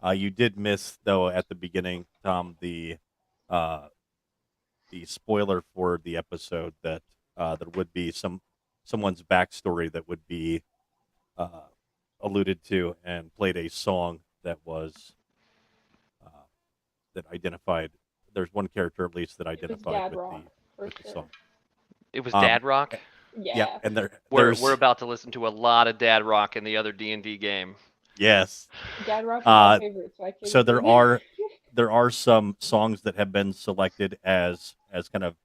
You did miss though at the beginning, Tom, uh, the spoiler for the episode that there would be someone's backstory that would be uh, alluded to and played a song that was uh, that identified. There's one character at least that It was identified Dad Rock for with the sure. song. It was Um, Dad Rock. eh, yeah, Yeah. and We're there's about to listen to a lot of Dad Rock in the other D&D game. yes. Dad Rock is my Uh, favorite, so I so figured it. there are some songs that have been selected as kind of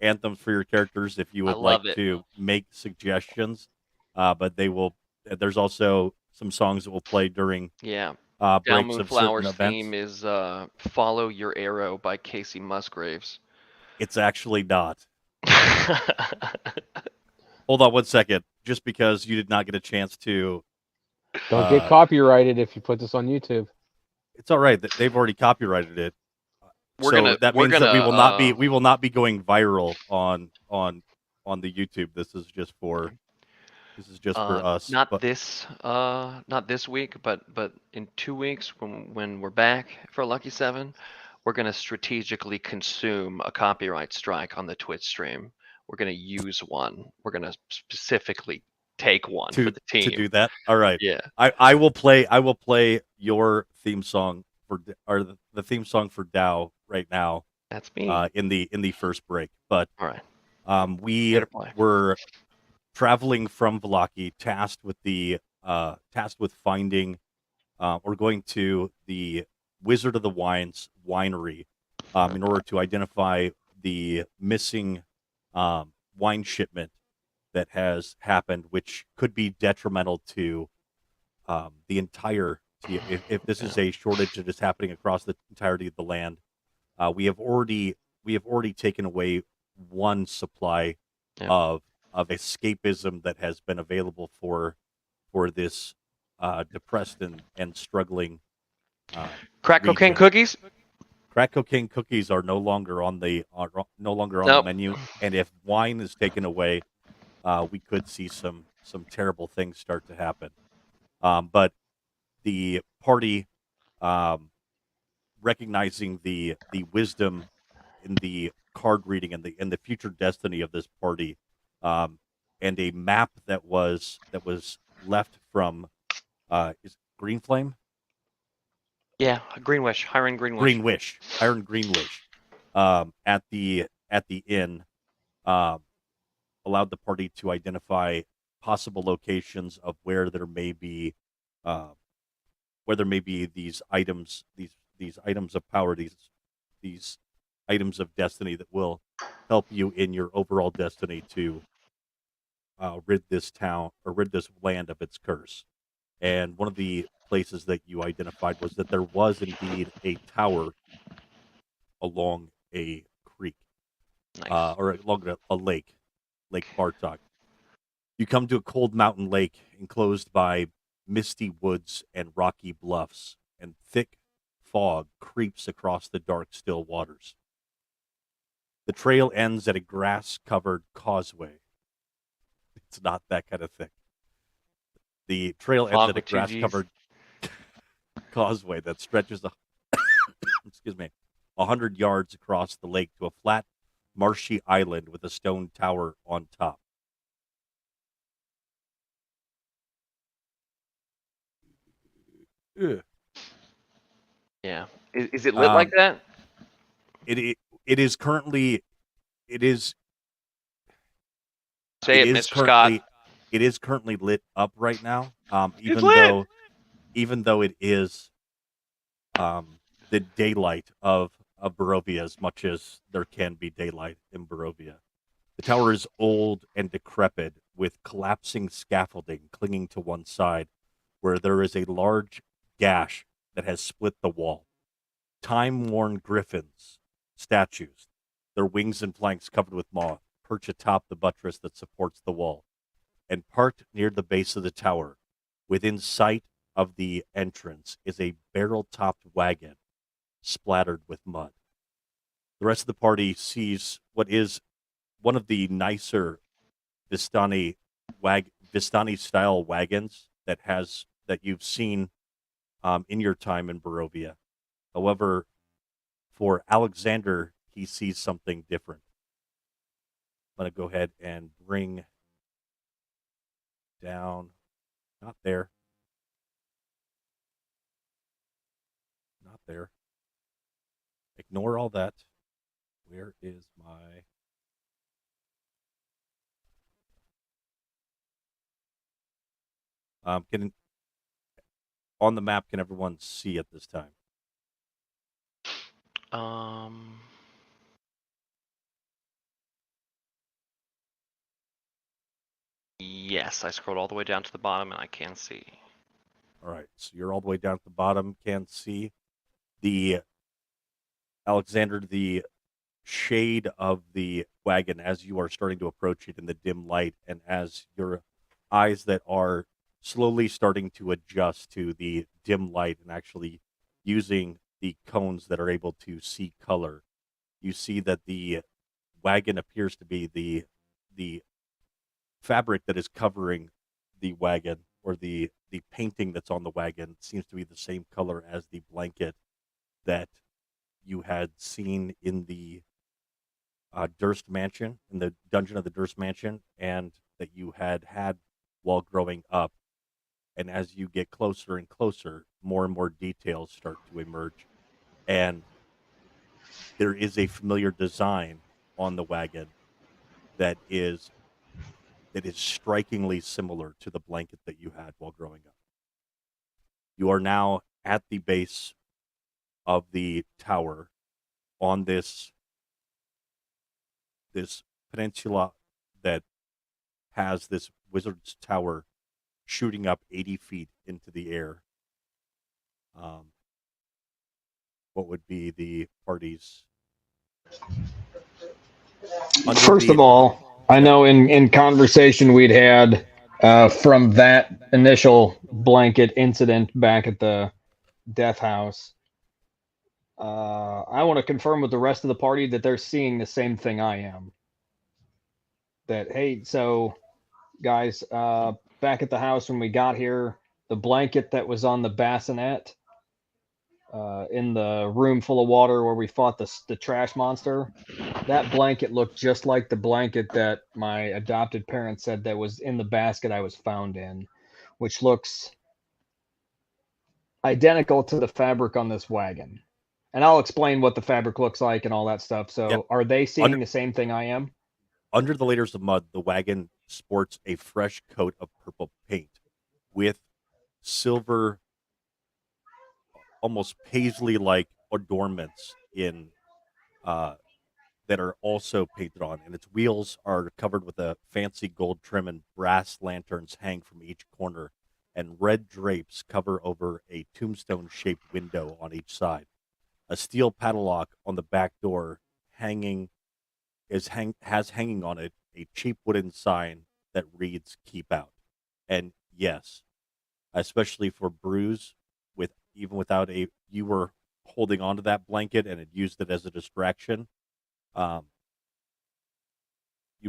anthems for your characters if you I would like love it. to make suggestions. But they will. There's also some songs that will play during Yeah. Down breaks of certain Moonflower's theme events. is "Follow Your Arrow" by Casey Musgraves. It's actually not. Hold on one second. Just because you did not get a chance to, Don't get copyrighted if you put this on YouTube. it's all right. They've already copyrighted it. We're So gonna that we're means that gonna we will not be going viral on the YouTube. This is just for us. not But this week, but in 2 weeks when we're back for Lucky 7, we're gonna strategically consume a copyright strike on the Twitch stream. We're gonna use one. We're gonna specifically take one for the to team. do that, all right. Yeah. I will play your theme song or the theme song for Dow right now. That's me. In the first break, but All right. we Here to play. were traveling from Vallaki, tasked with finding or going to the Wizard of the Wines winery in order to identify the missing wine shipment that has happened, which could be detrimental to the entire. If this is a shortage that is happening across the entirety of the land, we have already taken away one supply Yeah. of escapism that has been available for this depressed and struggling. Crack cocaine region. cookies? Crack cocaine cookies are no longer on the Nope. menu, and if wine is taken away, we could see some terrible things start to happen. But the party, recognizing the wisdom in the card reading and the future destiny of this party, and a map that was left from is Green Flame. Yeah, Greenwish, Hiram Greenwish. Hiram Greenwish, at the inn, allowed the party to identify possible locations of where there may be these items, these items of power, these items of destiny that will help you in your overall destiny to rid this land of its curse. And one of the places that you identified was that there was indeed a tower along a creek, Nice. or along a lake, Lake Bartok. You come to a cold mountain lake enclosed by misty woods and rocky bluffs, and thick fog creeps across the dark, still waters. The trail ends at a grass-covered causeway. It's not that kind of thick. The trail ends Fog at a with two Gs. grass-covered causeway that stretches excuse me, 100 yards across the lake to a flat, marshy island with a stone tower on top. Ugh. Yeah. Is it lit like that? It is currently. It is. Say it, is Mr. currently. Scott. It is currently lit up right now. It's lit! Even though it is the daylight of Barovia, as much as there can be daylight in Barovia. The tower is old and decrepit, with collapsing scaffolding clinging to one side, where there is a large gash that has split the wall. Time-worn griffins, statues, their wings and flanks covered with moth, perch atop the buttress that supports the wall. And parked near the base of the tower, within sight of the entrance, is a barrel-topped wagon splattered with mud. The rest of the party sees what is one of the nicer Vistani style wagons that you've seen in your time in Barovia. However, for Alexander, he sees something different. I'm going to go ahead and bring down, not there, not there. Ignore all that. Where is my... Can on the map, can everyone see at this time? Yes, I scrolled all the way down to the bottom and I can see. All right, so you're all the way down at the bottom. Can see the Alexander, the shade of the wagon as you are starting to approach it in the dim light, and as your eyes that are slowly starting to adjust to the dim light and actually using the cones that are able to see color, you see that the wagon appears to be the fabric that is covering the wagon, or the painting that's on the wagon, seems to be the same color as the blanket that you had seen in the Durst Mansion, in the dungeon of the Durst Mansion, and that you had while growing up. And as you get closer and closer, more and more details start to emerge, and there is a familiar design on the wagon that is strikingly similar to the blanket that you had while growing up. You are now at the base of the tower on this peninsula that has this wizard's tower shooting up 80 feet into the air. What would be the party's... First of all, I know in conversation we'd had from that initial blanket incident back at the death house, I want to confirm with the rest of the party that they're seeing the same thing I am. That, hey, so guys, back at the house when we got here, the blanket that was on the bassinet in the room full of water where we fought the trash monster, that blanket looked just like the blanket that my adopted parents said that was in the basket I was found in, which looks identical to the fabric on this wagon. And I'll explain what the fabric looks like and all that stuff. So Yep. Are they seeing the same thing I am? Under the layers of mud, the wagon sports a fresh coat of purple paint with silver, almost paisley-like adornments in that are also painted on, and its wheels are covered with a fancy gold trim, and brass lanterns hang from each corner, and red drapes cover over a tombstone-shaped window on each side. A steel padlock on the back door has hanging on it a cheap wooden sign that reads "Keep Out." And yes, especially for Bruce, even without you were holding onto that blanket and had used it as a distraction, you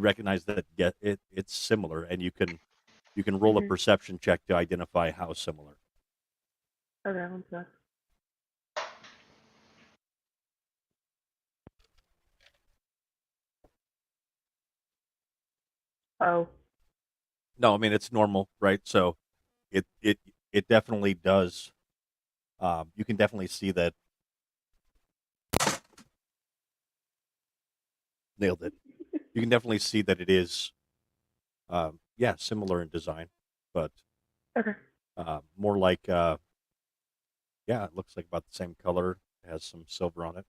recognize that it's similar, and you can roll a perception check to identify how similar. Okay, one sec. Oh. No, I mean, it's normal, right? So it definitely does. You can definitely see that. Nailed it. You can definitely see that it is, similar in design, but Okay. more like, it looks like about the same color. It has some silver on it.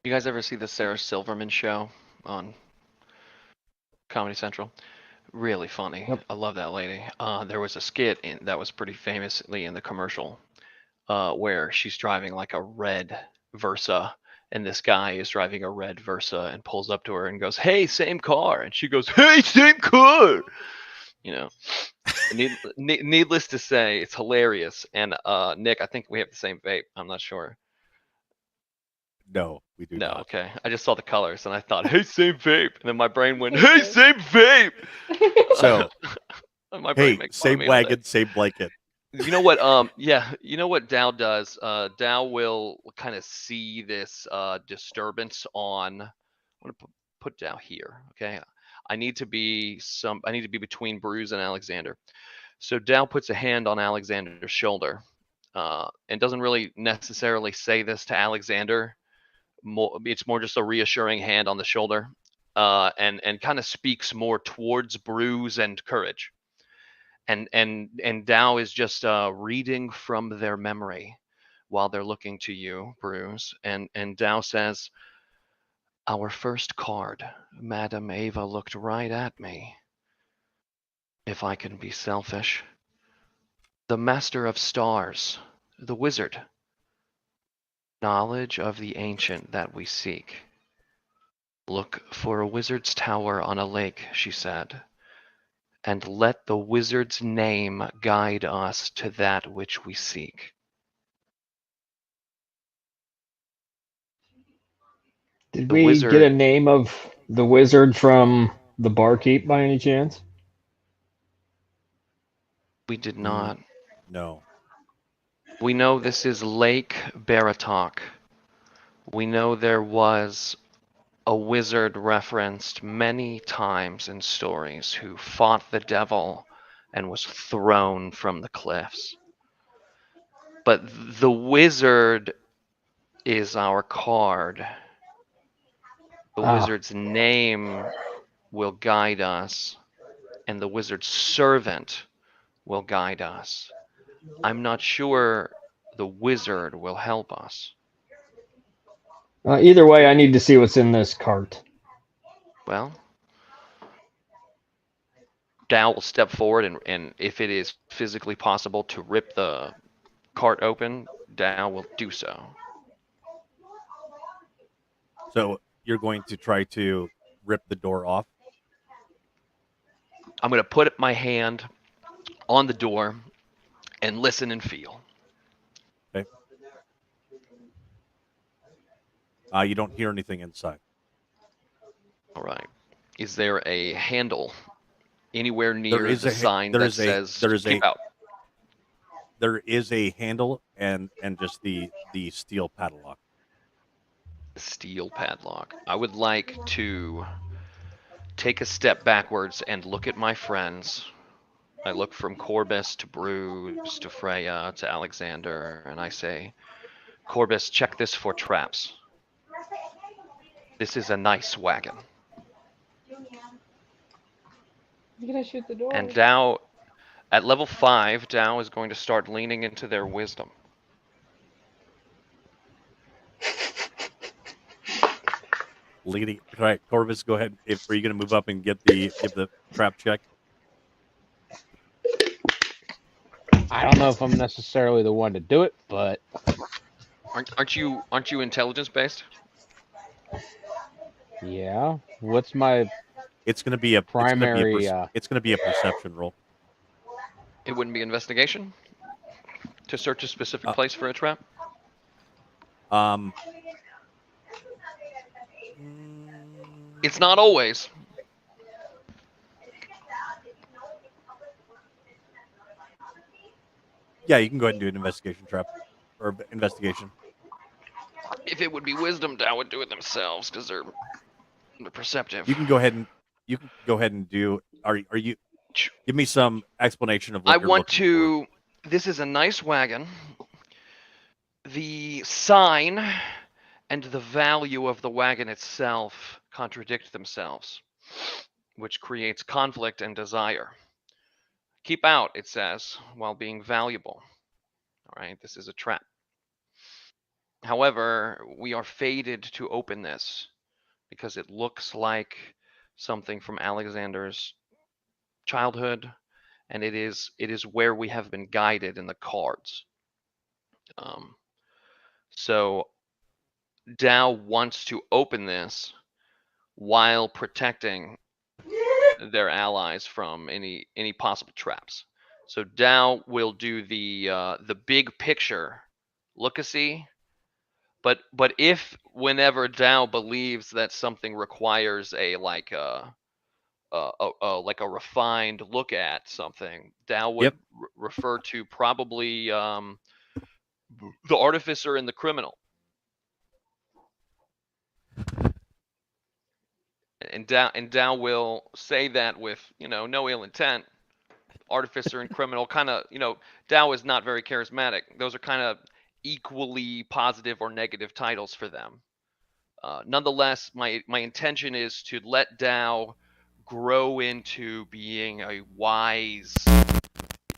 You guys ever see the Sarah Silverman show on Comedy Central? Really funny. Yep. I love that lady. There was a skit that was pretty famously in the commercial where she's driving like a red Versa, and this guy is driving a red Versa and pulls up to her and goes, "Hey, same car," and she goes, "Hey, same car." You know, needless to say, it's hilarious. And Nick, I think we have the same vape. I'm not sure. No, we do No, not. okay. I just saw the colors and I thought, "Hey, same vape," and then my brain went, "Hey, same vape." So My buddy Hey, makes fun of same me all day. wagon, same blanket. You know what? Yeah, you know what Dow does? Dow will kind of see this disturbance on. I'm gonna put Dow here. Okay, I need to be between Bruce and Alexander. So Dow puts a hand on Alexander's shoulder, and doesn't really necessarily say this to Alexander. It's more just a reassuring hand on the shoulder, and kind of speaks more towards Bruce and Courage. And Dow is just reading from their memory while they're looking to you, Bruce. And Dow says, "Our first card, Madame Ava looked right at me. If I can be selfish. The Master of Stars, the wizard. Knowledge of the ancient that we seek. Look for a wizard's tower on a lake," she said. "And let the wizard's name guide us to that which we seek." Did The we wizard- get a name of the wizard from the barkeep by any chance? We did not. No. We know this is Lake Baratok. We know there was a wizard referenced many times in stories who fought the devil and was thrown from the cliffs. But the wizard is our card. The wizard's name will guide us, and the wizard's servant will guide us. I'm not sure the wizard will help us. Either way, I need to see what's in this cart. Well, Dow will step forward, and if it is physically possible to rip the cart open, Dow will do so. So you're going to try to rip the door off? I'm going to put my hand on the door and listen and feel. Okay. You don't hear anything inside. All right. Is there a handle anywhere near is the a ha- sign there that is a- says there is keep a- out? There is a handle and just the steel padlock. Steel padlock. I would like to take a step backwards and look at my friends. I look from Corbus to Bruce to Freya to Alexander, and I say, "Corbus, check this for traps. This is a nice wagon." You gonna shoot the door? And Dow, at level 5, Dow is going to start leaning into their wisdom. Leading. All right, Corvus, go ahead. Are you going to move up and give the trap check? I don't know if I'm necessarily the one to do it, but Aren't you intelligence based? yeah. What's my It's going to be a primary? it's going to be a perception roll. It wouldn't be investigation to search a specific place for a trap. It's not always. Yeah, you can go ahead and do an investigation trap or investigation. If it would be wisdom, Dow would do it themselves because they're perceptive. You can go ahead and do. Are you? Give me some explanation of what I you're want looking to. This is a nice wagon. The sign and the value of the wagon itself contradict themselves, which creates conflict and desire. Keep out, it says, while being valuable. All right, this is a trap. However, we are fated to open this because it looks like something from Alexander's childhood, and it is where we have been guided in the cards. So Dow wants to open this while protecting their allies from any possible traps. So Dow will do the big picture look-a-see, but if whenever Dow believes that something requires a like a refined look at something, Dow would Yep. refer to probably the artificer and the criminal. And Dow will say that with, no ill intent. Artificer and criminal kind of, Dow is not very charismatic. Those are kind of equally positive or negative titles for them. Nonetheless, my intention is to let Dow grow into being a wise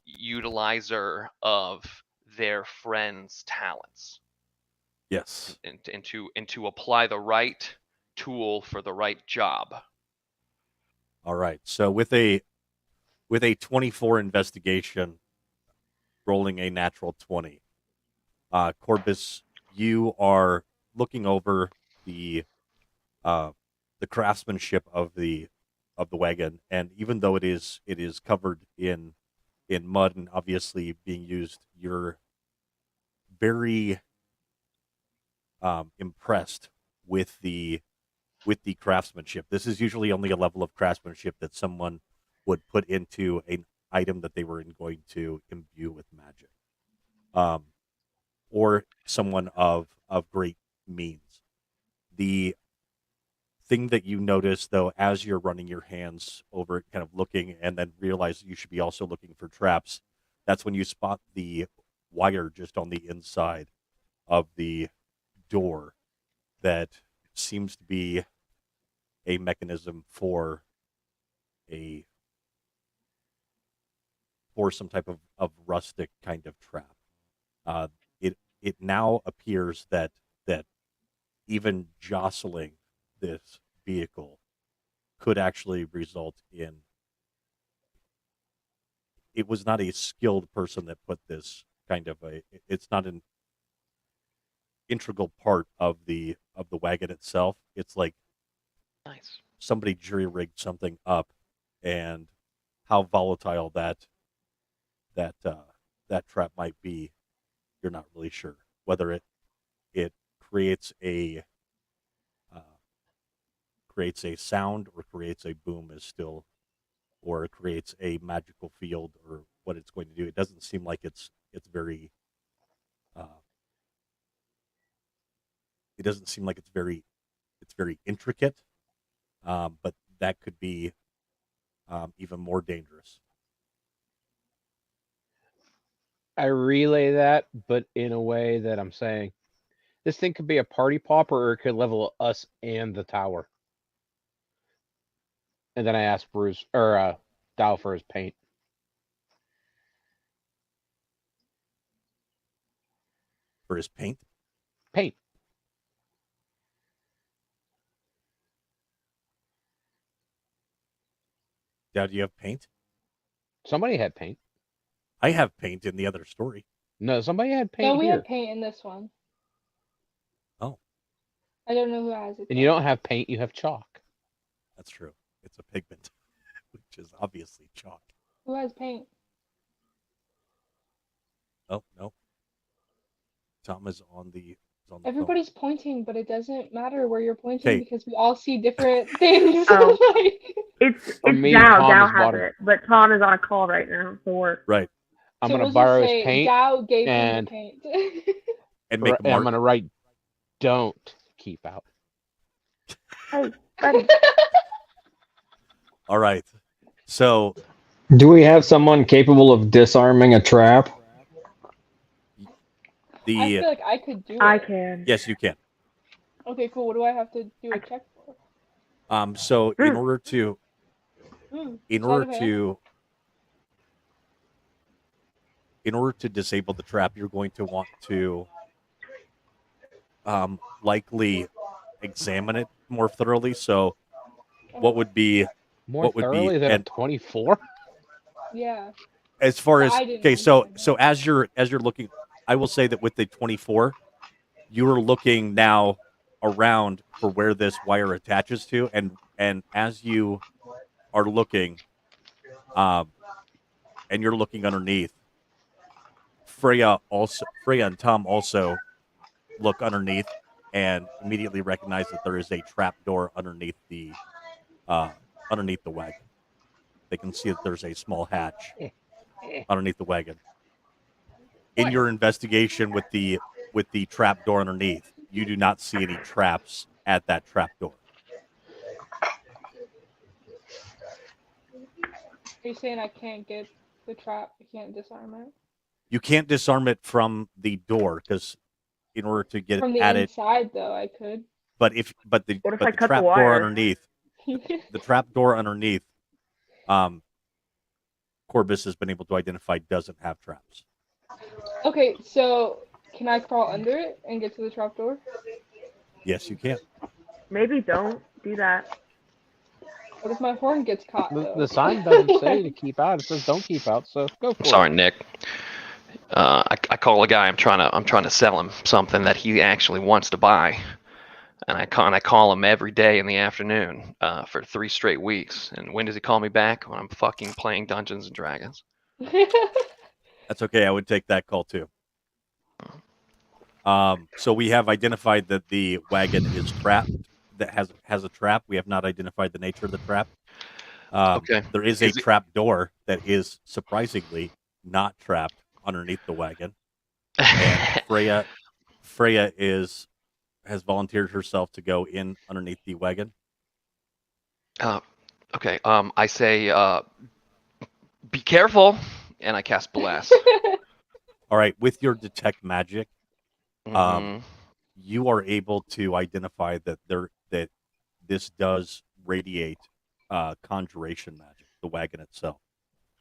utilizer of their friends' talents, Yes. and to apply the right tool for the right job. All right. So with a 24 investigation, rolling a natural 20, Corbus, you are looking over the craftsmanship of the wagon, and even though it is covered in mud and obviously being used, you're very impressed with the craftsmanship. This is usually only a level of craftsmanship that someone would put into an item that they were going to imbue with magic, or someone of great means. The thing that you notice, though, as you're running your hands over it, kind of looking, and then realize you should be also looking for traps, that's when you spot the wire just on the inside of the door that seems to be a mechanism for some type of rustic kind of trap. It now appears that even jostling this vehicle could actually result in, it was not a skilled person that put this kind of it's not an integral part of the wagon itself. It's like Nice. somebody jury rigged something up, and how volatile that trap might be, you're not really sure. Whether it creates a sound or creates a boom is still, or it creates a magical field, or what it's going to do. It doesn't seem like it's very it doesn't seem like it's very intricate, but that could be even more dangerous. I relay that, but in a way that I'm saying this thing could be a party popper, or it could level us and the tower. And then I asked Bruce or Dow for his paint. For his paint. Paint. Now, do you have paint? Somebody had paint. I have paint in the other story. No, somebody had paint No, we here. have paint in this one. Oh. I don't know who has it. And you don't have paint, you have chalk. That's true. It's a pigment, which is obviously chalk. Who has paint? Oh, no. Tom is on the phone. Everybody's pointing, but it doesn't matter where you're pointing Hey. because we all see different things. Oh. Like, It's For me, Dow. Tom Dow is has bottom. it, but Tom is on a call right now for work. Right. I'm so gonna we'll just borrow his say paint, Dow gave and- him the paint. And make a and I'm mark. gonna write "don't keep out." Hey, buddy. All right. So Do we have someone capable of disarming a trap? I the feel like I could do it. I can. yes, you can. Okay, cool. What do I have to do a check for? So in order to Hmm, in sleight order of hand? to in order to disable the trap, you're going to want to likely examine it more thoroughly. So what would be, More What would be- thoroughly than a and- 24. Yeah. as far as I didn't okay, so understand that. as you're looking, I will say that with the 24, you are looking now around for where this wire attaches to, and as you are looking, and you're looking underneath, Freya and Tom also look underneath and immediately recognize that there is a trap door underneath the wagon. they can see that there's a small hatch underneath the wagon. In your investigation with the trap door underneath, you do not see any traps at that trap door. Are you saying I can't get the trap? I can't disarm it? You can't disarm it from the door because in order to get From the at it, inside, though, I could. but the What if I cut the trap door wire? underneath, the trap door underneath, Corbus has been able to identify doesn't have traps. Okay, so can I crawl under it and get to the trap door? Yes, you can. Maybe don't do that. What if my horn gets caught, The, though? the sign doesn't say to keep out. It says don't keep out. So go for Sorry, it. Nick. I call a guy. I'm trying to sell him something that he actually wants to buy, and I call him every day in the afternoon for 3 straight weeks. And when does he call me back? When I'm fucking playing Dungeons and Dragons. That's okay. I would take that call too. So we have identified that the wagon is trapped. That has a trap. We have not identified the nature of the trap. Okay. There is a trap door that is surprisingly not trapped underneath the wagon. And Freya has volunteered herself to go in underneath the wagon. Okay. I say, be careful, and I cast bless. All right, with your detect magic, Mhm. you are able to identify that this does radiate conjuration magic. The wagon itself.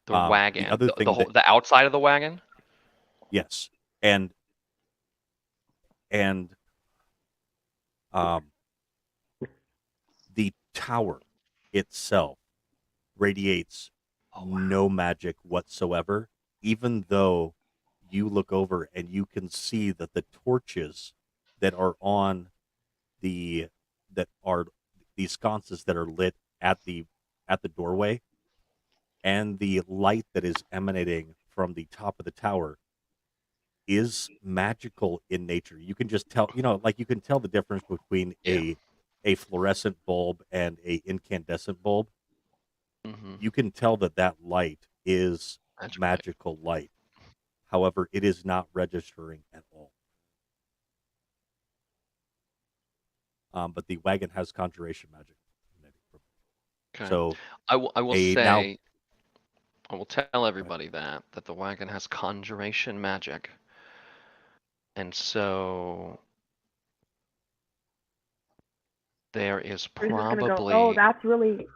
The the wagon. other thing that- The outside of the wagon. Yes, and the tower itself radiates no magic whatsoever, even though you look over and you can see that the torches that are on the sconces that are lit at the doorway and the light that is emanating from the top of the tower is magical in nature. You can just tell, like you can tell the difference between a fluorescent bulb and a incandescent bulb. Mm-hmm. You can tell that light is magical light. However, it is not registering at all. But the wagon has conjuration magic. Okay. So I will a- say, now- I will tell everybody that the wagon has conjuration magic, and so there is Bruce is gonna probably go, oh, that's really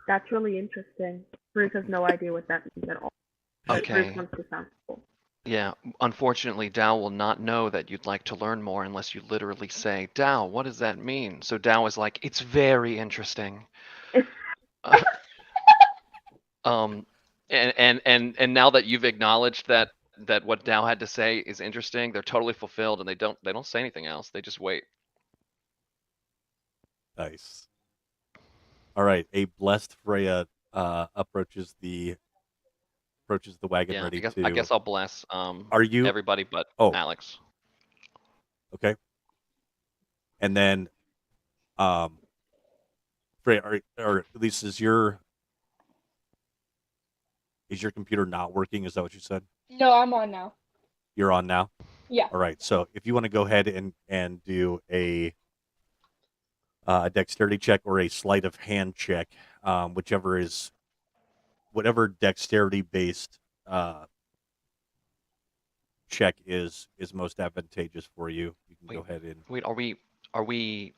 interesting. Bruce has no idea what that means at all. But okay. Bruce wants to sound cool. Yeah, unfortunately, Dow will not know that you'd like to learn more unless you literally say, Dow, what does that mean? So Dow is like, it's very interesting. And now that you've acknowledged that what Dow had to say is interesting, they're totally fulfilled and they don't say anything else. They just wait. Nice. All right, a blessed Freya approaches the wagon Yeah, ready I guess I'll bless Are you everybody but Oh. Alex. Okay. And then Freya, or at least is your computer not working? Is that what you said? No, I'm on now. You're on now? Yeah. All right. So if you want to go ahead and do a dexterity check or a sleight of hand check, whatever dexterity based check is most advantageous for you. You can go ahead and Wait, are we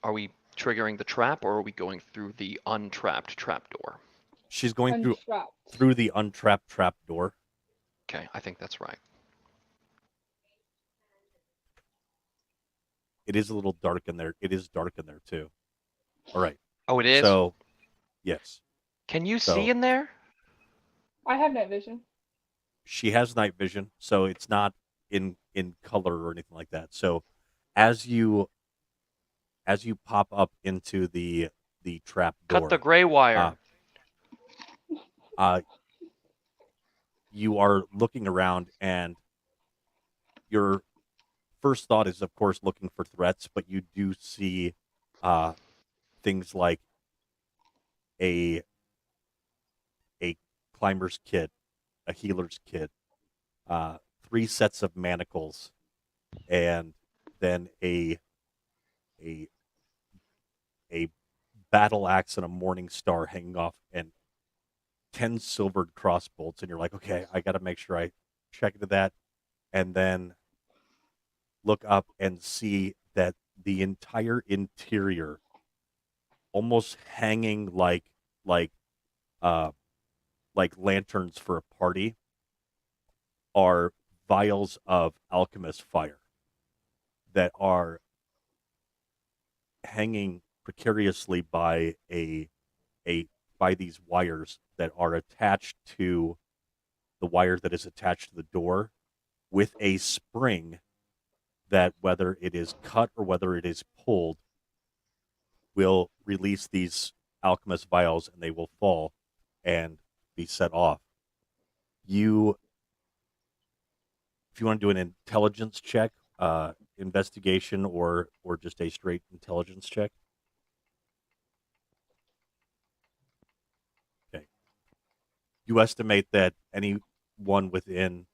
triggering the trap or are we going through the untrapped trapdoor? she's going Unstrapped. through the untrapped trap door. Okay, I think that's right. It is a little dark in there. It is dark in there too. All right. Oh, it is? So, yes. Can you so- see in there? I have night vision. She has night vision, so it's not in color or anything like that. So as you pop up into the trap door, Cut the gray wire. You are looking around, and your first thought is, of course, looking for threats, but you do see things like a climber's kit, a healer's kit, 3 sets of manacles, and then a battle axe and a morning star hanging off, and 10 silvered crossbolts. And you're like, okay, I got to make sure I check into that, and then look up and see that the entire interior, almost hanging like lanterns for a party, are vials of alchemist fire that are hanging precariously by by these wires that are attached to the wire that is attached to the door, with a spring that, whether it is cut or whether it is pulled, will release these alchemist vials, and they will fall and be set off. If you want to do an intelligence check, investigation, or just a straight intelligence check. Okay. You estimate that anyone within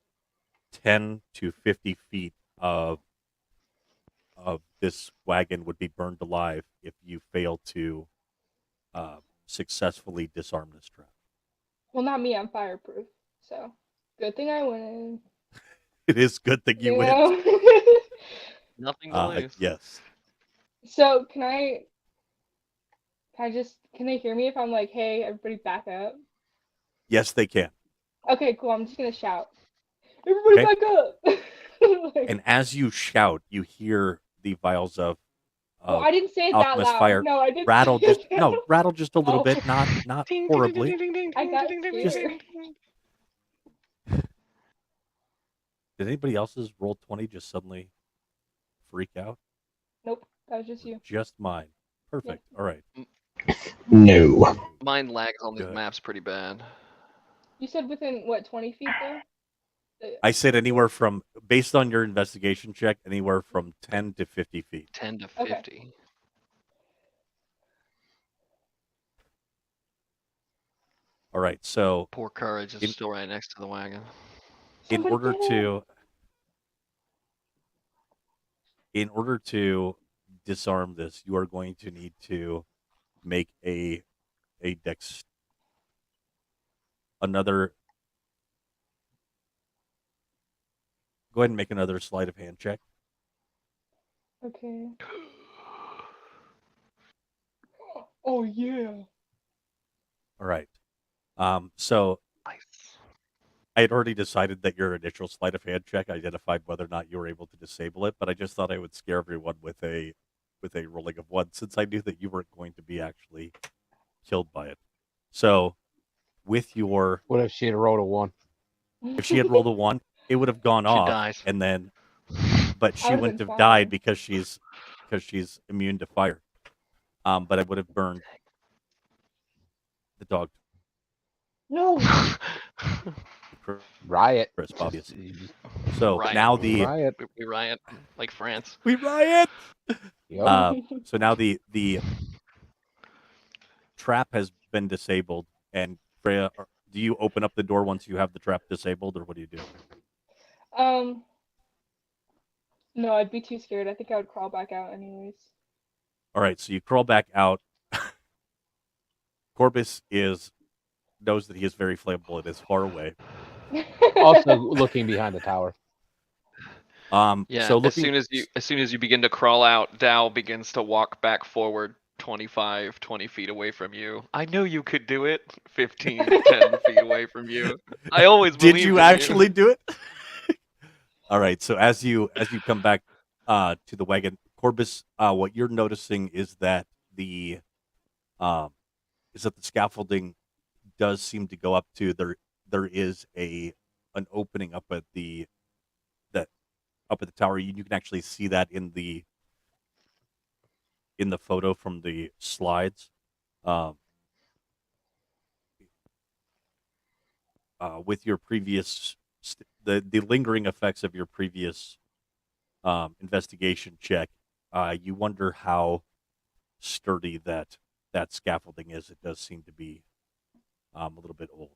10 to 50 feet of this wagon would be burned alive if you fail to successfully disarm this trap. Well, not me. I'm fireproof. So good thing I win. It is good that you win. know? Nothing to lose. Yes. So can they hear me if I'm like, hey, everybody back up? Yes, they can. Okay, cool. I'm just gonna shout. Everybody Okay. back up. Like, And as you shout, you hear the vials of well, I didn't say it that alchemist loud. fire No, I didn't. rattle say just it that no loud. rattle just a little Oh. bit, not Ding, ding, ding, horribly. ding, ding, ding, I ding, got ding, ding, ding, scared. ding, ding. Did anybody else's roll 20 just suddenly freak out? Nope, that was just you. Just mine. Perfect. All right. No. Mine lags on these Good. maps pretty bad. You said within what 20 feet though? I said anywhere from, based on your investigation check, anywhere from 10 to 50 feet. 10 to Okay. 50. All right. So Poor Courage is In- still right next to the wagon. in Somebody order get it. to disarm this, you are going to need to make a dex another go ahead and make another sleight of hand check. Okay. Oh yeah. All right. So Nice. I had already decided that your initial sleight of hand check identified whether or not you were able to disable it, but I just thought I would scare everyone with a rolling of 1, since I knew that you weren't going to be actually killed by it. So with your, What if she had rolled a 1? if she had rolled a 1, it would have gone She off, dies. and then, but she would've wouldn't been have died fine. because she's immune to fire. But I would have burned the dog No. to Riot. crisp, obviously. So Riot. now the Riot. We riot like France. we riot. Yep. So now the trap has been disabled, and Freya, do you open up the door once you have the trap disabled, or what do you do? No, I'd be too scared. I think I would crawl back out anyways. All right, so you crawl back out. Corbus knows that he is very flammable and is far away. Also looking behind the tower. Yeah. So as looking, soon as you begin to crawl out, Dow begins to walk back forward 25, 20 feet away from you. I knew you could do it. 15, 10 feet away from you. I always did believed you in actually do it? All right, so as you come back to the wagon, Corbus, what you're noticing is that the scaffolding does seem to go up to there is an opening up at the tower. You can actually see that in the photo from the slides. With your previous the lingering effects of your previous investigation check, you wonder how sturdy that scaffolding is. It does seem to be a little bit old.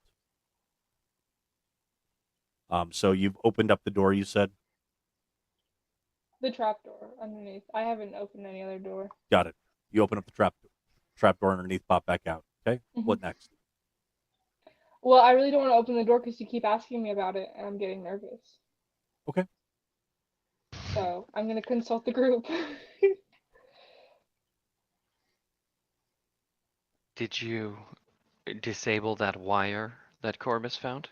So you've opened up the door. You said, The trap door underneath. I haven't opened any other door. got it. You open up the trap door underneath. Pop back out. Okay. What next? Well, I really don't want to open the door because you keep asking me about it, and I'm getting nervous. Okay. So I'm gonna consult the group. Did you disable that wire that Corbus found?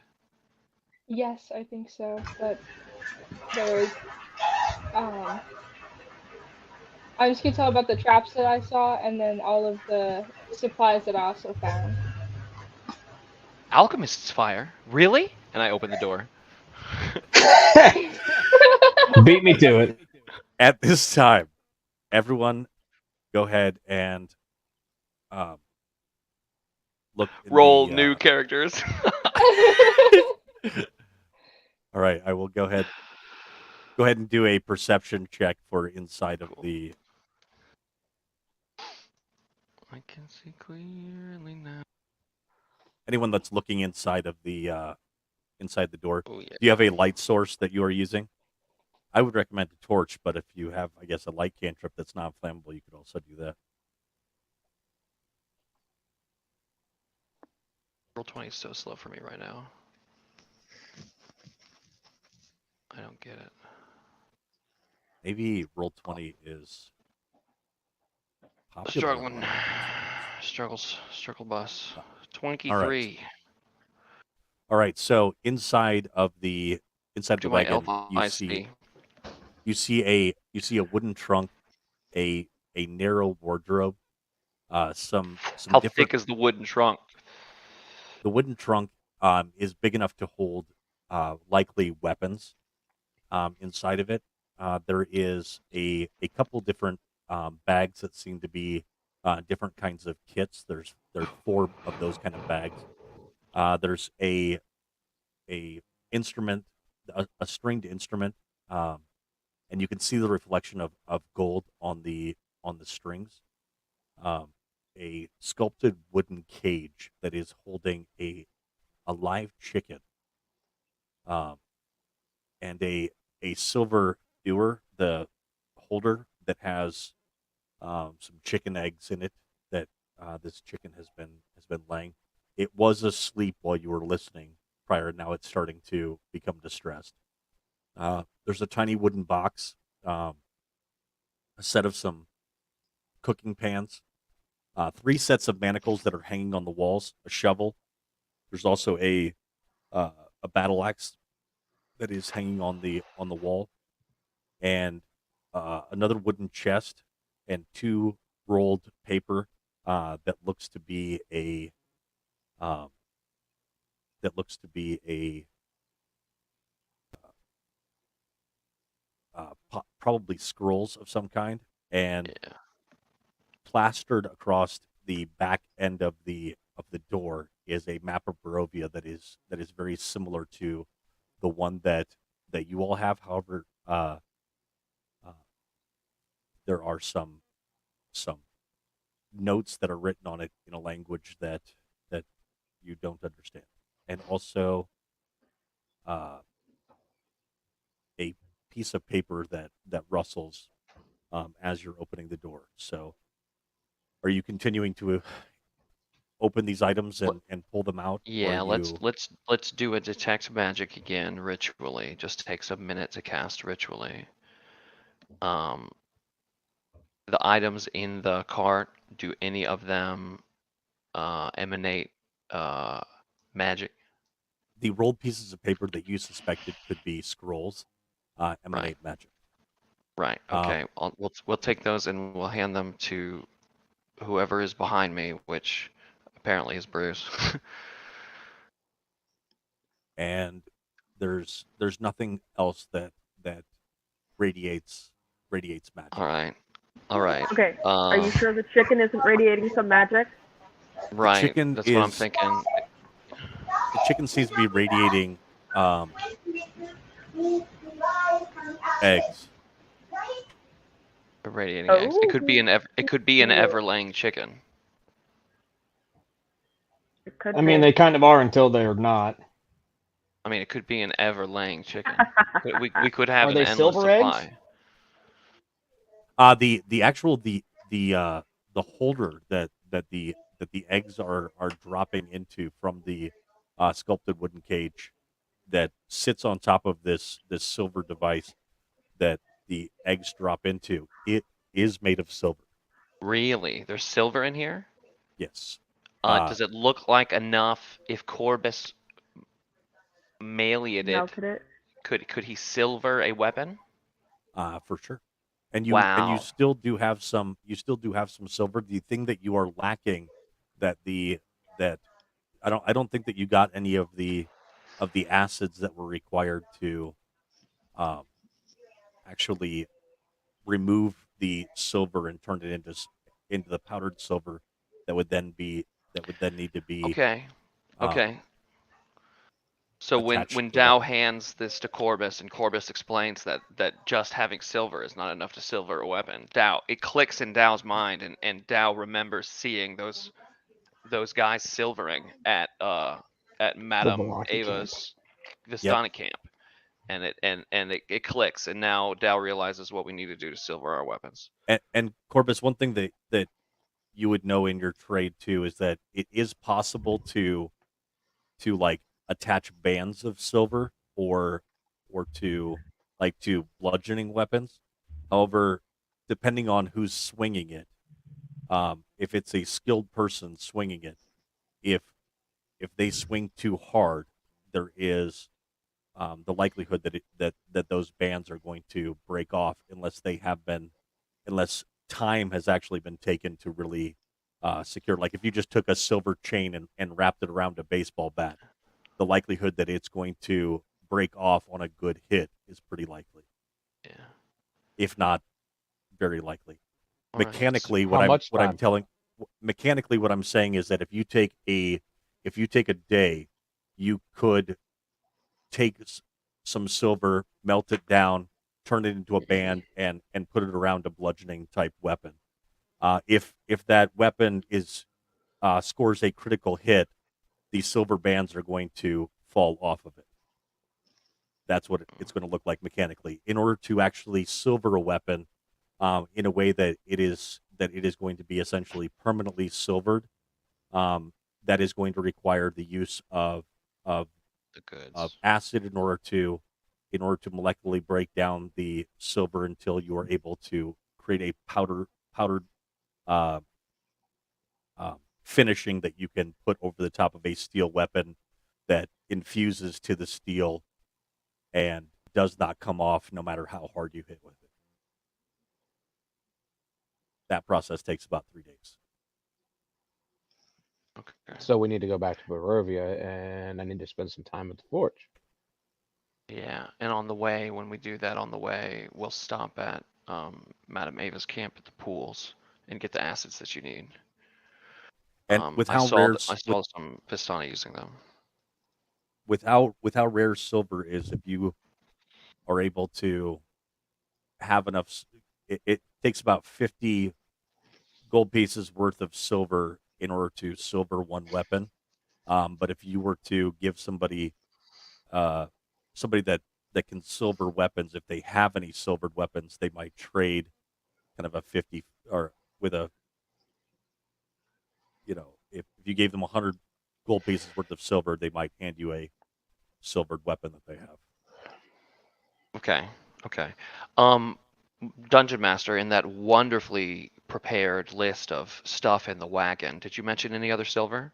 Yes, I think so. But there was, I just can tell about the traps that I saw, and then all of the supplies that I also found. Alchemist's fire? Really? And I open the door. Beat me to it. At this time, everyone, go ahead and look. In Roll the, new characters. All right, I will go ahead and do a perception check for inside of the. I can see clearly now. Anyone that's looking inside of the door. Oh yeah. Do you have a light source that you are using? I would recommend a torch, but if you have, I guess, a light cantrip that's not flammable, you could also do that. Roll 20 is so slow for me right now. I don't get it. Maybe roll 20 is popular. Struggling. Struggle bus. 23. All right. So inside of the Do my wagon, elf you eyes see see? you see a wooden trunk, a narrow wardrobe, some How different. thick is the wooden trunk? The wooden trunk is big enough to hold likely weapons inside of it. There is a couple different bags that seem to be different kinds of kits. There's 4 of those kind of bags. There's a instrument, a stringed instrument, and you can see the reflection of gold on the strings. A sculpted wooden cage that is holding a live chicken, and a silver ewer, the holder that has some chicken eggs in it that this chicken has been laying. It was asleep while you were listening prior. Now it's starting to become distressed. There's a tiny wooden box, a set of some cooking pans, 3 sets of manacles that are hanging on the walls, a shovel. There's also a battle axe that is hanging on the wall, and another wooden chest and 2 rolled paper that looks to be a probably scrolls of some kind, and Yeah. plastered across the back end of the door is a map of Barovia that is very similar to the one that you all have. However, there are some notes that are written on it in a language that you don't understand, and also a piece of paper that rustles as you're opening the door. So, are you continuing to open these items and pull them out? Yeah, or let's do a detect magic again ritually. Just takes a minute to cast ritually. The items in the cart, do any of them emanate magic? the rolled pieces of paper that you suspected could be scrolls emanate magic. Right. Okay. We'll take those and we'll hand them to whoever is behind me, which apparently is Bruce. And there's nothing else that radiates magic. All right. All right. Okay. Are you sure the chicken isn't radiating some magic? Right. chicken That's what I'm is- thinking. The chicken seems to be radiating eggs. Radiating eggs. It could be an everlaying chicken. It could I mean, be. they kind of are until they're not. I mean, it could be an ever-laying chicken. We could have Are an they endless silver eggs? supply. The actual the holder that the eggs are dropping into from the sculpted wooden cage that sits on top of this silver device that the eggs drop into, it is made of silver. Really? There's silver in here? Yes. Uh, Does it look like enough if Corbus meleeed it? Melted it. Could he silver a weapon? for sure. And you Wow. still do have some silver. The thing that you are lacking that I don't think that you got any of the acids that were required to um, actually remove the silver and turn it into the powdered silver that would then need to be Okay. um, Okay. So when attached to the Dow weapon. hands this to Corbus and Corbus explains that just having silver is not enough to silver a weapon, it clicks in Dow's mind, and Dow remembers seeing those guys silvering at Madame Velaki camp. Ava's Vistani camp, and it clicks, and now Dow realizes what we need to do to silver our weapons. And Corbus, one thing that you would know in your trade too is that it is possible to like attach bands of silver or to bludgeoning weapons. However, depending on who's swinging it, if it's a skilled person swinging it, if they swing too hard, there is the likelihood that those bands are going to break off unless time has actually been taken to really secure. Like if you just took a silver chain and wrapped it around a baseball bat, the likelihood that it's going to break off on a good hit is pretty likely, Yeah. if not very likely. All right. Mechanically, How much time? mechanically what I'm saying is that if you take a day, you could take some silver, melt it down, turn it into a band, and put it around a bludgeoning type weapon. If that weapon scores a critical hit, these silver bands are going to fall off of it. That's what it's going to look like mechanically. In order to actually silver a weapon in a way that it is going to be essentially permanently silvered, that is going to require the use of The goods. acid in order to molecularly break down the silver until you are able to create a powdered uh, finishing that you can put over the top of a steel weapon that infuses to the steel and does not come off no matter how hard you hit with it. That process takes about 3 days. Okay. So we need to go back to Barovia, and I need to spend some time at the forge. Yeah, and on the way, when we do that on the way, we'll stop at Madame Ava's camp at the pools and get the acids that you need. And with I how saw rare I saw some Vistani using them. with how rare silver is, if you are able to have enough, it takes about 50 gold pieces worth of silver in order to silver one weapon. But if you were to give somebody that can silver weapons, if they have any silvered weapons, they might trade kind of a 50 or with a, if you gave them 100 gold pieces worth of silver, they might hand you a silvered weapon that they have. Okay. Okay. Dungeon Master, in that wonderfully prepared list of stuff in the wagon, did you mention any other silver?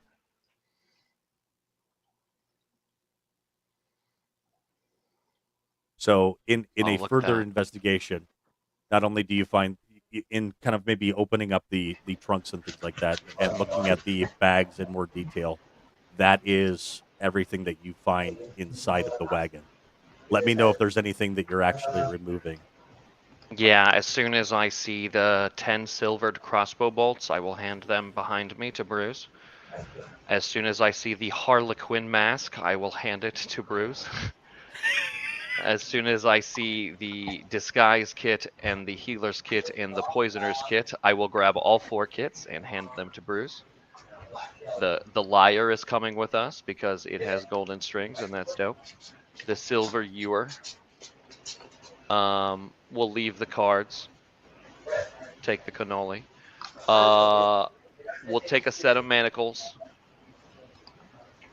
So in Oh, a look at further that. investigation, not only do you find in kind of maybe opening up the trunks and things like that and looking at the bags in more detail, that is everything that you find inside of the wagon. Let me know if there's anything that you're actually removing. Yeah, as soon as I see the 10 silvered crossbow bolts, I will hand them behind me to Bruce. As soon as I see the Harlequin mask, I will hand it to Bruce. As soon as I see the disguise kit and the healer's kit and the poisoner's kit, I will grab all 4 kits and hand them to Bruce. The lyre is coming with us because it has golden strings, and that's dope. The silver ewer. We'll leave the cards. Take the cannoli. We'll take a set of manacles.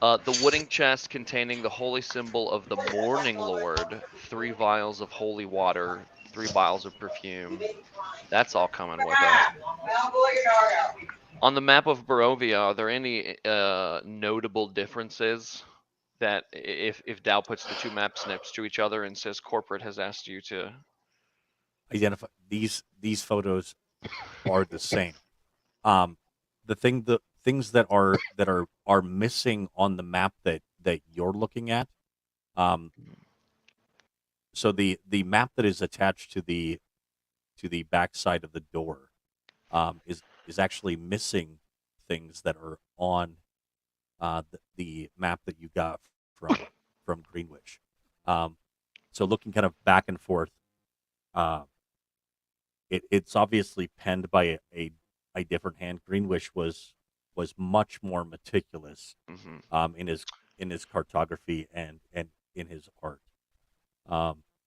The wooden chest containing the holy symbol of the Morning Lord, 3 vials of holy water, 3 vials of perfume. That's all coming with us. On the map of Barovia, are there any notable differences that if Dow puts the 2 maps next to each other and says corporate has asked you to Identify these photos are the same. The things that are missing on the map that you're looking at. So the map that is attached to the back side of the door is actually missing things that are on the map that you got from Greenwich. So looking kind of back and forth, it's obviously penned by a different hand. Greenwich was much more meticulous Mhm. in his cartography and in his art.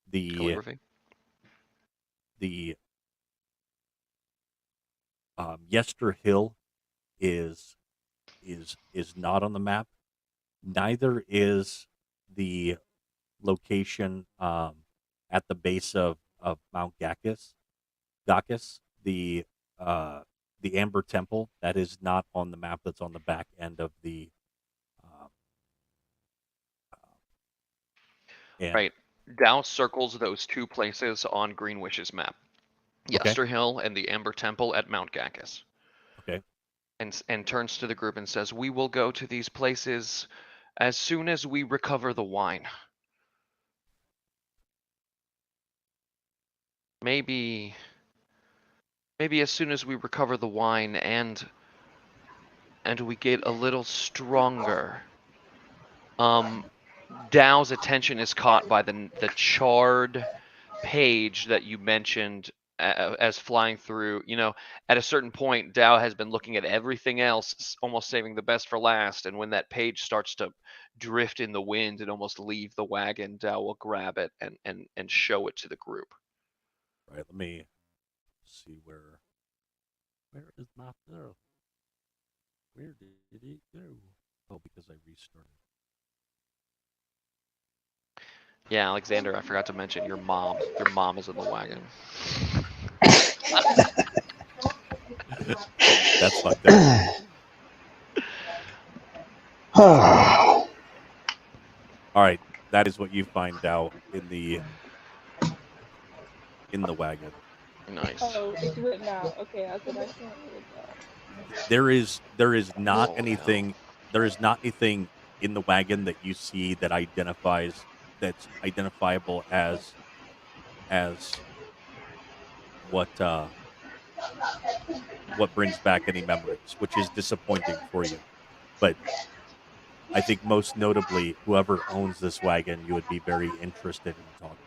The calligraphy? the Yester Hill is not on the map. Neither is the location at the base of Mount Gacchus. The Amber Temple, that is not on the map. That's on the back end of the uh, and Right. Dow circles those 2 places on Greenwich's map. Okay. Yester Hill and the Amber Temple at Mount Gacchus. Okay. And turns to the group and says, "We will go to these places as soon as we recover the wine. Maybe as soon as we recover the wine and we get a little stronger." Dow's attention is caught by the charred page that you mentioned as flying through. At a certain point, Dow has been looking at everything else, almost saving the best for last. And when that page starts to drift in the wind and almost leave the wagon, Dow will grab it and show it to the group. Right. Let me see where is my throw? Where did it go? Oh, because I restarted. Yeah, Alexander, I forgot to mention your mom. Your mom is in the wagon. That's fucked up. All right, that is what you find out in the wagon. Nice. Oh, it's written out. Okay, I said I can't read that. There is not Oh, anything. hell. There is not anything in the wagon that you see that's identifiable as what brings back any memories, which is disappointing for you. But I think most notably, whoever owns this wagon, you would be very interested in talking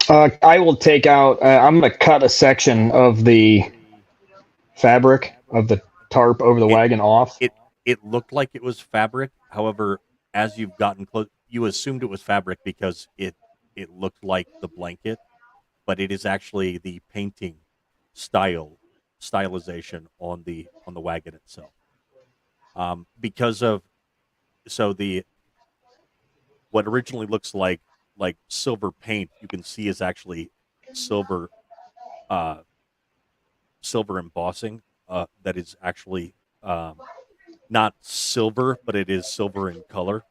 to. I will take out. I'm going to cut a section of the fabric of the tarp over the wagon off. It looked like it was fabric. However, as you've gotten close, you assumed it was fabric because it looked like the blanket, but it is actually the painting stylization on the wagon itself. Because of what originally looks like silver paint, you can see is actually silver embossing that is actually not silver, but it is silver in color.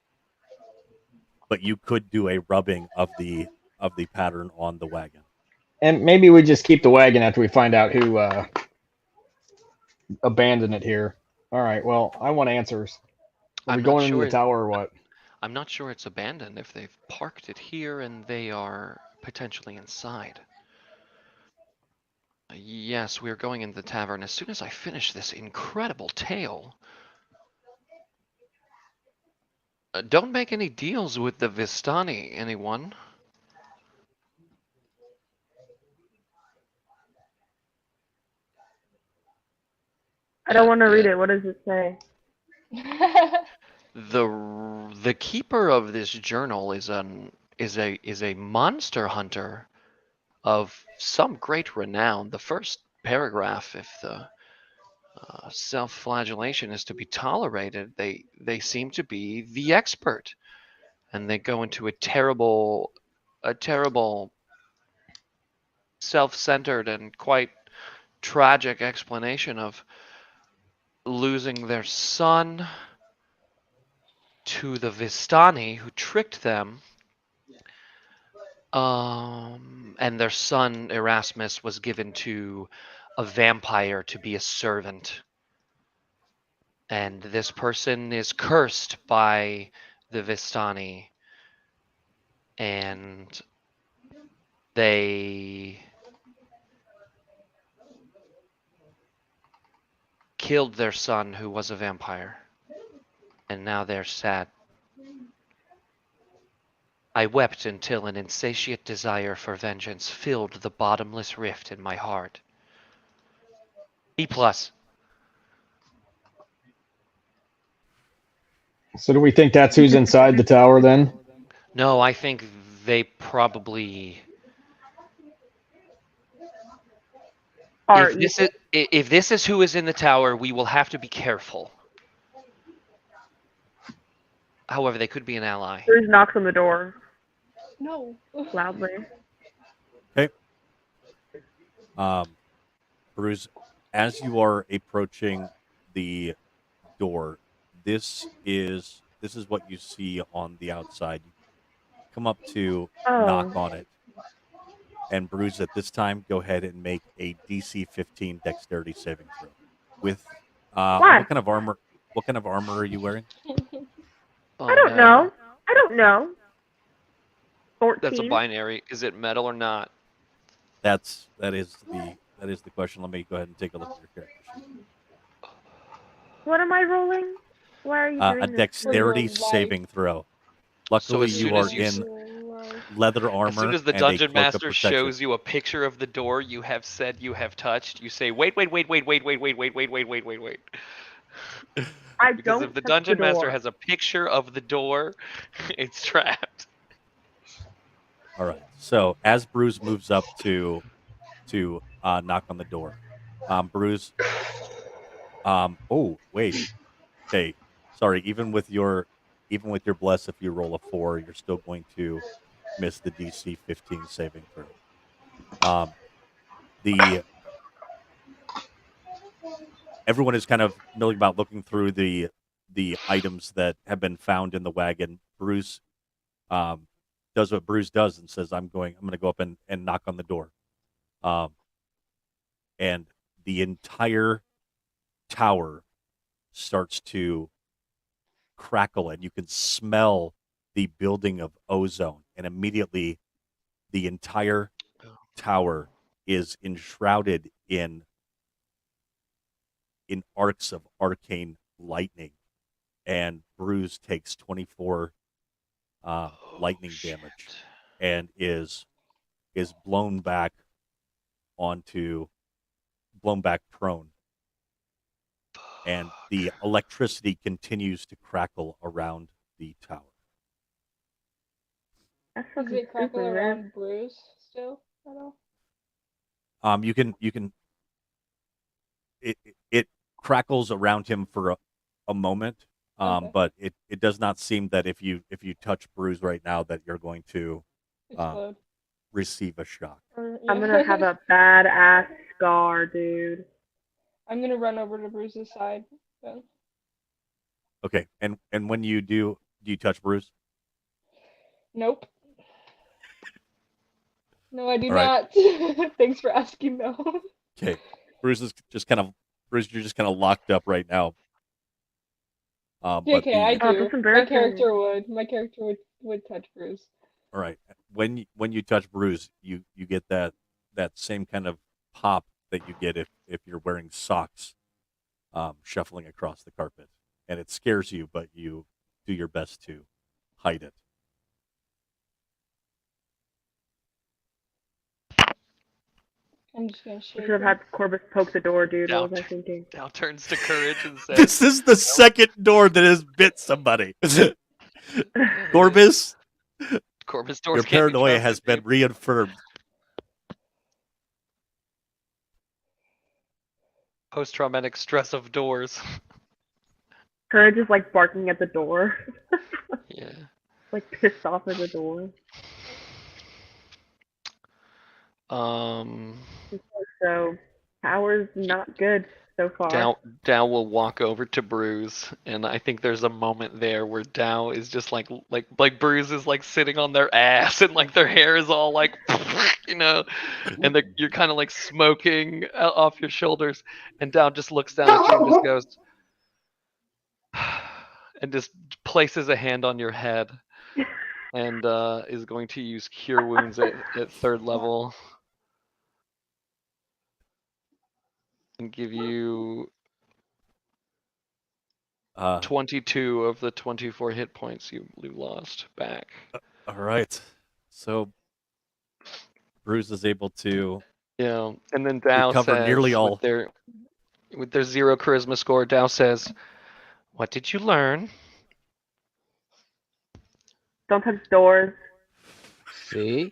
But you could do a rubbing of the pattern on the wagon. And maybe we just keep the wagon after we find out who abandoned it here. All right. Well, I want answers. Are we going into the tower or what? I'm not sure it's abandoned if they've parked it here and they are potentially inside. Yes, we are going into the tavern as soon as I finish this incredible tale. Don't make any deals with the Vistani, anyone. I don't want to read Yeah. it. What does it say? The keeper of this journal is a monster hunter of some great renown. The first paragraph, if the self-flagellation is to be tolerated, they seem to be the expert, and they go into a terrible self-centered and quite tragic explanation of losing their son to the Vistani who tricked them. And their son Erasmus was given to a vampire to be a servant. And this person is cursed by the Vistani. And they killed their son who was a vampire. And now they're sad. I wept until an insatiate desire for vengeance filled the bottomless rift in my heart. B+. So do we think that's who's inside the tower then? No, I think they probably. Are If this is who is in the tower, we will have to be careful. However, they could be an ally. Bruce knocks on the door No. loudly. Bruce, as you are approaching the door, this is what you see on the outside. You come up to knock Oh, on it. And Bruce, at this time, go ahead and make a DC 15 dexterity saving throw. With Why? what kind of armor? What kind of armor are you wearing? Oh, I don't know. I don't know. 14. That's a binary. Is it metal or not? That is the question. Let me go ahead and take a look at your character sheet. What am I rolling? Why are you doing A this? dexterity For your saving throw. Luckily, as you soon are as you in leather armor. As soon as the and a dungeon cloak of master protection. shows you a picture of the door you have said you have touched, you say, wait. I Because don't if the touch dungeon master door. has a picture of the door, it's trapped. All right. So as Bruce moves up to knock on the door, Bruce. Oh wait. Okay. Sorry. Even with your bless, if you roll a 4, you're still going to miss the DC 15 saving throw. Everyone is kind of milling about, looking through the items that have been found in the wagon. Bruce does what Bruce does and says, I'm going to go up and knock on the door. And the entire tower starts to crackle, and you can smell the building of ozone, and immediately the entire tower is enshrouded in arcs of arcane lightning, and Bruce takes 24 lightning damage and is blown back prone, and the electricity continues to crackle around the tower. That's Does fucking it crackle stupid, man. around Bruce still at all? You can it crackles around him for a moment, Okay. but it does not seem that if you touch Bruce right now that you're going to Explode. receive a shock. Or, I'm yeah. gonna have a badass scar, dude. I'm gonna run over to Bruce's side. Then. Okay, and when you do you touch Bruce? Nope. No, I do All right. not. Thanks for asking, though. Okay, Bruce, you're just kind of locked up right now. Yeah, But okay, I Oh, do. that's My embarrassing. character would. My character would touch Bruce. all right, when you touch Bruce, you get that same kind of pop that you get if you're wearing socks, shuffling across the carpet, and it scares you, but you do your best to hide it. I'm just gonna You shake should have him. had Corbus poke the door, dude. What was I Doubt. thinking? Dow turns to courage and says, This is the second door that has bit somebody. Corbus, Corbus doors your can't be paranoia trusted, has been dude. reaffirmed. Post-traumatic stress of doors. Courage is like barking at the door. Yeah. Like pissed off at the door. Um, So Tower's not good so far. Dow will walk over to Bruise, and I think there's a moment there where Dow is just like Bruise is like sitting on their ass, and like their hair is all like, you know, and you're kind of like smoking off your shoulders, and Dow just looks down at you and just goes, and just places a hand on your head, and is going to use Cure Wounds at 3rd level. And give you 22 of the 24 hit points you lost back. All right. So Bruce is able to Yeah, and then Dow recover says, nearly all. with their 0 charisma score, Dow says, "What did you learn?" Don't touch doors. See?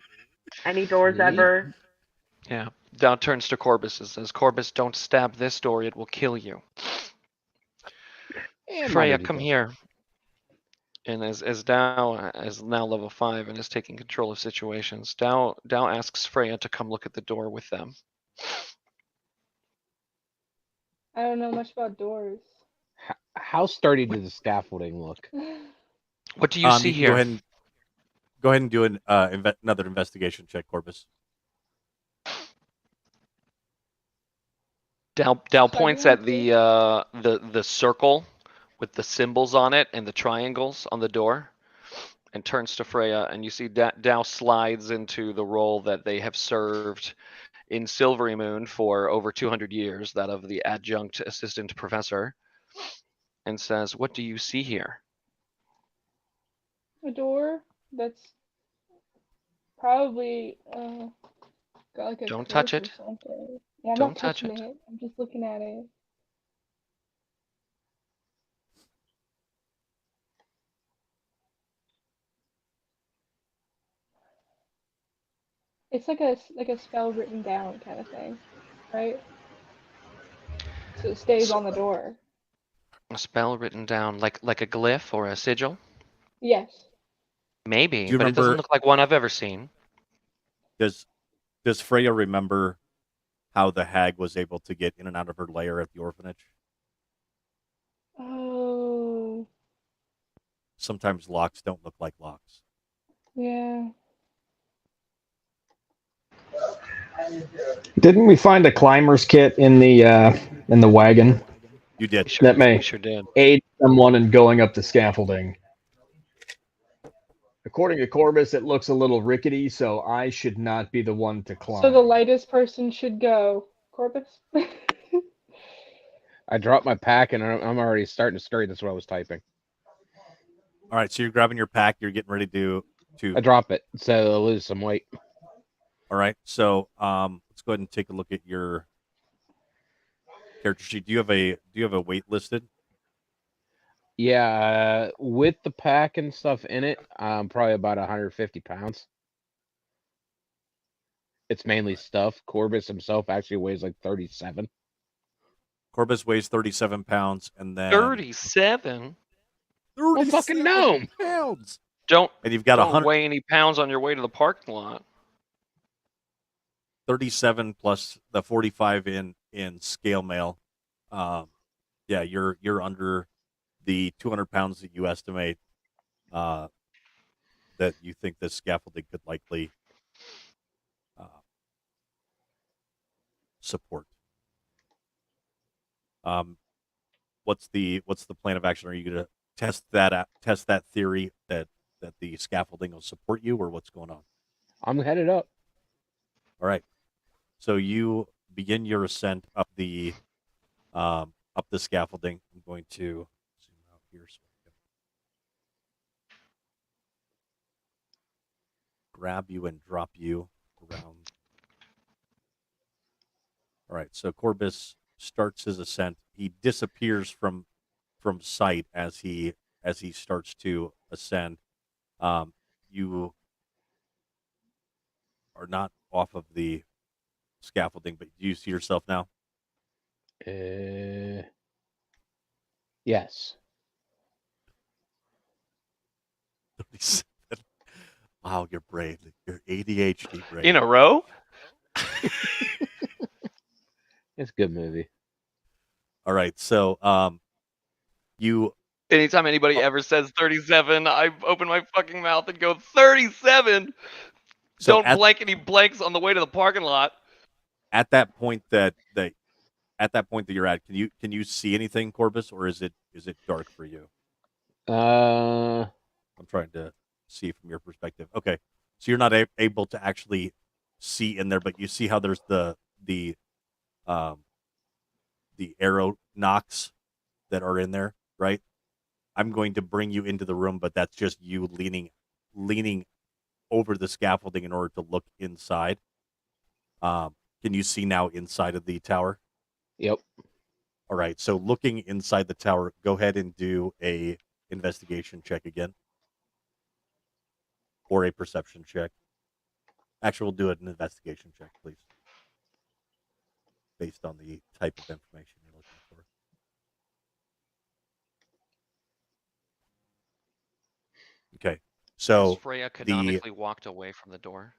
Any doors See? ever. Yeah. Dow turns to Corbus and says, "Corbus, don't stab this door; it will kill you." And Freya, minor come details. here. And as Dow is now level 5 and is taking control of situations, Dow asks Freya to come look at the door with them. I don't know much about doors. How sturdy does the scaffolding look? What do you see You can here? go ahead and do another investigation check, Corbus. Dow So points I at the circle with the symbols on it and the triangles on the door, and turns to Freya, and you see Dow slides into the role that they have served in Silvery Moon for over 200 years, that of the adjunct assistant professor, and says, "What do you see here?" a door that's probably got like a Don't curse touch or it. something. Yeah, I'm Don't not touch touching it. it. I'm just looking at it. It's like a spell written down kind of thing, right? So it stays So, on the door. a spell written down like a glyph or a sigil? Yes. Maybe, Do you but it doesn't remember? look like one I've ever seen. Does Freya remember how the hag was able to get in and out of her lair at the orphanage? Oh, Sometimes locks don't look like locks. yeah. Didn't we find a climber's kit in the wagon You did. that may We sure did. aid someone in going up the scaffolding? According to Corbus, it looks a little rickety, so I should not be the one to climb. So the lightest person should go. Corpus? I dropped my pack and I'm already starting to scurry. That's what I was typing. All right, so you're grabbing your pack. You're getting ready to. I drop it so I'll lose some weight. All right, so let's go ahead and take a look at your character sheet. Do you have a weight listed? Yeah, with the pack and stuff in it, I'm probably about 150 pounds. It's mainly stuff. Corbus himself actually weighs like 37. Corbus weighs 37 pounds, and then 37? I'm a fucking gnome. pounds. Don't And you've got don't weigh any pounds on your way to the parking lot. 37 plus the 45 in scale mail. Yeah, you're under the 200 pounds that you estimate that you think this scaffolding could likely support. What's the plan of action? Are you going to test that theory that the scaffolding will support you, or what's going on? I'm headed up. All right. So you begin your ascent up the scaffolding. I'm going to zoom out here so I can grab you and drop you around All right, so Corbus starts his ascent. He disappears from sight as he starts to ascend. You are not off of the scaffolding, but do you see yourself now? Yes. 37. Wow, your brain, your ADHD brain. In a row? It's a good movie. All right, so you Anytime anybody ever says 37, I open my fucking mouth and go 37. so Don't blank any blanks on the way to the parking lot. at that point that you're at, can you see anything, Corbus, or is it dark for you? I'm trying to see from your perspective. Okay, so you're not able to actually see in there, but you see how there's the arrow knocks that are in there, right? I'm going to bring you into the room, but that's just you leaning over the scaffolding in order to look inside. Can you see now inside of the tower? Yep. All right. So looking inside the tower, go ahead and do a investigation check again, or a perception check. Actually, we'll do an investigation check, please, based on the type of information you're looking for. Okay. So Has Freya canonically walked away from the door?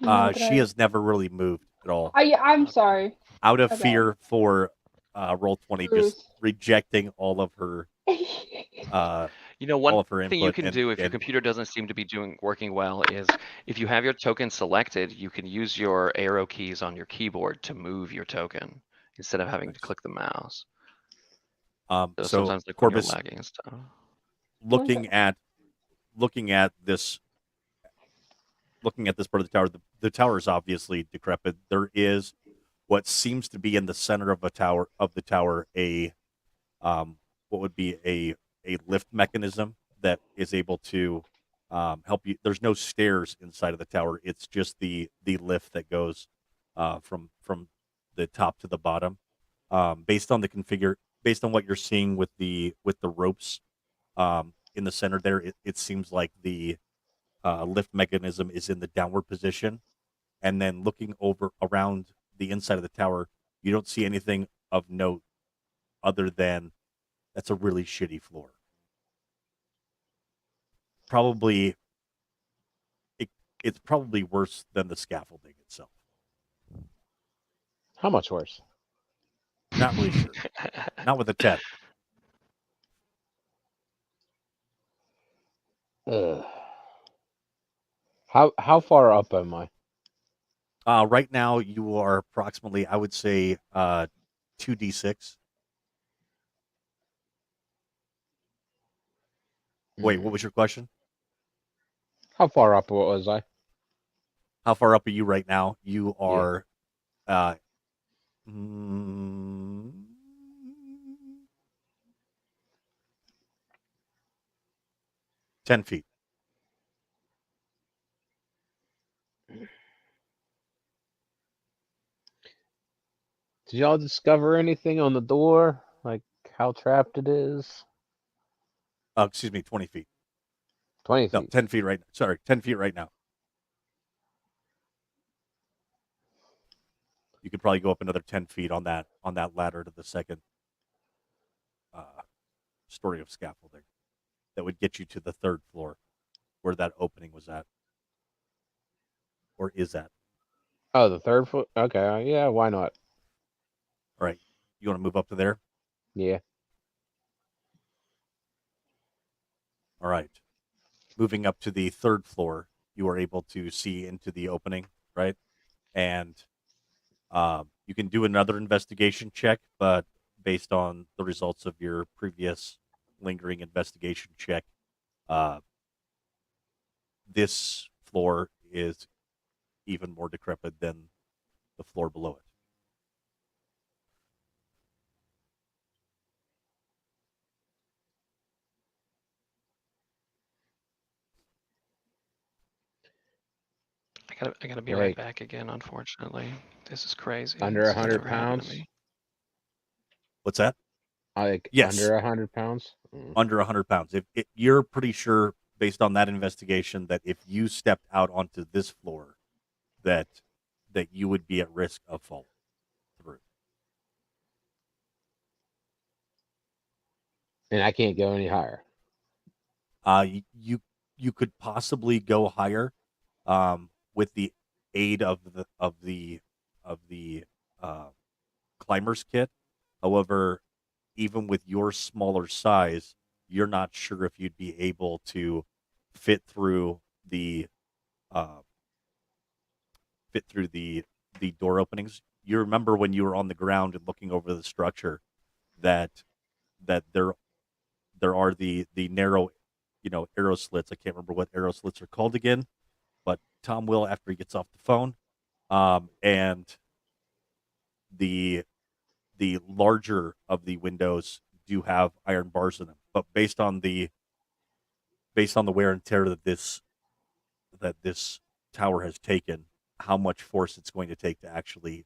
No, but she has never really moved at all. I'm sorry. Out of Okay. fear for Roll20 just Bruce. rejecting all of her You know, all one of her thing you input can do if your and computer doesn't seem to be working well is if you have your token selected, you can use your arrow keys on your keyboard to move your token instead of having to Nice. click the mouse. so Sometimes like when you're Corbus lagging and stuff. looking at this part of the tower, the tower is obviously decrepit. There is what seems to be in the center of the tower a what would be a lift mechanism that is able to help you. There's no stairs inside of the tower. It's just the lift that goes from the top to the bottom. Based on what you're seeing with the ropes in the center there, it seems like the lift mechanism is in the downward position. And then looking over around the inside of the tower, you don't see anything of note other than that's a really shitty floor. Probably, it's probably worse than the scaffolding itself. How much worse? Not really sure. Not with a 10. Ugh. How far up am I? Right now, you are approximately, I would say, 2d6. Wait, what was your question? How far up was I? How far up are you right now? You are, 10 feet. Did y'all discover anything on the door? Like how trapped it is? Excuse me, 20 feet. 20 No, feet. 10 feet right. Sorry, 10 feet right now. You could probably go up another 10 feet on that ladder to the second story of scaffolding. That would get you to the third floor, where that opening was at, or is at. Oh, the third foot? Okay, yeah, why not? All right, you want to move up to there? Yeah. All right. Moving up to the third floor, you are able to see into the opening, right? And you can do another investigation check, but based on the results of your previous lingering investigation check, this floor is even more decrepit than the floor below it. I gotta be Wait. right back again, unfortunately. This is crazy. Under This has 100 never happened to pounds? me. What's that? Like Yes. under 100 pounds? Under 100 pounds. If you're pretty sure, based on that investigation, that if you stepped out onto this floor, that you would be at risk of falling through. And I can't go any higher. You could possibly go higher, with the aid of the climbers kit. However, even with your smaller size, you're not sure if you'd be able to fit through the uh, the door openings. You remember when you were on the ground and looking over the structure that there are the narrow, arrow slits. I can't remember what arrow slits are called again, but Tom will after he gets off the phone. And the larger of the windows do have iron bars in them, but based on the wear and tear that this tower has taken, how much force it's going to take to actually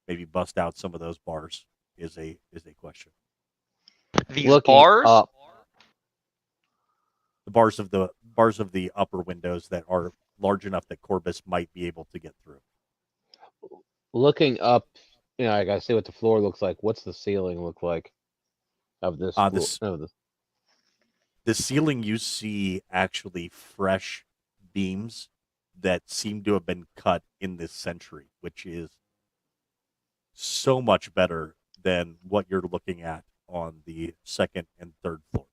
maybe bust out some of those bars is a question. These Looking bars? up. The bars of the upper windows that are large enough that Corbus might be able to get through. Looking up, I gotta see what the floor looks like. What's the ceiling look like of this floor? This- No, the The ceiling, you see actually fresh beams that seem to have been cut in this century, which is so much better than what you're looking at on the second and third floors.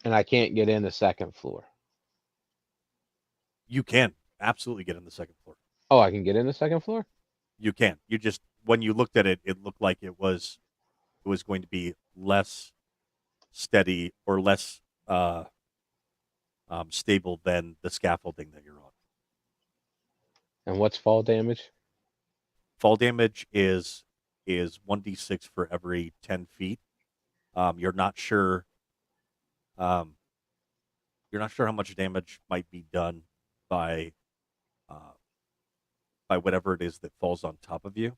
and I can't get in the second floor. You can absolutely get in the second floor. Oh, I can get in the second floor? You can. You just, when you looked at it, it looked like it was going to be less steady or less stable than the scaffolding that you're on. And what's fall damage? Fall damage is 1d6 for every 10 feet. You're not sure. You're not sure how much damage might be done by whatever it is that falls on top of you.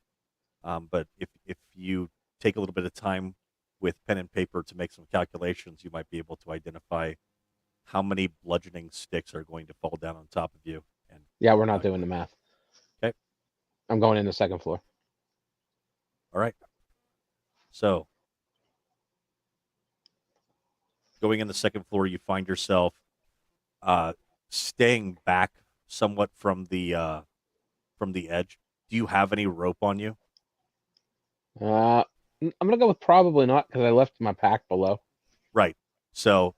But if you take a little bit of time with pen and paper to make some calculations, you might be able to identify how many bludgeoning sticks are going to fall down on top of you. And Yeah, we're not doing the math. Okay. I'm going in the second floor. all right. So going in the second floor, you find yourself staying back somewhat from the edge. Do you have any rope on you? I'm gonna go with probably not because I left my pack below. Right. So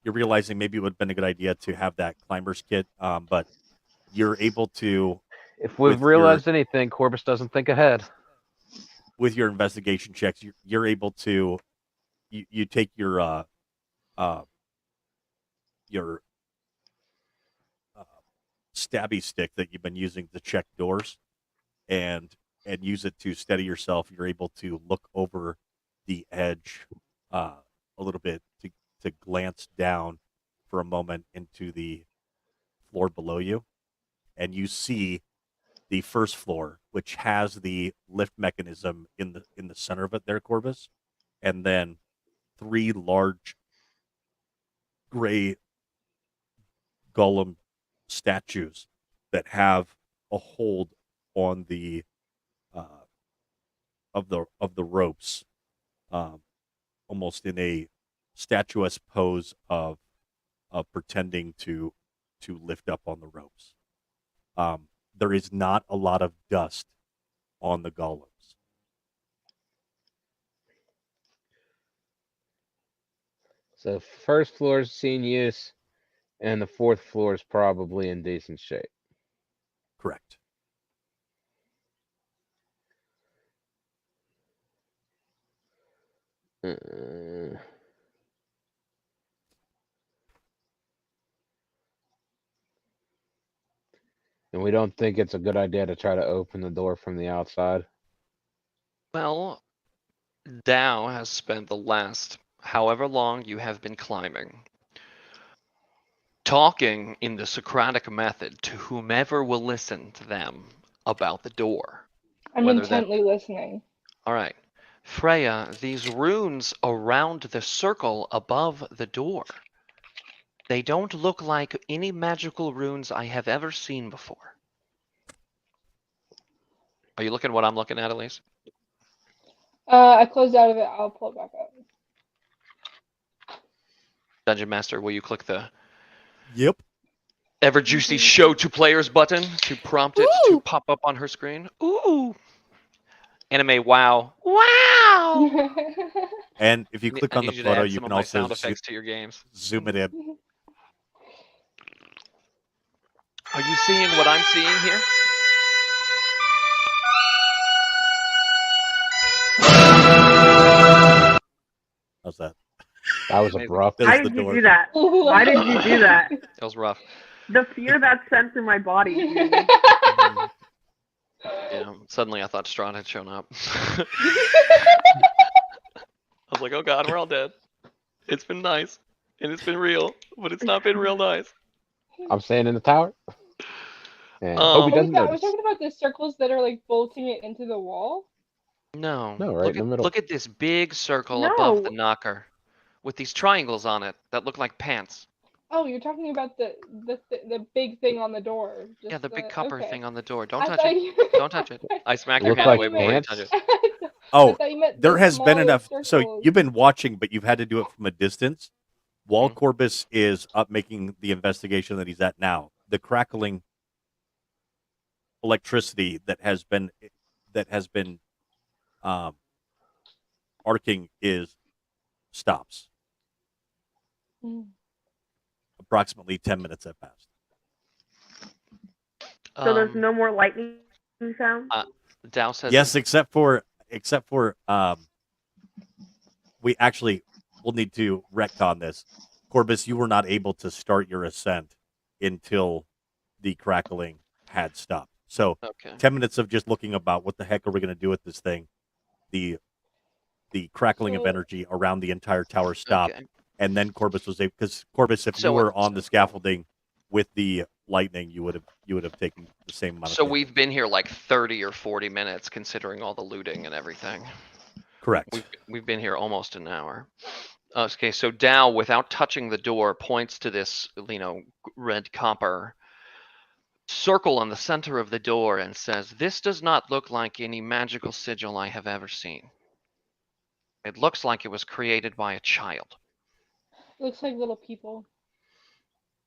you're realizing maybe it would have been a good idea to have that climber's kit, but you're able to, If With we've your- realized anything, Corbus doesn't think ahead. with your investigation checks, you're able to, you take your stabby stick that you've been using to check doors, and use it to steady yourself. You're able to look over the edge a little bit to glance down for a moment into the floor below you, and you see the first floor, which has the lift mechanism in the center of it there, Corbus, and then 3 large gray golem statues that have a hold on the of the ropes, almost in a statuesque pose of pretending to lift up on the ropes. There is not a lot of dust on the golems. So first floor is seen use, and the fourth floor is probably in decent shape. Correct. And we don't think it's a good idea to try to open the door from the outside. Well, Dow has spent the last however long you have been climbing talking in the Socratic method to whomever will listen to them about the door. I'm Whether that- intently listening. All right. Freya, these runes around the circle above the door, they don't look like any magical runes I have ever seen before. Are you looking at what I'm looking at, Elise? I closed out of it. I'll pull it back up. Dungeon Master, will you click the Yep. ever juicy show to players button to prompt it to pop up on her screen? Ooh. Anime wow. Wow. And if you click I on the need you to photo, add you some can of my also sound effects to your games. zoom it in. Are you seeing what I'm seeing here? How's that? That was Amazing. abrupt. There's Why the did you door. do that? Why did you do that? That was rough. The fear that sent through my body. Dude. Yeah, suddenly I thought Strahd had shown up. I was like, oh god, we're all dead. It's been nice. And it's been real, but it's not been real nice. I'm staying in the tower. And Um, hope he Are we, doesn't are we notice. talking about the circles that are like bolting it into the wall? No. No, right look in the at, middle. Look at this big circle above the No. knocker with these triangles on it that look like pants. Oh, you're talking about the big thing on the door. Yeah, the big copper okay. thing on the door. Don't I touch thought it. you- Don't touch it. I smack your Look hand like away before you pants? touch it. I Oh, thought you meant there the has been smaller enough. So circles. you've been watching, but you've had to do it from a distance. While Mhm. Corbus is up making the investigation that he's at now, the crackling electricity that has been arcing stops. Mm. Approximately 10 minutes have passed. So there's no more lightning sound? Dow says Yes, except for we actually will need to retcon this. Corbus, you were not able to start your ascent until the crackling had stopped. So okay. 10 minutes of just looking about what the heck are we going to do with this thing. The crackling of So- energy around the entire tower stopped, Okay. and then Corbus was able, because Corbus, if So you what- were on the scaffolding with the lightning, you would have taken the same amount of So damage. we've been here like 30 or 40 minutes considering all the looting and everything. Correct. We've been here almost an hour. Okay, so Dow, without touching the door, points to this, red copper circle on the center of the door and says, "This does not look like any magical sigil I have ever seen. It looks like it was created by a child. Looks like little people.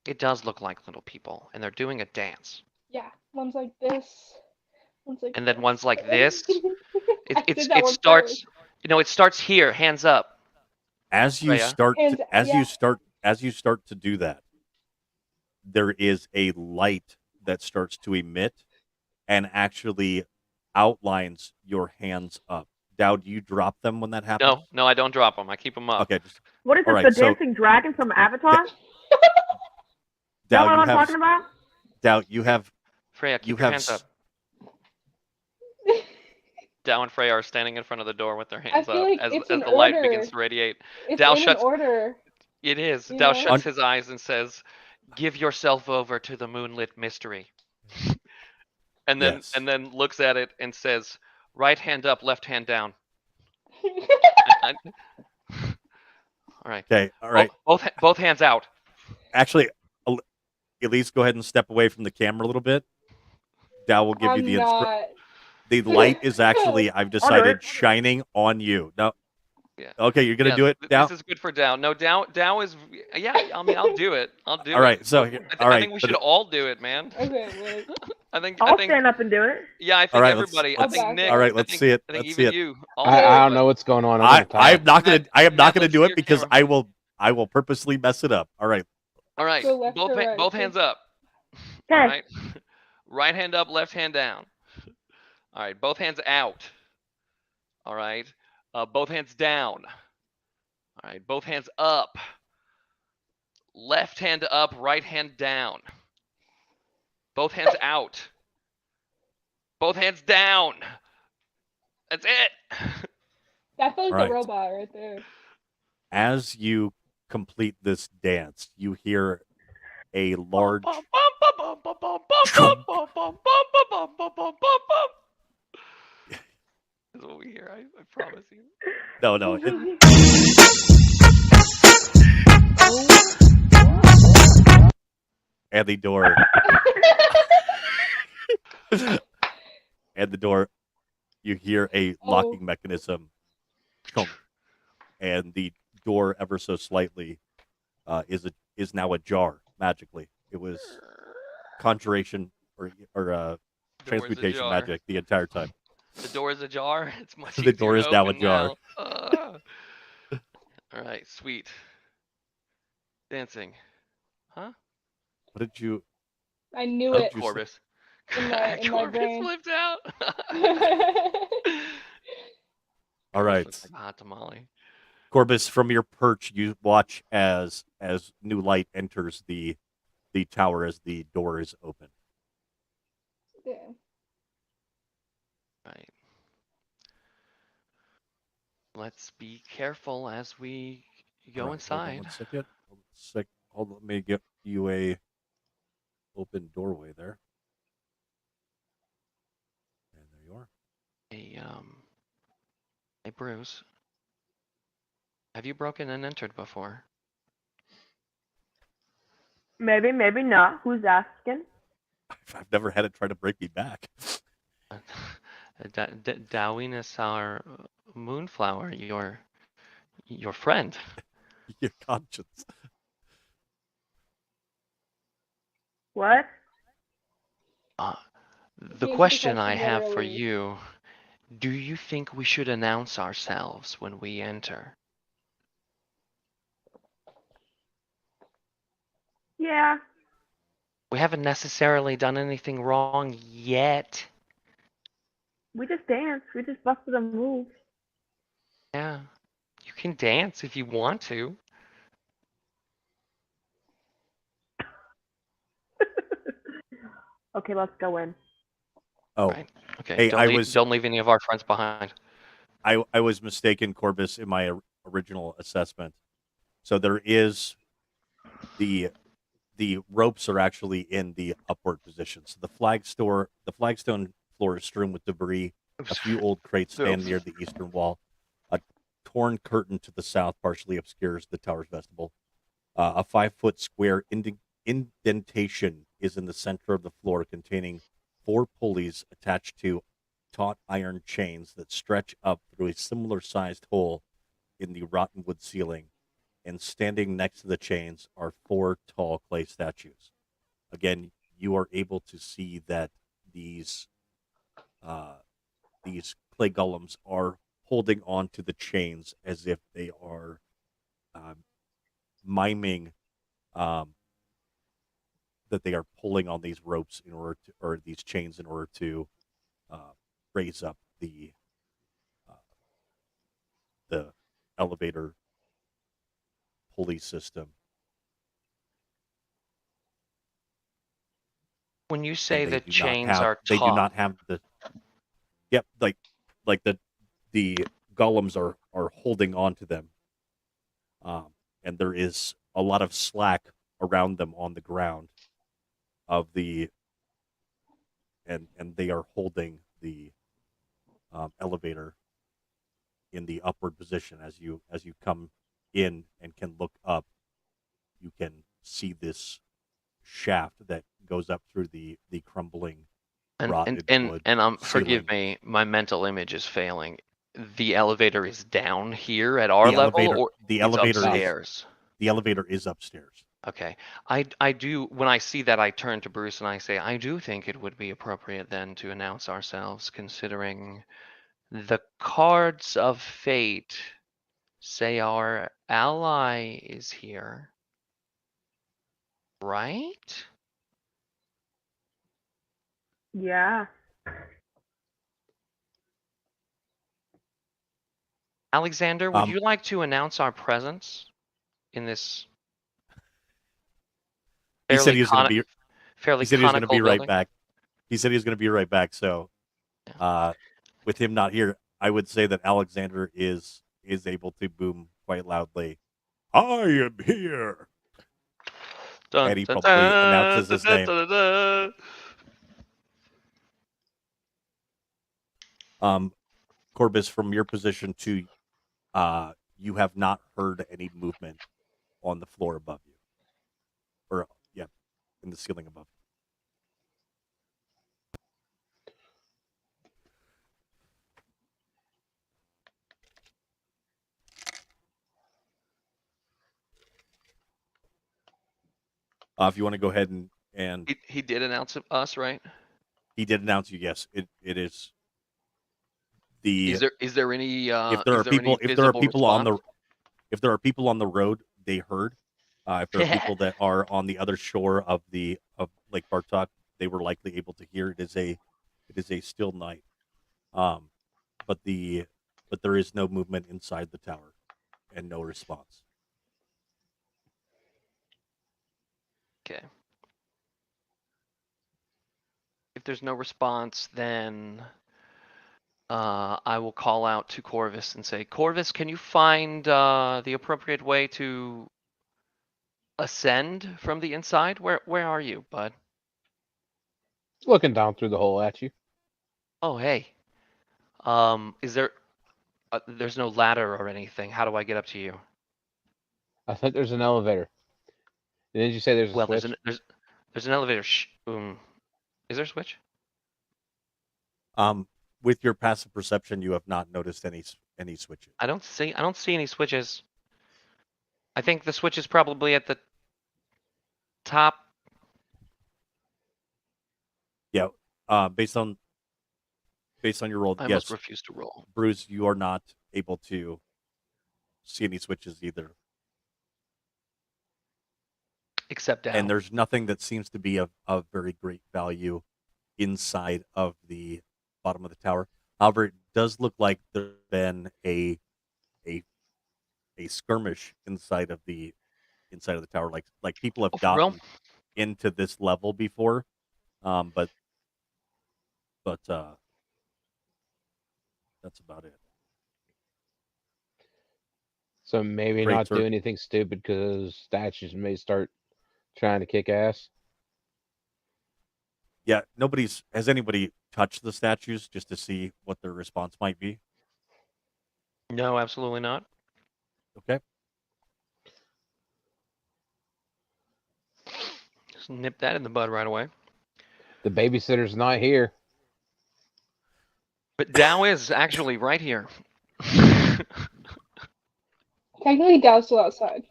It does look like little people, and they're doing a dance. Yeah, one's like this. One's like And then this. one's like this. I did that It one starts, first. it starts here, hands up. As you Freya? start And- to, as yeah. you start to do that, there is a light that starts to emit and actually outlines your hands up. Dow, do you drop them when that happens? No, I don't drop them. I keep them up. Okay, just What is All this, right, the so- dancing dragon from Avatar? Is that Dow, what you I'm have talking about? Dow, you have Freya, keep you your have hands s- up. Dow and Freya are standing in front of the door with their hands feel up like as it's the an light order. begins to radiate. It's Dow in shuts- an order. It is. You Dow know? shuts his eyes and says, "Give yourself over to the moonlit mystery." and then Yes. and then looks at it and says, "Right hand up, left hand down." I- All right. okay. All right. Both hands out. Actually, Elise, go ahead and step away from the camera a little bit. Dow will give I'm you the instruction. not. The light is actually, I've decided, it. shining on you. No. Yeah. Okay, you're gonna Yeah, do it, Dow. This is good for Dow. No, Dow is. Yeah, I mean, I'll do it. I'll do it. All right. So, here- all I right. think we but should all do it, man. Okay, wait. I think. I'll I think. stand up and do it. Yeah, I think All right, let's- everybody. let's- I think Nick. all right, I let's think- see it. I think Let's see even it. you. all I do it, don't but- know what's going on. I am Matt- not gonna Matt, do let's it see your because camera. I will purposely mess it up. All right. All right. Go left Both or right, both please? hands up. Okay. All right. Right hand up, left hand down. All right. Both hands out. All right. Both hands down. All right. Both hands up. Left hand up, right hand down. Both hands out. Both hands down. That's it. That felt like Right. the robot right there. As you complete this dance, you hear a large. That's what we hear. I promise you. No, no. And the door. And the door. You hear a locking mechanism. Chunk. And the door, ever so slightly, is now ajar magically. It was conjuration or Door's transmutation ajar. magic the entire time. The door is ajar. It's much The easier door to is now open ajar. now. All right, sweet. Dancing. Huh? What did you? I knew How it. did you say- Corbus. In my Corbus brain. flipped out. All Corbus right. looks like a hot tamale. Corbus, from your perch, you watch as new light enters the tower as the door is open. Yeah. Right. Let's be careful as we go All right, hold on inside. one second. Hold on, let me get you a open doorway there. And there you are. Hey Bruce. Have you broken and entered before? Maybe, maybe not. Who's asking? I've never had it try to break me back. Doween is our moonflower, your friend. Your conscience. What? The Answer the question I question have for literally. you, do you think we should announce ourselves when we enter? Yeah. We haven't necessarily done anything wrong yet. We just danced. We just busted a move. Yeah. You can dance if you want to. Okay, let's go in. Oh, Right. Okay. Hey, Don't leave any of our friends behind. I was mistaken, Corbus, in my original assessment. So there is the ropes are actually in the upward position. So the flagstone floor is strewn with debris. A few old crates stand near the eastern wall. A torn curtain to the south partially obscures the tower's vestibule. A 5-foot square indentation is in the center of the floor, containing 4 pulleys attached to taut iron chains that stretch up through a similar sized hole in the rotten wood ceiling. And standing next to the chains are 4 tall clay statues. Again, you are able to see that these clay golems are holding on to the chains as if they are miming that they are pulling on these ropes in order to, or these chains in order to raise up the elevator pulley system. When you say And the chains are they do taut, not have the. Yep, like the golems are holding on to them, and there is a lot of slack around them on the ground of the, and they are holding the elevator in the upward position. As you come in and can look up, you can see this shaft that goes up through the crumbling rotted wood forgive ceiling. me, my mental image is failing. The elevator is down here at our level, or the it's elevator is upstairs? the elevator is upstairs. Okay. I do, when I see that, I turn to Bruce and I say, I do think it would be appropriate then to announce ourselves, considering the cards of fate say our ally is here. Right? Yeah. Alexander, would Um, you like to announce our presence in this He said fairly he was going to be. fairly He said he was going to conical be right building? back. He said he was going to be right back. So, with him not here, I would say that Alexander is able to boom quite loudly. I am here. Dun, Eddie dun, probably dun, announces his dun, name. dun, dun, dun. Corbus, from your position to, you have not heard any movement on the floor above you, or yeah, in the ceiling above you. If you want to go ahead and He did announce us, right? he did announce you. Yes, it is the Is there any if there are people on the if there are people on the road, they heard. If there are people that are on the other shore of Lake Bartok, they were likely able to hear. It is a still night, but there is no movement inside the tower, and no response. Okay. If there's no response, then I will call out to Corvus and say, Corvus, can you find the appropriate way to ascend from the inside? Where are you, bud? Looking down through the hole at you. Oh, hey. Is there? There's no ladder or anything. How do I get up to you? I think there's an elevator. Didn't you say there's a Well, switch? there's an elevator. Is there a switch? With your passive perception, you have not noticed any switches. I don't see any switches. I think the switch is probably at the top. Yeah. Based on your roll, I yes, must refuse to roll. Bruce, you are not able to see any switches either. Except down. And there's nothing that seems to be of very great value inside of the bottom of the tower. However, it does look like there's been a skirmish inside of the tower. Like people have Oh, for real? gotten into this level before, but that's about it. So maybe Great not turn. do anything stupid because statues may start trying to kick ass. Yeah, has anybody touched the statues just to see what their response might be? No, absolutely not. Okay. Just nip that in the bud right away. The babysitter's not here. But Dow is actually right here. Technically, Dow's still outside.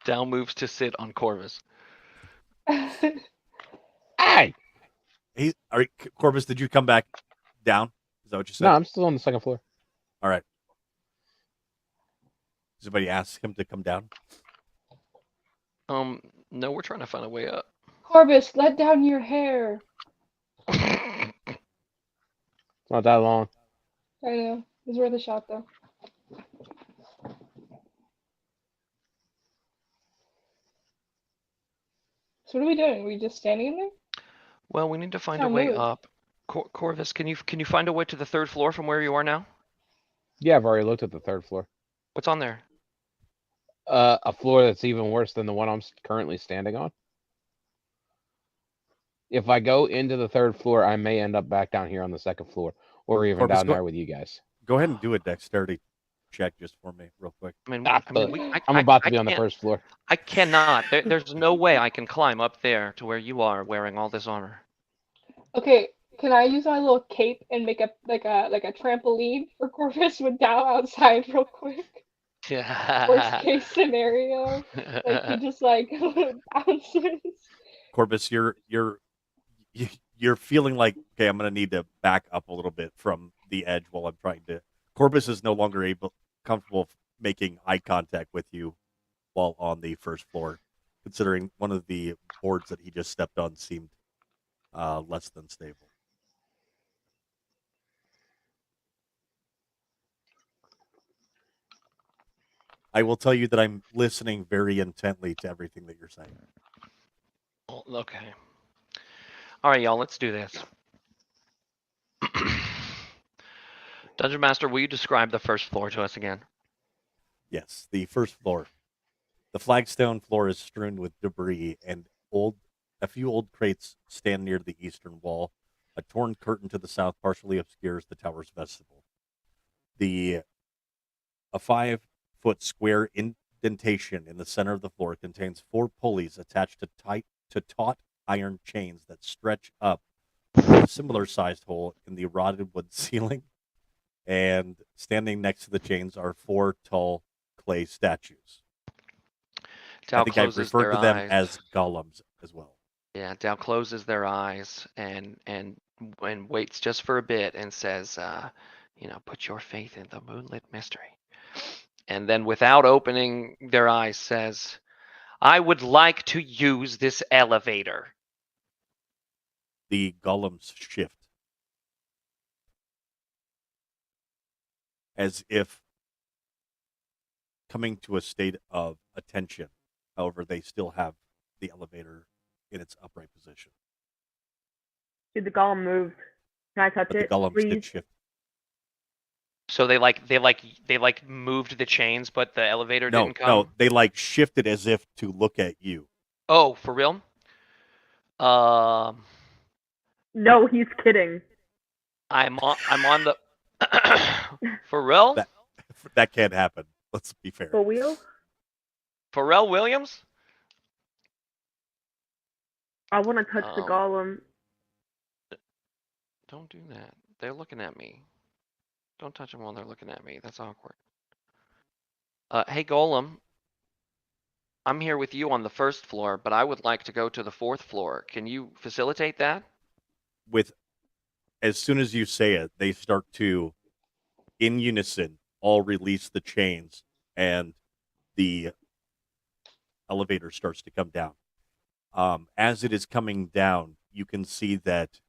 Dow moves to sit on Corvus. Hey! Corvus, did you come back down? Is that what you said? No, I'm still on the second floor. All right. Does anybody ask him to come down? No, we're trying to find a way up. Corvus, let down your hair. It's not that long. I know. It's worth a shot, though. So what are we doing? Are we just standing in there? Well, we need to find a Can't way move. up. Corvus, can you find a way to the third floor from where you are now? Yeah, I've already looked at the third floor. What's on there? A floor that's even worse than the one I'm currently standing on. If I go into the third floor, I may end up back down here on the second floor, or even Corvus, down there with you guys. Go ahead and do a dexterity check just for me, real quick. I mean, I'm about to be on the can't- first floor. I cannot. There's no way I can climb up there to where you are wearing all this armor. Okay, can I use my little cape and make a trampoline for Corvus with Dow outside real quick? Worst case scenario, like he just like bounces. Corvus, you're feeling like, okay, I'm going to need to back up a little bit from the edge while I'm trying to. Corvus is no longer comfortable making eye contact with you while on the first floor, considering one of the boards that he just stepped on seemed less than stable. I will tell you that I'm listening very intently to everything that you're saying. Okay. All right, y'all, let's do this. Dungeon Master, will you describe the first floor to us again? Yes, the first floor. The flagstone floor is strewn with debris, and a few old crates stand near the eastern wall. A torn curtain to the south partially obscures the tower's vestibule. A 5-foot square indentation in the center of the floor contains 4 pulleys attached to taut iron chains that stretch up a similar sized hole in the rotted wood ceiling. And standing next to the chains are 4 tall clay statues. Dow I think I've closes referred their to them eyes. as golems as well. Yeah, Dow closes their eyes and waits just for a bit and says, put your faith in the moonlit mystery. And then without opening their eyes says, I would like to use this elevator. The golems shift as if coming to a state of attention. However, they still have the elevator in its upright position. Did the golem move? Can I touch But the it, golems please? did shift. So they moved the chains, but the elevator No, didn't come. no, they shifted as if to look at you. Oh, for real? No, he's kidding. I'm on the for real? That can't happen. Let's be fair. For real? Pharrell Williams? I want to touch the golem. Don't do that. They're looking at me. Don't touch them while they're looking at me. That's awkward. Hey, Golem. I'm here with you on the 1st floor, but I would like to go to the 4th floor. Can you facilitate that? As soon as you say it, they start to, in unison, all release the chains, and the elevator starts to come down. As it is coming down, you can see that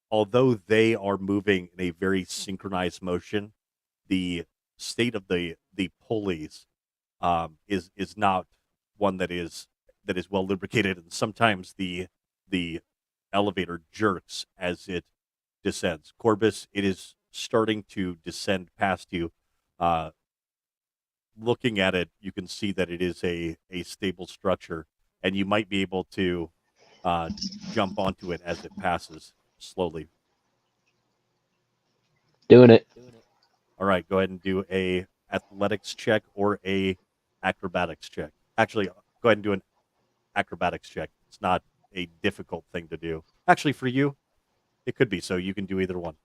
although they are moving in a very synchronized motion, the state of the pulleys is not one that is well lubricated, and sometimes the elevator jerks as it descends. Corbus, it is starting to descend past you. Looking at it, you can see that it is a stable structure, and you might be able to jump onto it as it passes slowly. Doing it. All right, go ahead and do a athletics check or a acrobatics check. Actually, go ahead and do an acrobatics check. It's not a difficult thing to do. Actually, for you, it could be, so you can do either one.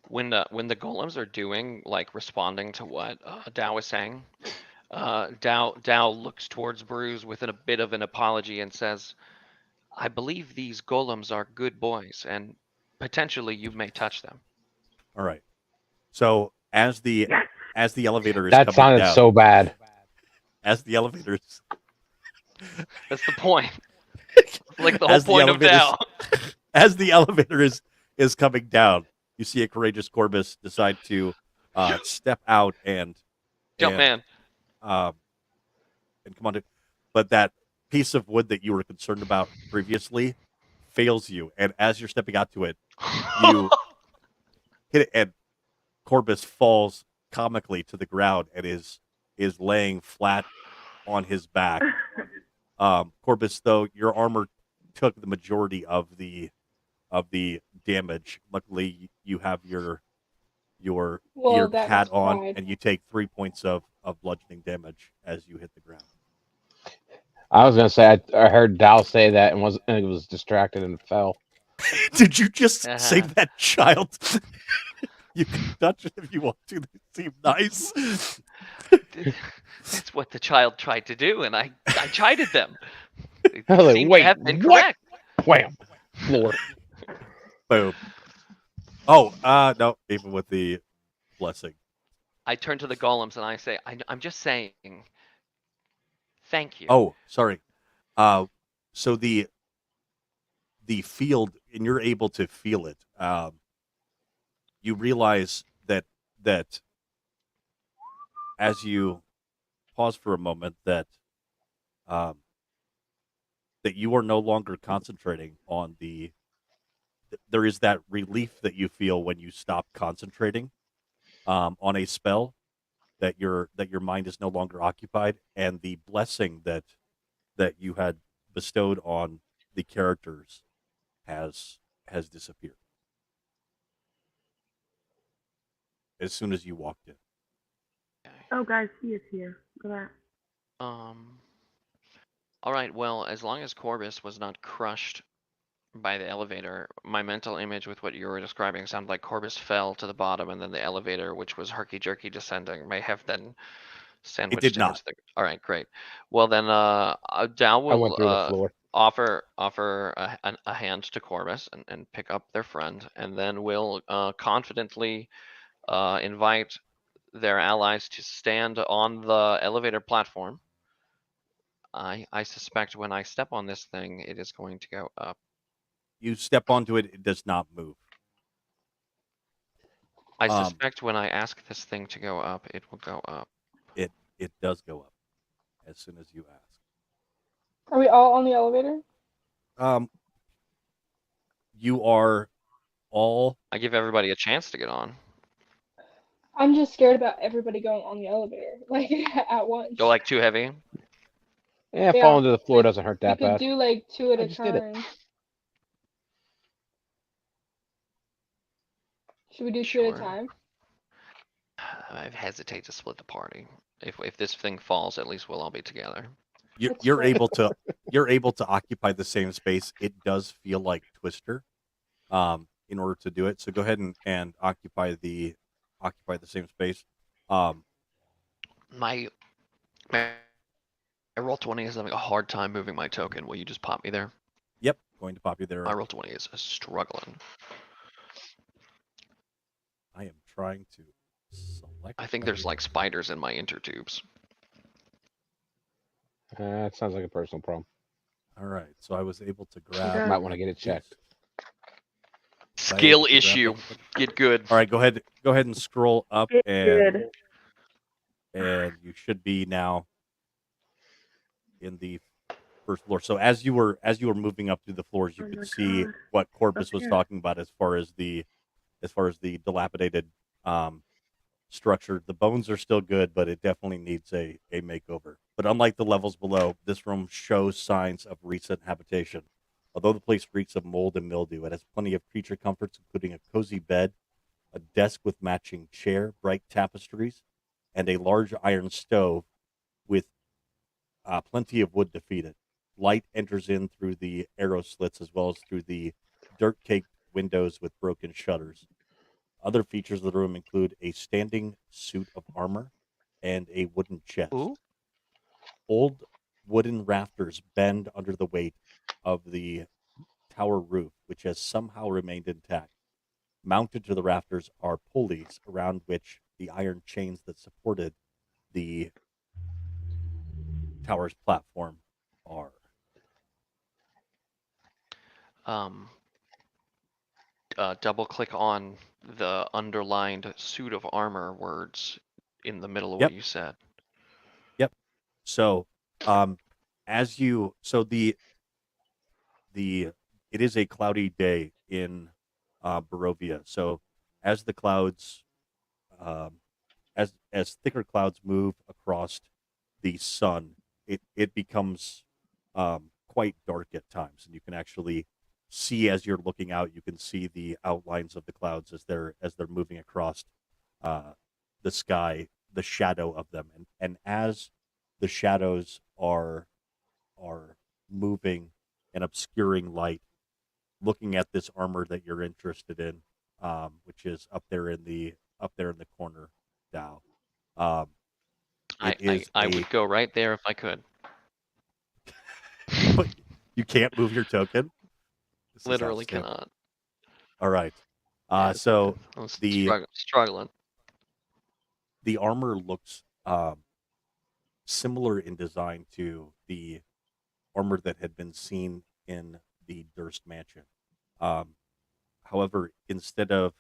When the golems are doing, responding to what Dow is saying, Dow looks towards Bruce with a bit of an apology and says, I believe these golems are good boys, and potentially you may touch them. All right. So as the elevator is That coming sounded down, so bad. as the elevator is, That's the point. Like the whole point of Dow. As the elevator is coming down, you see a courageous Corbus decide to step out and Jump man. And come on, but that piece of wood that you were concerned about previously fails you, and as you're stepping out to it, you hit it, and Corbus falls comically to the ground and is laying flat on his back. Corbus, though, your armor took the majority of the damage. Luckily, you have your ear that pad was on, pride. and you take 3 points of bludgeoning damage as you hit the ground. I was gonna say I heard Dal say that and was distracted and fell. Did you just say that, child? You can touch it if you want to. They seem nice. That's what the child tried to do, and I chided them. They I was like, seem to wait, have been what? correct. Wham! Floor. Boom. Oh, no, even with the blessing. I turn to the golems and I say, I'm just saying, thank you. Oh, sorry. So the field, and you're able to feel it. You realize that as you pause for a moment, that you are no longer concentrating on there is that relief that you feel when you stop concentrating on a spell, that your mind is no longer occupied, and the blessing that you had bestowed on the characters has disappeared as soon as you walked in. Okay. Oh, guys, he is here. Look at that. All right. Well, as long as Corbus was not crushed by the elevator, my mental image with what you were describing sounded like Corbus fell to the bottom, and then the elevator, which was herky jerky descending, may have then sandwiched did him not. into the. All right, great. Well then, Dow I went will through the floor. offer a hand to Corbus and pick up their friend, and then we'll confidently invite their allies to stand on the elevator platform. I suspect when I step on this thing, it is going to go up. You step onto it; it does not move. I Um, suspect when I ask this thing to go up, it will go up. It does go up as soon as you ask. Are we all on the elevator? You are all I give everybody a chance to get on. I'm just scared about everybody going on the elevator, like at once. Go like too heavy. Yeah, Yeah, falling to the floor like, doesn't hurt We that could bad. do like 2 at I a just did it. time. Should we do 2 at Sure. a time? I hesitate to split the party. If this thing falls, at least we'll all be together. That's you're fair. able to occupy the same space. It does feel like Twister, in order to do it. So go ahead and occupy the same space. My roll 20 is having a hard time moving my token. Will you just pop me there? Yep, going to pop you there. My roll 20 is struggling. I am trying to select. I think there's like spiders in my intertubes. That sounds like a personal problem. All right, so I was able to does. grab. Might want to get it checked. Skill to grab issue. that. Get good. All right, go ahead and scroll up, It and did. you should be now in the first floor. So as you were moving up through the floors, you Oh could my see God. what Corpus was Okay. talking about as far as the dilapidated structure. The bones are still good, but it definitely needs a makeover. But unlike the levels below, this room shows signs of recent habitation. Although the place reeks of mold and mildew, it has plenty of creature comforts, including a cozy bed, a desk with matching chair, bright tapestries, and a large iron stove with plenty of wood to feed it. Light enters in through the arrow slits as well as through the dirt-caked windows with broken shutters. Other features of the room include a standing suit of armor and a wooden chest. Ooh. Old wooden rafters bend under the weight of the tower roof, which has somehow remained intact. Mounted to the rafters are pulleys around which the iron chains that supported the tower's platform are. Double click on the underlined suit of armor words in the middle of Yep. what you said. So, as you it is a cloudy day in Barovia. So, as the clouds, as thicker clouds move across the sun, it becomes quite dark at times, and you can actually see as you're looking out. You can see the outlines of the clouds as they're moving across the sky, the shadow of them, and as the shadows are moving and obscuring light, looking at this armor that you're interested in, which is up there in the corner, Dow. I would go right there if I could. But you can't move your token. This is Literally outstanding. cannot. All right. Yeah, So I was the struggling. the armor looks similar in design to the armor that had been seen in the Durst Mansion. However, instead of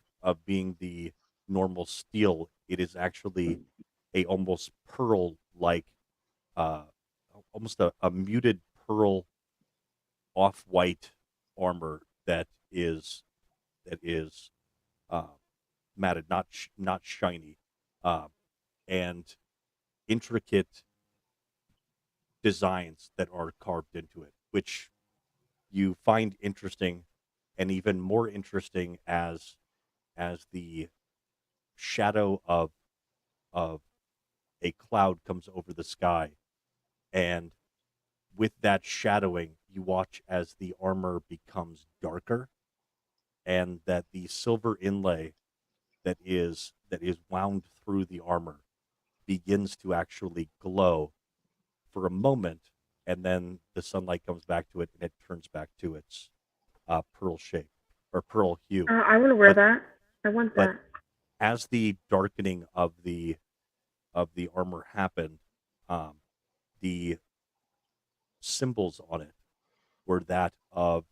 being the normal steel, it is actually a almost pearl-like, almost a muted pearl, off-white armor that is matted, not shiny. and intricate designs that are carved into it, which you find interesting, and even more interesting as the shadow of a cloud comes over the sky, and with that shadowing, you watch as the armor becomes darker, and that the silver inlay that is wound through the armor begins to actually glow for a moment, and then the sunlight comes back to it and it turns back to its pearl shape or pearl hue. I want to wear But- that. I want but- that. As the darkening of the armor happened, the symbols on it were that of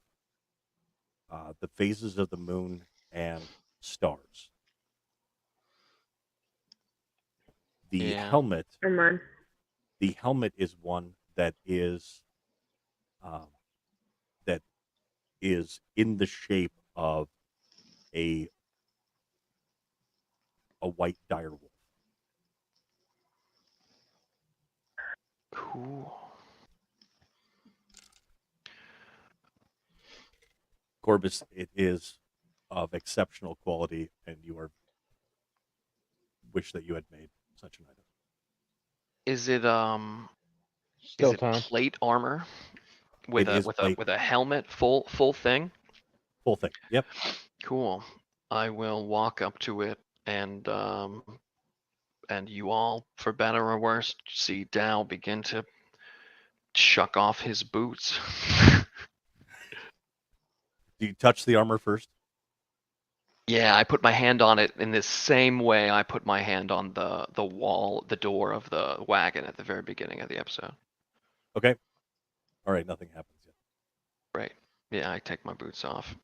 the phases of the moon and stars. The Yeah. helmet Never mind. the helmet is one that is in the shape of a white direwolf. Cool. Corbus, it is of exceptional quality, and wish that you had made such an item. Is it Still is it time. plate armor with It is plate. with a helmet, full thing? Full thing. Yep. Cool. I will walk up to it and you all, for better or worse, see Dow begin to chuck off his boots. Do you touch the armor first? Yeah, I put my hand on it in the same way I put my hand on the wall, the door of the wagon at the very beginning of the episode. Okay. All right. Nothing happens yet. Right. Yeah, I take my boots off.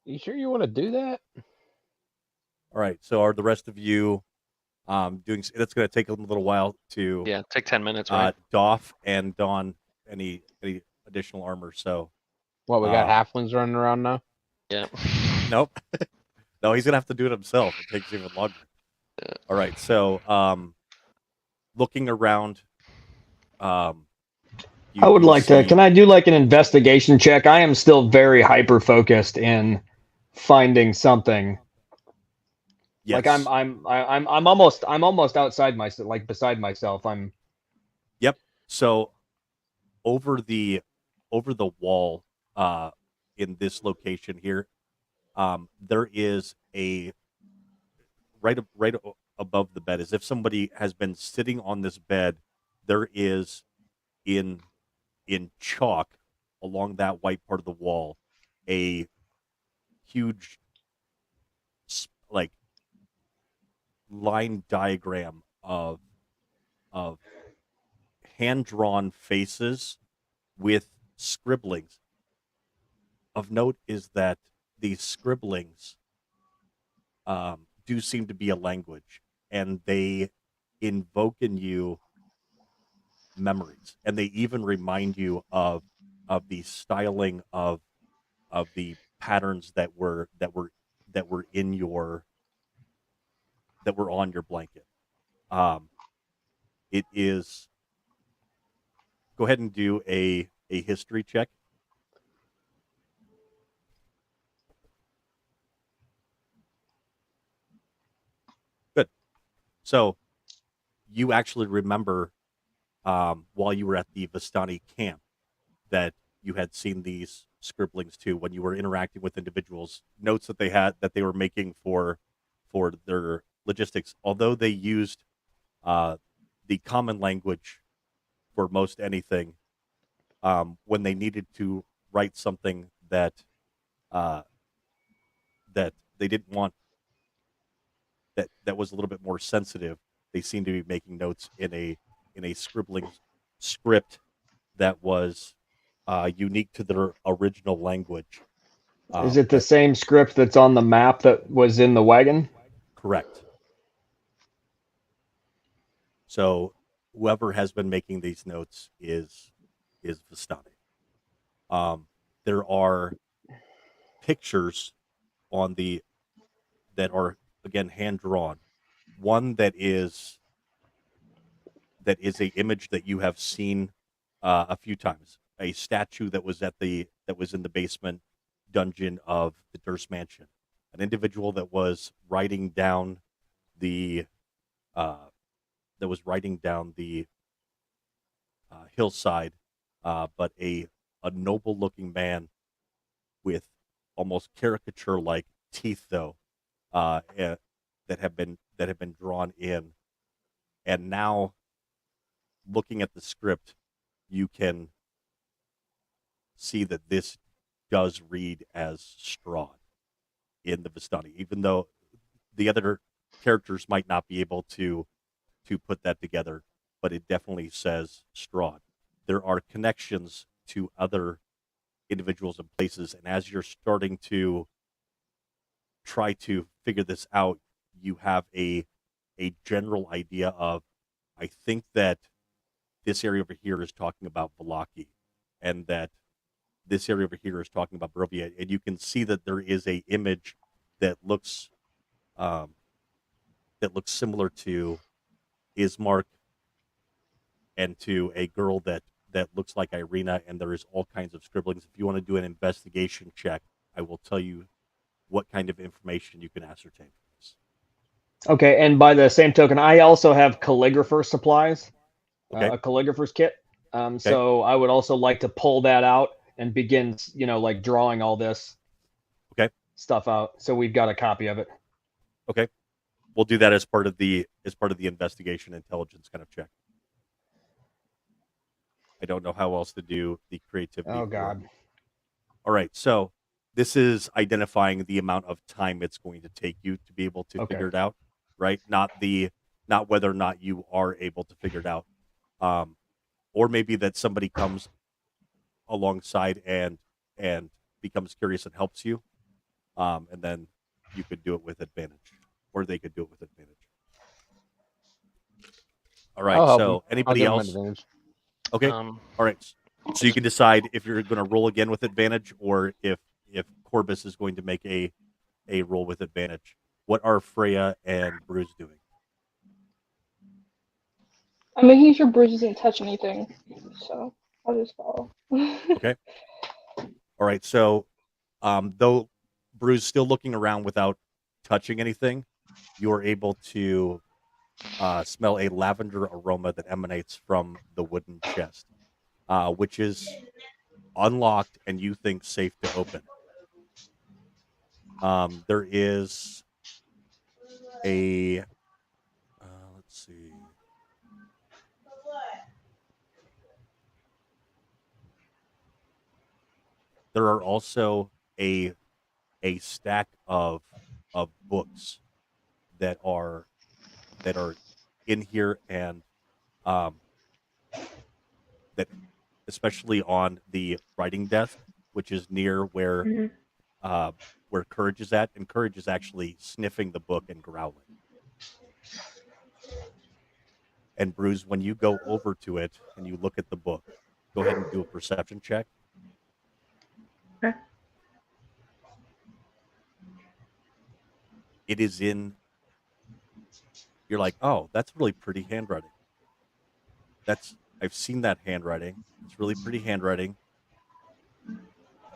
You sure you want to do that? All right. So are the rest of you doing? That's going to take a little while to Yeah, take 10 minutes, right? doff and don any additional armor. So What, we got halflings running around now? Yeah. nope. No, he's gonna have to do it himself. It takes even longer. All right. So looking around, I would like to. Can I do like an investigation check? I am still very hyper focused in finding something. Yes. Like I'm almost outside myself, like beside myself. So over the wall in this location here, there is a right above the bed, as if somebody has been sitting on this bed. There is in chalk along that white part of the wall a huge like line diagram of hand-drawn faces with scribblings. Of note is that these scribblings do seem to be a language, and they invoke in you memories, and they even remind you of the styling of the patterns that were in your that were on your blanket. It is. Go ahead and do a history check. Good. So you actually remember while you were at the Vistani camp that you had seen these scribblings too when you were interacting with individuals, notes that they were making for their logistics. Although they used the common language for most anything, when they needed to write something that that they didn't want, that was a little bit more sensitive, they seemed to be making notes in a scribbling script that was unique to their original language. Is it the same script that's on the map that was in the wagon? Correct. So whoever has been making these notes is Vistani. There are pictures on the that are again hand drawn. One that is a image that you have seen a few times. A statue that was in the basement dungeon of the Durst Mansion. An individual that was riding down the hillside, but a noble-looking man with almost caricature-like teeth, though, that have been drawn in. And now, looking at the script, you can see that this does read as Strahd in the Vistani, even though the other characters might not be able to put that together, but it definitely says Strahd. There are connections to other individuals and places, and as you're starting to try to figure this out, you have a general idea of, I think that this area over here is talking about Vallaki, and that this area over here is talking about Barovia, and you can see that there is a image that looks similar to Ismark and to a girl that looks like Irina, and there is all kinds of scribblings. If you want to do an investigation check, I will tell you what kind of information you can ascertain from this. Okay, and by the same token, I also have calligrapher supplies, Okay. a calligrapher's kit. So I would also like to pull that out and begin, like drawing all this stuff out. So we've got a copy of it. Okay. We'll do that as part of the investigation intelligence kind of check. I don't know how else to do the creativity. Oh God. All right. So this is identifying the amount of time it's going to take you to be able to figure it out, right? Not whether or not you are able to figure it out. Or maybe that somebody comes alongside and becomes curious and helps you. And then you could do it with advantage, or they could do it with advantage. All right. So anybody else? Okay. All right. So you can decide if you're going to roll again with advantage, or if Corbus is going to make a roll with advantage. What are Freya and Bruce doing? I'm making sure Bruce doesn't touch anything, so I'll just follow. Okay. All right. So, though Bruce still looking around without touching anything, you are able to smell a lavender aroma that emanates from the wooden chest, which is unlocked and you think safe to open. There is a let's see. There are also a stack of books that are in here, and that especially on the writing desk, which is near where Courage is at, and Courage is actually sniffing the book and growling. And Bruce, when you go over to it and you look at the book, go ahead and do a perception check. Okay. It is in. You're like, oh, that's really pretty handwriting. I've seen that handwriting. It's really pretty handwriting.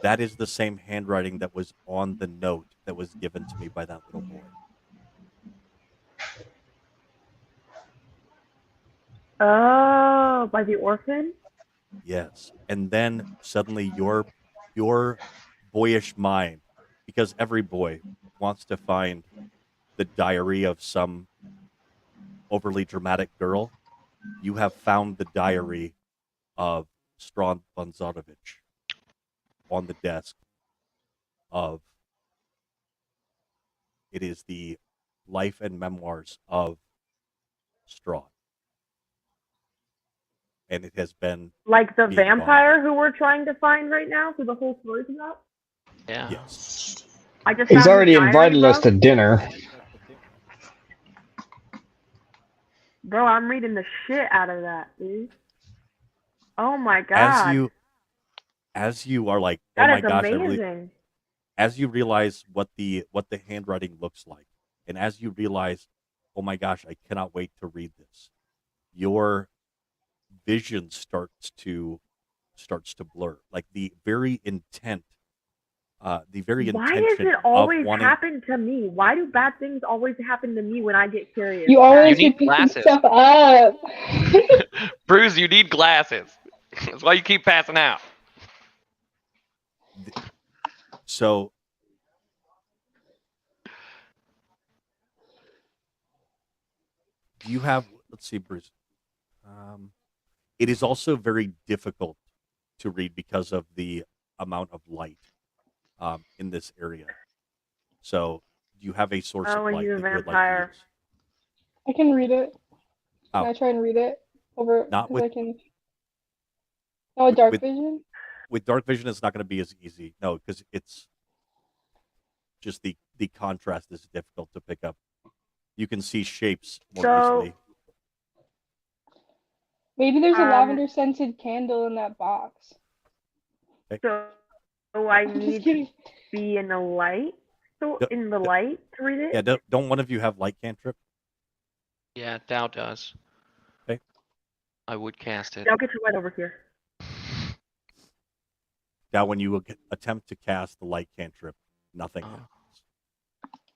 That is the same handwriting that was on the note that was given to me by that little boy. Oh, by the orphan? Yes. And then suddenly your boyish mind, because every boy wants to find the diary of some overly dramatic girl, you have found the diary of Strahd Bonzarovich on the desk of. It is the life and memoirs of Strahd. And it has been Like the being vampire who we're trying to find right now, who the whole story's about? Yeah. Yes. I just He's found already the diary, invited us bro. to dinner. Bro, I'm reading the shit out of that, dude. Oh my god. As you are like, oh That my is gosh, amazing. as you realize what the handwriting looks like, and as you realize, oh my gosh, I cannot wait to read this, your vision starts to blur. Like the very intent, the very Why does intention it of always wanting. happen to me? Why do bad things always happen to me when I get curious? You always need be picking glasses. stuff up. Bruce, you need glasses. That's why you keep passing out. So do you have? Let's see, Bruce. It is also very difficult to read because of the amount of light in this area. So, do you have a source Oh, of and light he's a that you would like to vampire. use? I can read it. Oh. Can I try and read it over? Not 'cause with- I can. Oh, dark with- vision. With dark vision, it's not going to be as easy. No, because it's just the contrast is difficult to pick up. You can see shapes more So- easily. Maybe there's a Um, lavender scented candle in that box. So I I'm just need to kidding. be in the light. So No, in the light to read it. Yeah, don't one of you have light cantrip? Yeah, Dow does. Okay. I would cast it. I'll get you right over here. Now, when you attempt to cast the light cantrip, nothing Oh. happens.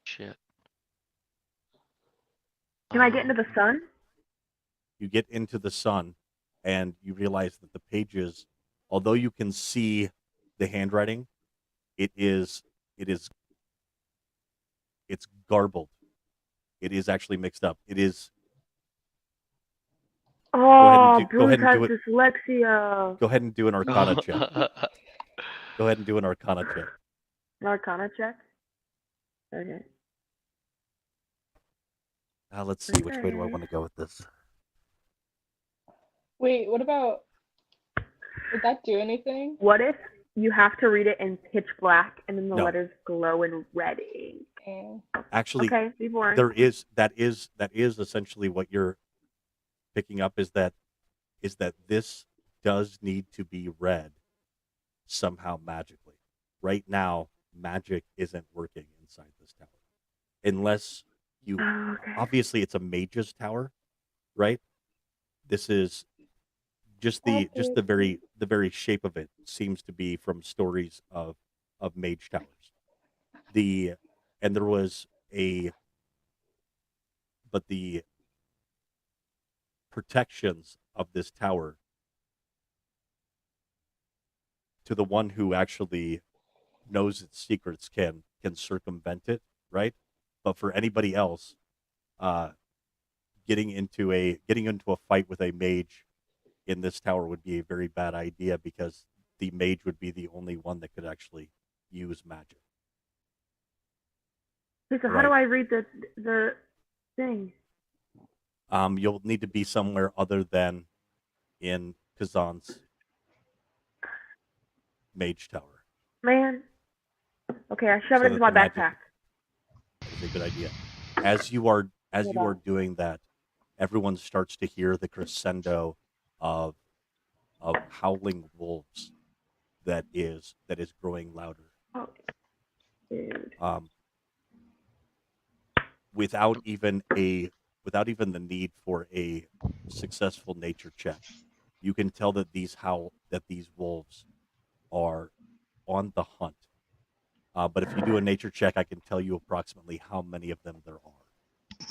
Shit. Can I get into the sun? You get into the sun, and you realize that the pages, although you can see the handwriting, it's garbled. It is actually mixed up. It is. Oh, go Bruce ahead and has do it. dyslexia. Go ahead and do an Arcana check. Go ahead and do an Arcana check. An Arcana check. Okay. Let's see, which way do I want to go with this? Wait, what about? Would that do anything? What if you have to read it in pitch black and then the No. letters glow in red ink? Actually, Okay, be boring. that is essentially what you're picking up is that this does need to be read somehow magically. Right now, magic isn't working inside this tower. Unless you Oh, okay. obviously it's a mage's tower, right? This is just the very shape of it seems to be from stories of mage towers. And there was but the protections of this tower to the one who actually knows its secrets can circumvent it, right? But for anybody else, getting into a fight with a mage in this tower would be a very bad idea because the mage would be the only one that could actually use magic. Okay, so how do I read the thing? You'll need to be somewhere other than in Kazan's mage tower. Man. Okay, I shove So it into that my the magic- backpack. That's a good idea. As you are doing that, everyone starts to hear the crescendo of howling wolves that is growing louder. Oh, dude. Without even the need for a successful nature check, you can tell that these wolves are on the hunt. But if you do a nature check, I can tell you approximately how many of them there are.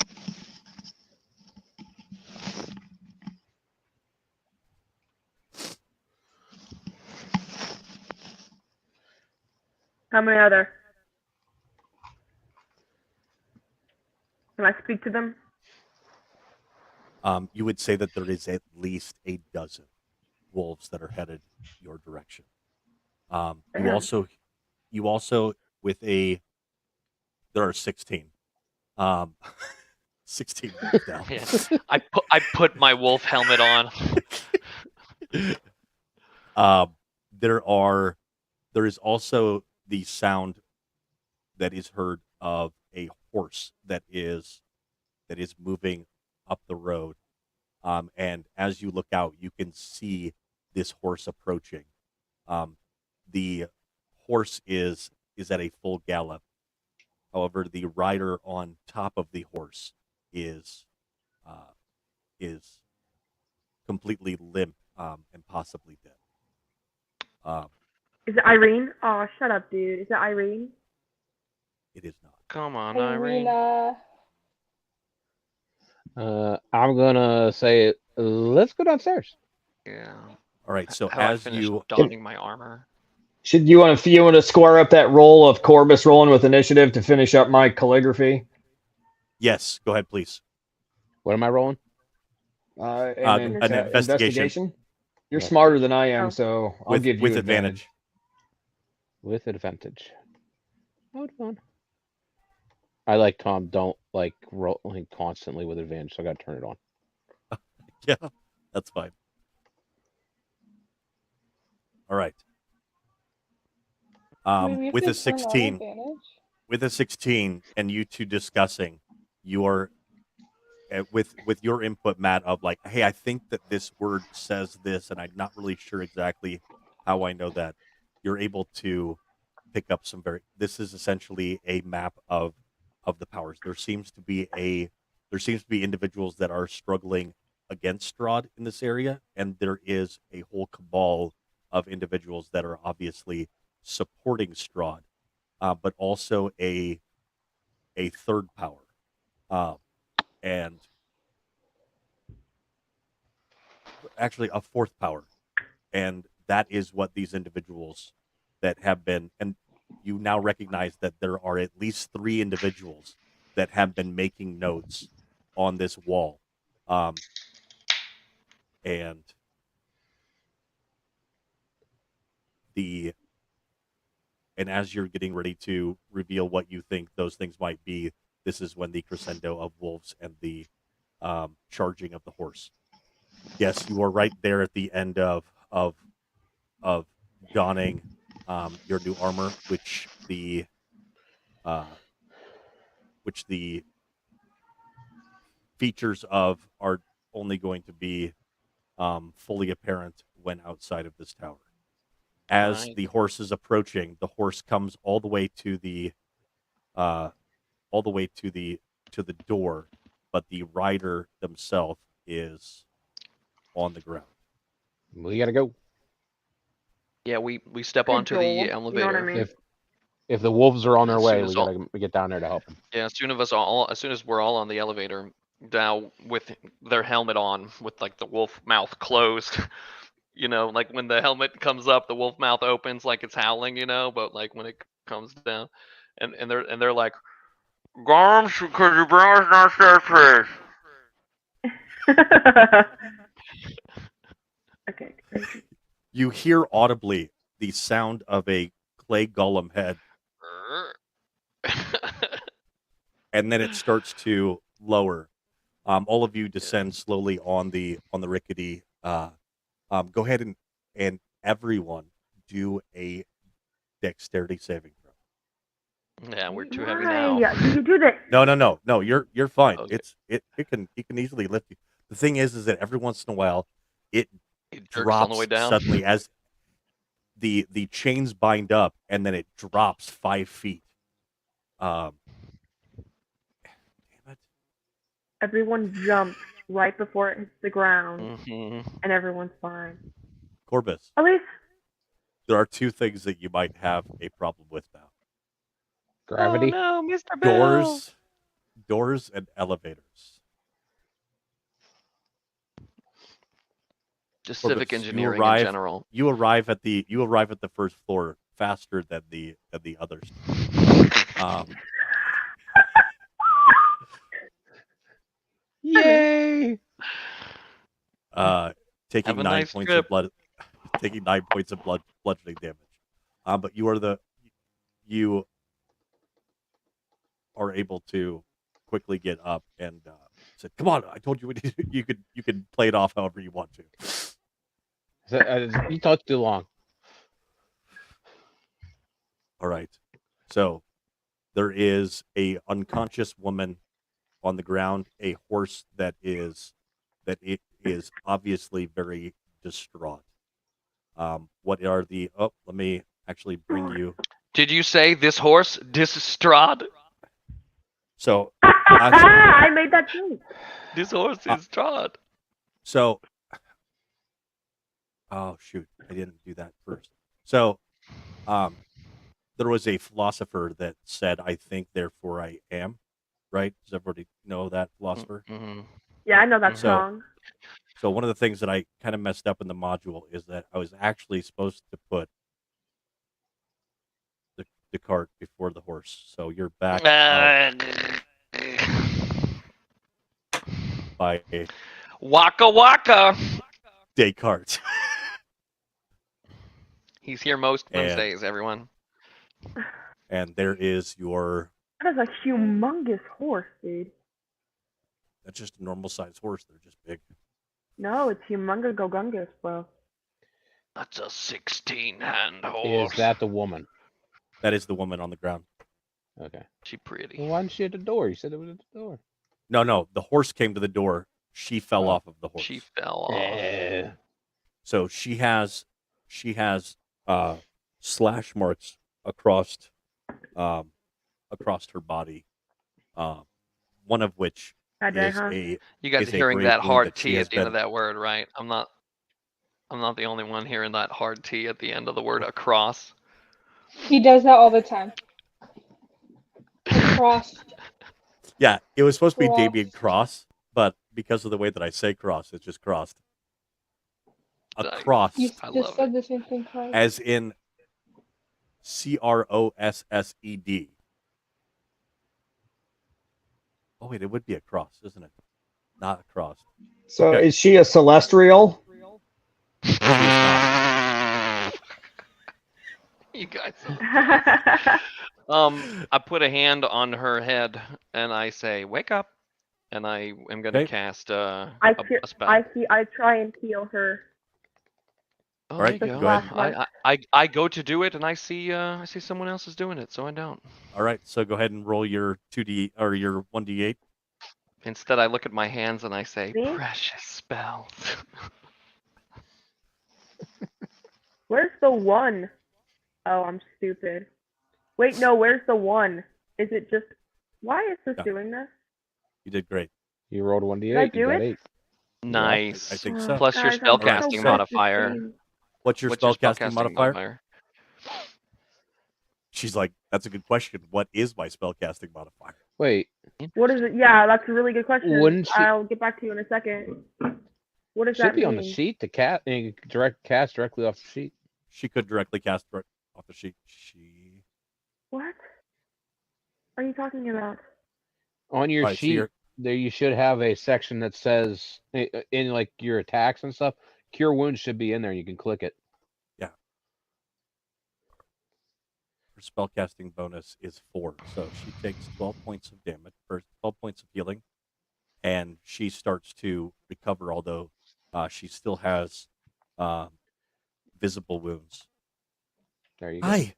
How many are there? Can I speak to them? You would say that there is at least a dozen wolves that are headed your direction. You also there are 16. 16 wolves down. Yeah. I put my wolf helmet on. There is also the sound that is heard of a horse that is moving up the road. And as you look out, you can see this horse approaching. The horse is is at a full gallop. However, the rider on top of the horse is completely limp and possibly dead. Is it Irene? Oh, shut up, dude. Is it Irene? It is not. Come on, Irene. Irina. I'm gonna say, let's go downstairs. Yeah. All right. So How do I as finish you donning my armor? Should you want to square up that roll of Corbus rolling with initiative to finish up my calligraphy? yes, go ahead, please. What am I rolling? And an investigation. You're Yeah. smarter than I am, Oh. so I'll give you with advantage. With advantage. Hold on. I like Tom. Don't like rolling constantly with advantage, so I gotta turn it on. Yeah, that's fine. All right. Wait, we have With to a turn on 16, advantage? with a 16, and you two discussing your with your input, Matt, of like, hey, I think that this word says this, and I'm not really sure exactly how I know that. You're able to pick up some very. This is essentially a map of the powers. There seems to be individuals that are struggling against Strahd in this area, and there is a whole cabal of individuals that are obviously supporting Strahd, but also a third power, and actually a fourth power, and that is what these individuals that have been, and you now recognize that there are at least 3 individuals that have been making notes on this wall, and as you're getting ready to reveal what you think those things might be, this is when the crescendo of wolves and the charging of the horse. Yes, you are right there at the end of donning your new armor, which the features of are only going to be fully apparent when outside of this tower. As Right. the horse is approaching, the horse comes all the way to the door, but the rider themselves is on the ground. We gotta go. Yeah, we step Hey, onto Joel, the you know what I elevator. mean? If the wolves are on their As way, soon we as all- gotta get down there to help them. Yeah, as soon as we're all on the elevator, now with their helmet on, with like the wolf mouth closed, like when the helmet comes up, the wolf mouth opens like it's howling, but like when it comes down, and they're like, Garms, could you bring us downstairs, please? Okay, crazy. You hear audibly the sound of a clay golem head, and then it starts to lower. All of you descend slowly on the rickety. Go ahead and everyone do a dexterity saving throw. Yeah, we're too heavy Why? now. Did you do that? No. You're fine. Okay. It can easily lift you. The thing is that every once in a while, it It jerks on drops the way down. suddenly as the chains bind up, and then it drops 5 feet. Damn it. Everyone jumps right before it hits the ground, Mhm. and everyone's fine. Corbus, At least, there are 2 things that you might have a problem with now. Gravity. Oh no, Mr. Bell. Doors and elevators. Just Corbus, civic you engineering arrive- in general. You arrive at the first floor faster than the others. Yay! Taking Have a 9 nice points trip. of blood, taking 9 points of bludgeoning damage. But you are able to quickly get up and said, "Come on! I told you you could play it off however you want to." You talked too long. All right. So there is a unconscious woman on the ground, a horse that is obviously very distraught. What are the? Oh, let me actually bring you Did you say this horse distraught? So I made that joke. This horse is distraught. So, oh shoot, I didn't do that first. So, there was a philosopher that said, "I think, therefore I am." Right? Does everybody know that philosopher? Mm-hmm. Yeah, I know that So- song. So one of the things that I kind of messed up in the module is that I was actually supposed to put the cart before the horse. So you're back by a Waka waka. Descartes. He's here most And- Wednesdays, everyone. And there is your, That is a humongous horse, dude. that's just a normal sized horse. They're just big. No, it's humongous gogungus, bro. That's a 16-hand horse. Is that the woman? That is the woman on the ground. Okay. She pretty? Well, why didn't she at the door? You said it was at the door. No, the horse came to the door. She fell Oh. off of the horse. She fell off. Yeah. So she has slash marks across her body. One of which Bad day, is huh? a You guys is are a hearing great that wound hard that she T has at the end been- of that word, right? I'm not the only one hearing that hard T at the end of the word across. He does that all the time. Cross. Yeah, it was supposed to be Cross. Damien Cross, but because of the way that I say cross, it's just crossed. Nice. Across, You I just love said the same thing, Cross. as in CROSSED. Oh wait, it would be a cross, isn't it? Not a cross. So Okay. is she a celestial? She is not. You guys. I put a hand on her head and I say, "Wake up!" And I am gonna Okay. cast I a spell. I try and heal her. Oh, Alright, there you go go. ahead. I go to do it and I see someone else is doing it, so I don't. All right, so go ahead and roll your 2D or your 1D8. Instead, I look at my hands and I say, Me? "Precious spells." Where's the one? Oh, I'm stupid. Wait, no, where's the one? Is it just... Why is this Yeah. doing this? You did great. You rolled 1d8. Did I You do got it? 8. Nice. I think so. Plus your Guys, I'm so spellcasting bad at this modifier. game. What's your What's your spellcasting modifier? modifier? She's like, that's a good question. What is my spellcasting modifier? Wait, What is it? Yeah, that's a really good question. Wouldn't she- I'll get back to you in a second. What does should that be mean? on the sheet to cast and cast directly off the sheet. She could directly cast off the sheet. She What are you talking about? On your All right, so sheet, you're- there you should have a section that says in like your attacks and stuff. Cure wounds should be in there. You can click it. her spellcasting bonus is 4, so she takes 12 points of damage, or 12 points of healing, and she starts to recover. Although she still has visible wounds. There you go. Hi.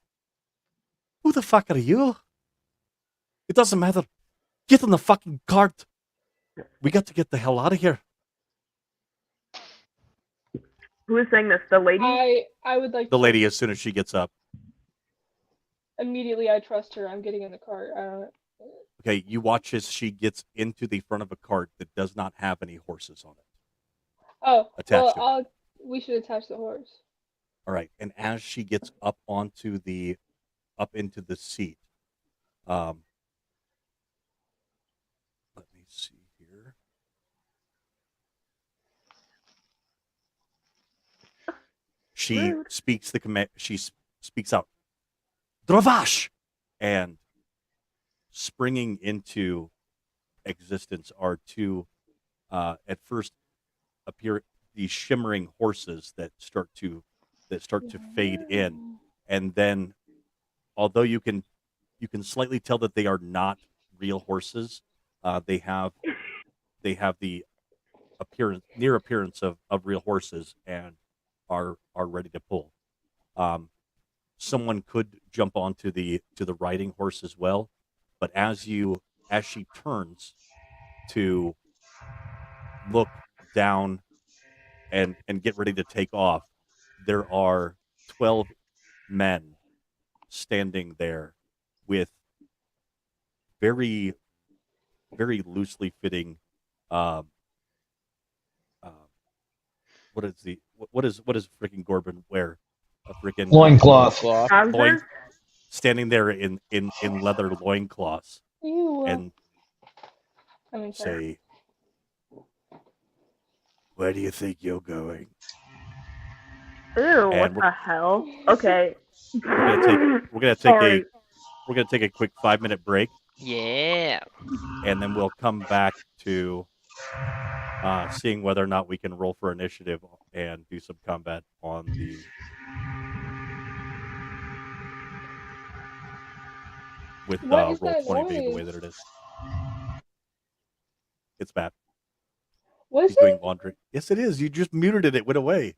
Who the fuck are you? It doesn't matter. Get in the fucking cart. We got to get the hell out of here. Who is saying this? The lady? I would like The to lady, as soon as she gets up. immediately. I trust her. I'm getting in the cart. Okay, you watch as she gets into the front of a cart that does not have any horses on it. Oh, Attached to it. well, we should attach the horse. All right, and as she gets up into the seat, let me see here. She Rude. speaks the command. Speaks out, Dravash, and springing into existence are two, at first appear these shimmering horses that start to fade in, and then, although you can slightly tell that they are not real horses, they have the near appearance of real horses and are ready to pull. Someone could jump onto the riding horse as well, but as she turns to look down and get ready to take off, there are 12 men standing there with very, very loosely fitting. Uh, what is freaking Gorbin wear? A freaking Loincloth. Cloth. Trousers? standing there in leather loincloths Ew. and I mean, sorry. say, "Where do you think you're going?" Ew, what And the hell? Okay. We're gonna take Sorry. a quick 5-minute break, Yeah. and then we'll come back to seeing whether or not we can roll for initiative and do some combat on the. With What is roll that 20 being the way noise? that it is. It's bad. What is He's doing it? laundry. Yes, it is. You just muted it. It went away.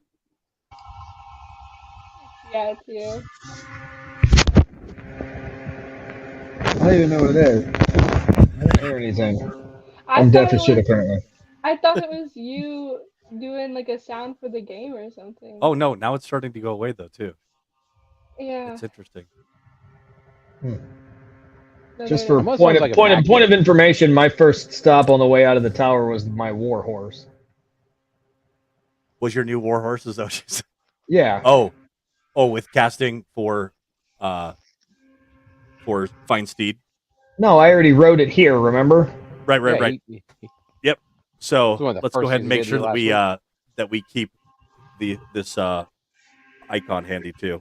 Yeah, it's you. I don't even know what it is. I don't hear anything. I'm thought deaf it as shit, was- apparently. I thought it was you doing like a sound for the game or something. Oh no! Now it's starting to go away though too. Yeah. It's interesting. No, Just no, for no. Almost point sounds of, like a point of point of vacuum. information, my first stop on the way out of the tower was my war horse. Was your new warhorse? Is that what you said? Yeah. Oh, with casting for Fine Steed. No, I already rode it here. Remember? Right. Yeah, Right. he- So It's one of the let's go first ahead and things we make did sure that last we keep this icon handy too.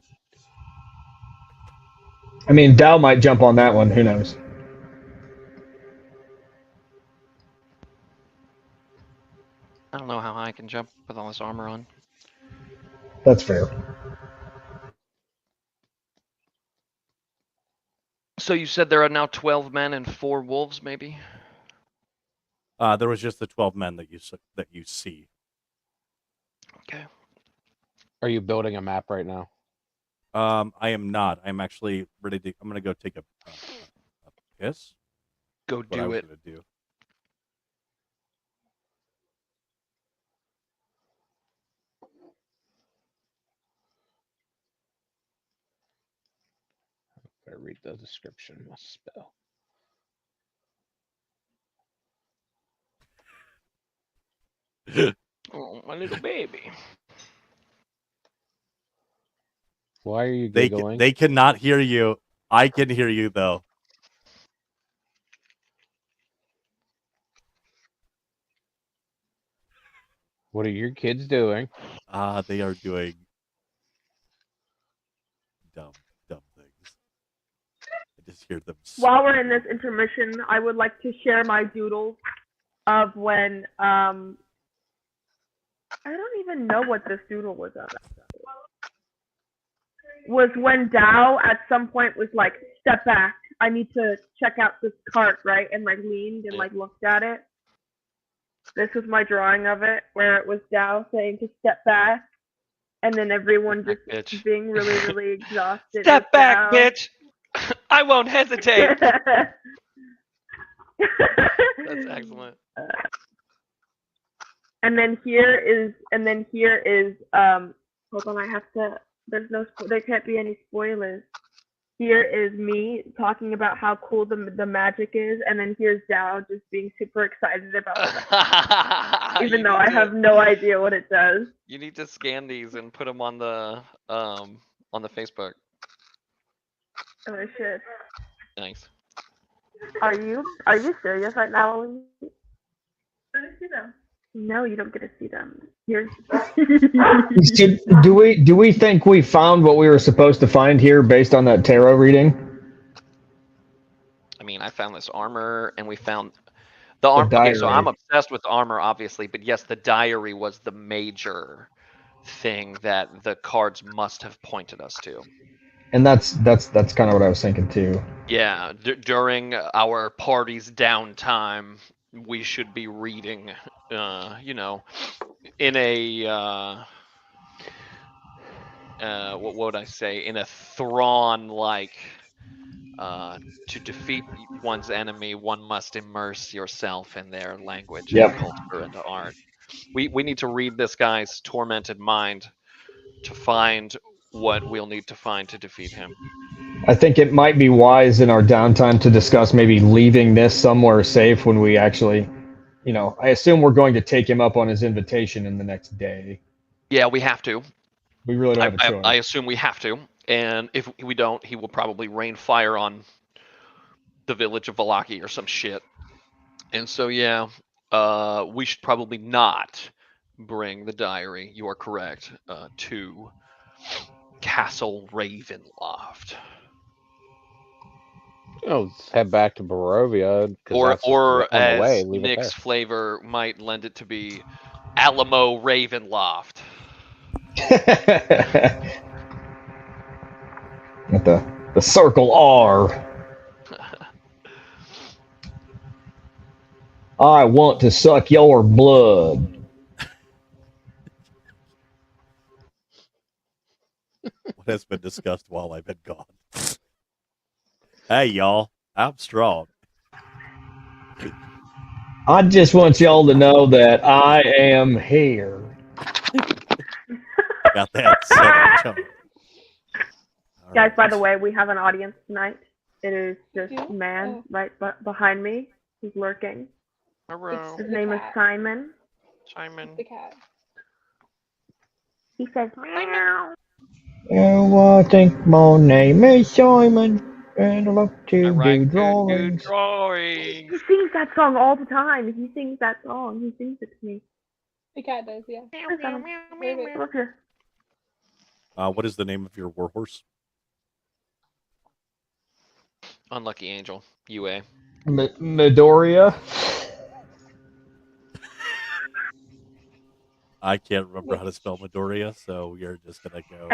I mean, Dow might jump on that one. Who knows? I don't know how high I can jump with all this armor on. That's fair. So you said there are now 12 men and 4 wolves, maybe? There was just the 12 men that you see. Okay. Are you building a map right now? I am not. I'm actually ready to. I'm gonna go take a piss. Go What I do was it. gonna do. Better read the description. Must spell. Oh, my little baby. Why are you They giggling? they cannot hear you. I can hear you though. What are your kids doing? They are doing dumb things. I just hear them. While we're in this intermission, I would like to share my doodles of when I don't even know what this doodle was of. Was when Dow at some point was like, "Step back. I need to check out this cart," right? And like leaned and like looked at it. This was my drawing of it, where it was Dow saying to step back, and then everyone Back, just bitch. being really, really exhausted. Step with back, Dow. bitch! I won't hesitate! That's excellent. And then here is hold on, I have to, there can't be any spoilers. Here is me talking about how cool the magic is, and then here's Dow just being super excited about it, even though I have no idea what it does. You need to scan these and put them on the Facebook. Oh shit. Thanks. Are you serious right now? Let me see them. No, you don't get to see them. Here. Do we think we found what we were supposed to find here based on that tarot reading? I mean, I found this armor, and we found the armor. Okay, so diary. I'm obsessed with armor, obviously, but yes, the diary was the major thing that the cards must have pointed us to. And that's kind of what I was thinking too. Yeah, during our party's downtime, we should be reading, in a what would I say? In a Thrawn-like. To defeat one's enemy, one must immerse yourself in their language Yep. and culture and art. We need to read this guy's tormented mind to find what we'll need to find to defeat him. I think it might be wise in our downtime to discuss maybe leaving this somewhere safe when we actually, I assume we're going to take him up on his invitation in the next day. Yeah, we have to. We really don't have a choice. I assume we have to. And if we don't, he will probably rain fire on the village of Valaki or some shit. And so, yeah, we should probably not bring the diary, you are correct, to Castle Ravenloft. Oh, let's head back to Barovia. 'Cause Or that's or on the way. as Leave it there. Nick's flavor might lend it to be, Alamo Ravenloft. At the circle R. I want to suck your blood. What has been discussed while I've been gone? Hey, y'all. I'm strong. I just want y'all to know that I am here. Got that set up, chum. All Guys, right. by the way, we have an audience tonight. It is this Yeah. man right behind me. He's lurking. Hello, His The name is cat. Simon. Simon. The cat. He says meow. Oh, I think my name is Simon, and I love I to write do good drawings. drawings. He sings that song all the time. He sings that song. He sings it to me. The cat does, yeah. Hi, Simon. Wait, wait. Come up here. What is the name of your warhorse? Unlucky Angel, UA. Midoriya. I can't remember how to spell Midoriya, so we are just gonna go.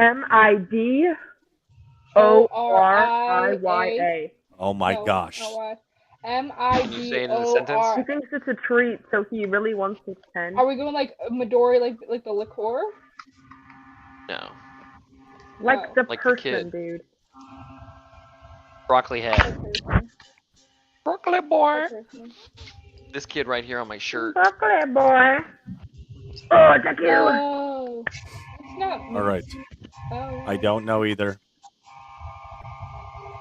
MIDORIYA. Oh my No, gosh! not Y. Can you say it in a sentence? He MIDOR. thinks it's a treat, so he really wants his pen. Are we going like Midori, like the liqueur? No. Like Oh. the Like the person, kid. dude. Broccoli The head. person. Broccoli The boy. person. This kid right here on my shirt. Broccoli boy. Oh, it's a cute. Oh. It's not. All right, Oh. I don't know either.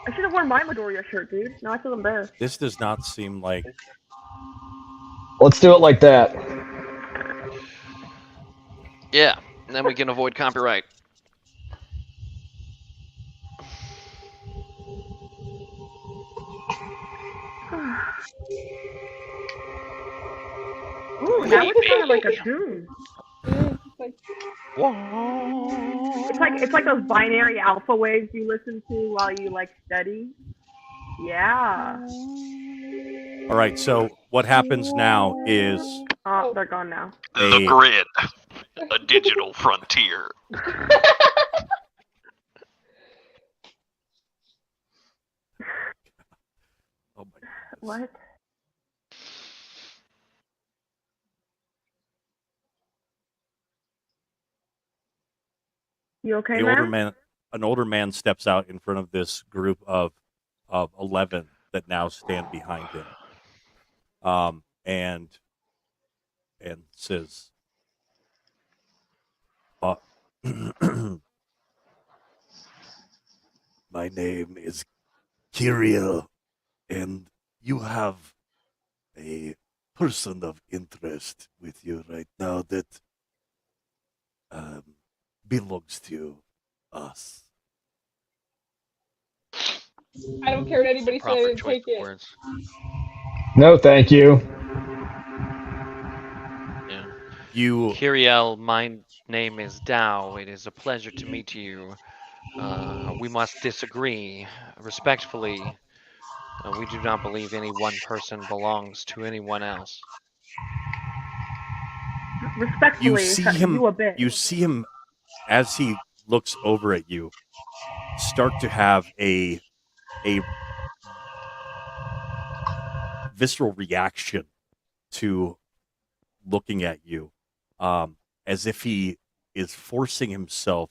I should have worn my Midoriya shirt, dude. Now I feel embarrassed. This does not seem like. Let's do it like that. Yeah, and then we can avoid copyright. Ooh, now it's kind of like a tune. Yeah, it's like, It's like those binary alpha waves you listen to while you like study. Yeah. All right, so what happens now is Oh, they're gone now. The a grid, a digital frontier. oh my goodness. What? You okay, man? An older man steps out in front of this group of 11 that now stand behind him, and says, "My name is Kirill, and you have a person of interest with you right now that belongs to us." I don't care what anybody says. I Proper didn't choice take of it. words. No, thank you. Yeah. You Kiriel, my name is Dao. It is a pleasure to meet you. We must disagree respectfully. We do not believe any one person belongs to anyone else. Respectfully, you see him. you a bit. You see him as he looks over at you, start to have a visceral reaction to looking at you, as if he is forcing himself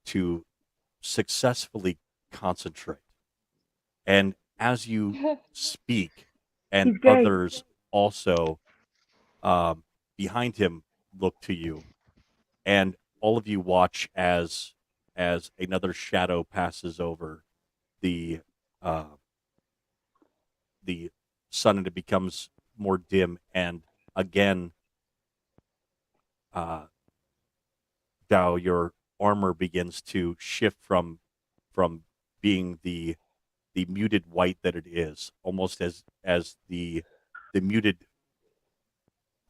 to successfully concentrate. And as you speak, and He's gay. others also behind him look to you, and all of you watch as as another shadow passes over the sun, and it becomes more dim, and again, Dao, your armor begins to shift from being the muted white that it is, almost as the muted,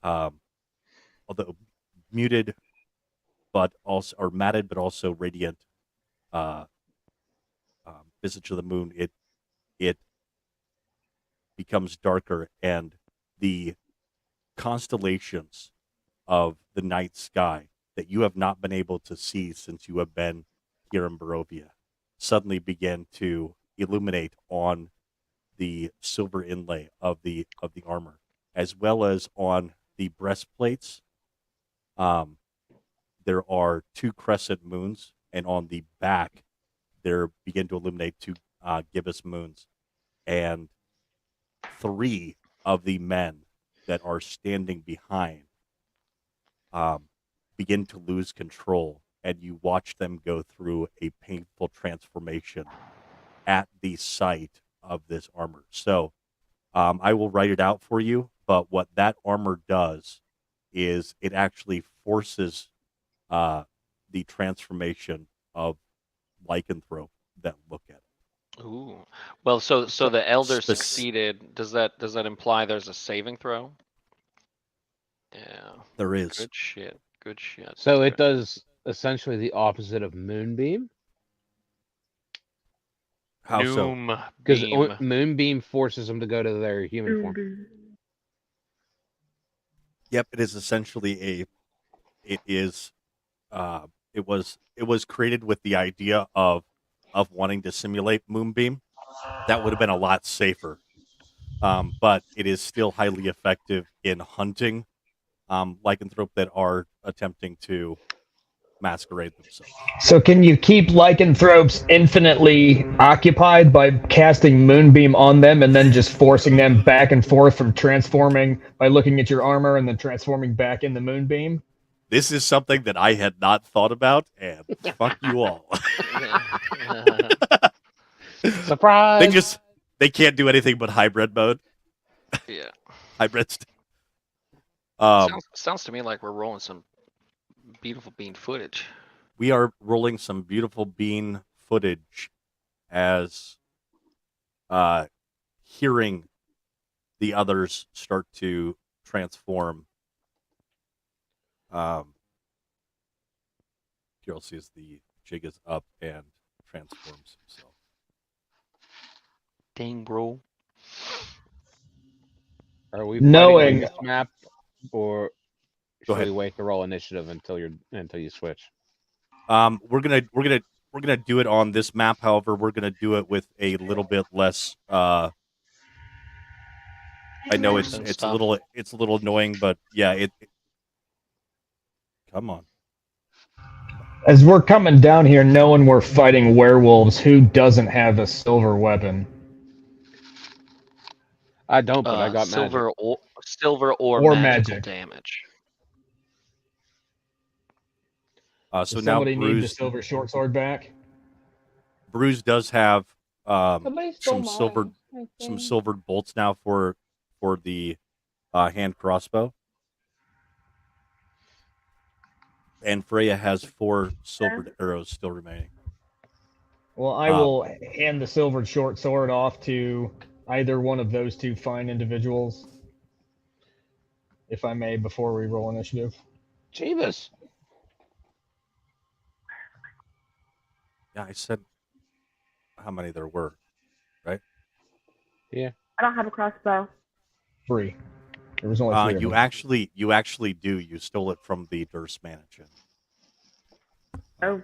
although muted, but also, or matted, but also radiant visage of the moon. It becomes darker, and the constellations of the night sky that you have not been able to see since you have been here in Barovia suddenly begin to illuminate on the silver inlay of the armor, as well as on the breastplates. There are 2 crescent moons, and on the back there begin to illuminate 2 gibbous moons, and 3 of the men that are standing behind begin to lose control, and you watch them go through a painful transformation at the sight of this armor. So I will write it out for you, but what that armor does is it actually forces the transformation of lycanthrope that look at it. Ooh. Well, so the elder Spec- succeeded. Does that imply there's a saving throw? Yeah. There is. Good shit. Good shit. So Okay. it does essentially the opposite of Moonbeam, How so? Noom because beam. Moonbeam forces them to go to their human form. Yep, it is essentially it was created with the idea of wanting to simulate Moonbeam. That would have been a lot safer. But it is still highly effective in hunting lycanthrope that are attempting to masquerade themselves. So can you keep lycanthropes infinitely occupied by casting Moonbeam on them and then just forcing them back and forth from transforming by looking at your armor and then transforming back in the Moonbeam? This is something that I had not thought about, and fuck you all. Surprise! They can't do anything but hybrid mode. Yeah. Hybrid. Sounds to me like we're rolling some beautiful bean footage. We are rolling some beautiful bean footage as hearing the others start to transform. Kirill sees the jig is up and transforms himself. Dang, bro. Are we Knowing- fighting on this map, or Go should we ahead. wait to roll initiative until you switch? We're gonna do it on this map. However, we're gonna do it with a little bit less. I know it's And a stuff. little annoying, but yeah, come on. As we're coming down here knowing we're fighting werewolves, who doesn't have a silver weapon? I don't, but I got silver magic. silver or Or magical magic. damage. So Does now somebody need the Bruce silver short sword back? does have Somebody stole some silver mine, I some think. silvered bolts now for the hand crossbow, and Freya has 4 silvered arrows still remaining. Well, I will hand the silvered short sword off to either one of those 2 fine individuals, if I may, before we roll initiative. Jeebus. Yeah, I said how many there were. I don't have a crossbow. 3. There was only 3 of You them. actually do. You stole it from the Durst Mansion. Oh.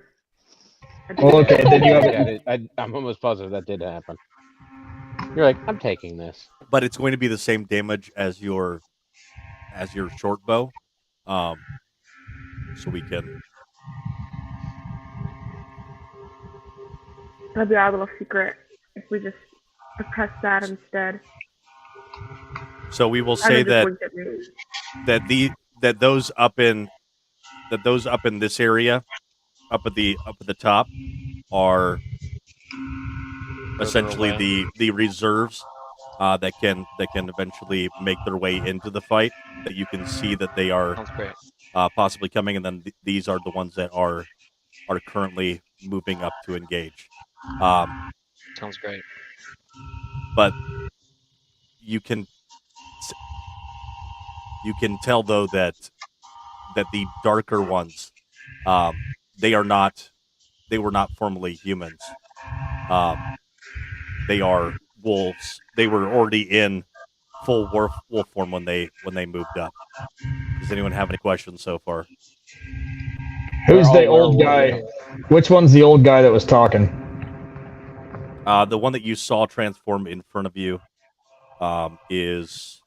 Well, okay, then you have I'm almost positive that did happen. You're like, I'm taking this. But it's going to be the same damage as your short bow. So we can. That'll be our little secret if we just suppress that instead. So we will I say just that winked at me. those up in this area up at the top are essentially away. the reserves that can eventually make their way into the fight. That you can see that they are Sounds great. possibly coming, and then these are the ones that are currently moving up to engage. Sounds great. But you can tell though that the darker ones, they were not formerly humans. They are wolves. They were already in full wolf form when they moved up. Does anyone have any questions so far? They're Who's all the old werewolves. guy? Which one's the old guy that was talking? The one that you saw transform in front of you is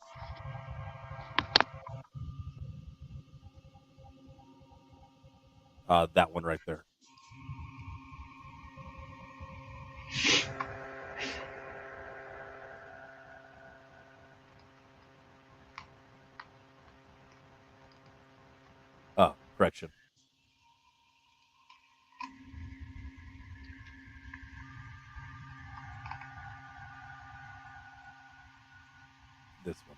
that one right there. Correction. This one.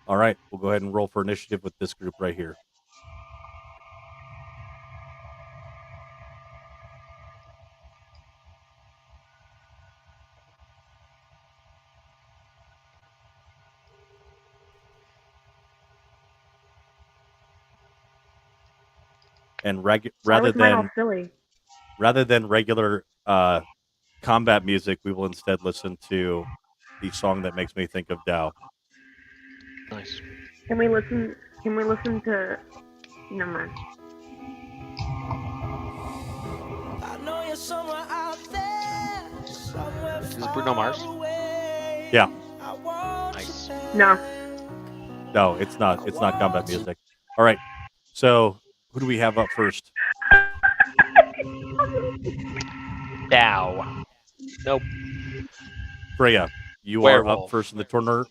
All right, we'll go ahead and roll for initiative with this group right here. And Why rather was mine all than silly? regular combat music, we will instead listen to the song that makes me think of Dao. Nice. Can we listen? Can we listen to? Never mind. Is this Bruno Mars? Yeah. Nice. No. No, it's not. It's not combat music. All right. So who do we have up first? Dow. Nope. Freya, you are up Werewolf. first in the turn order.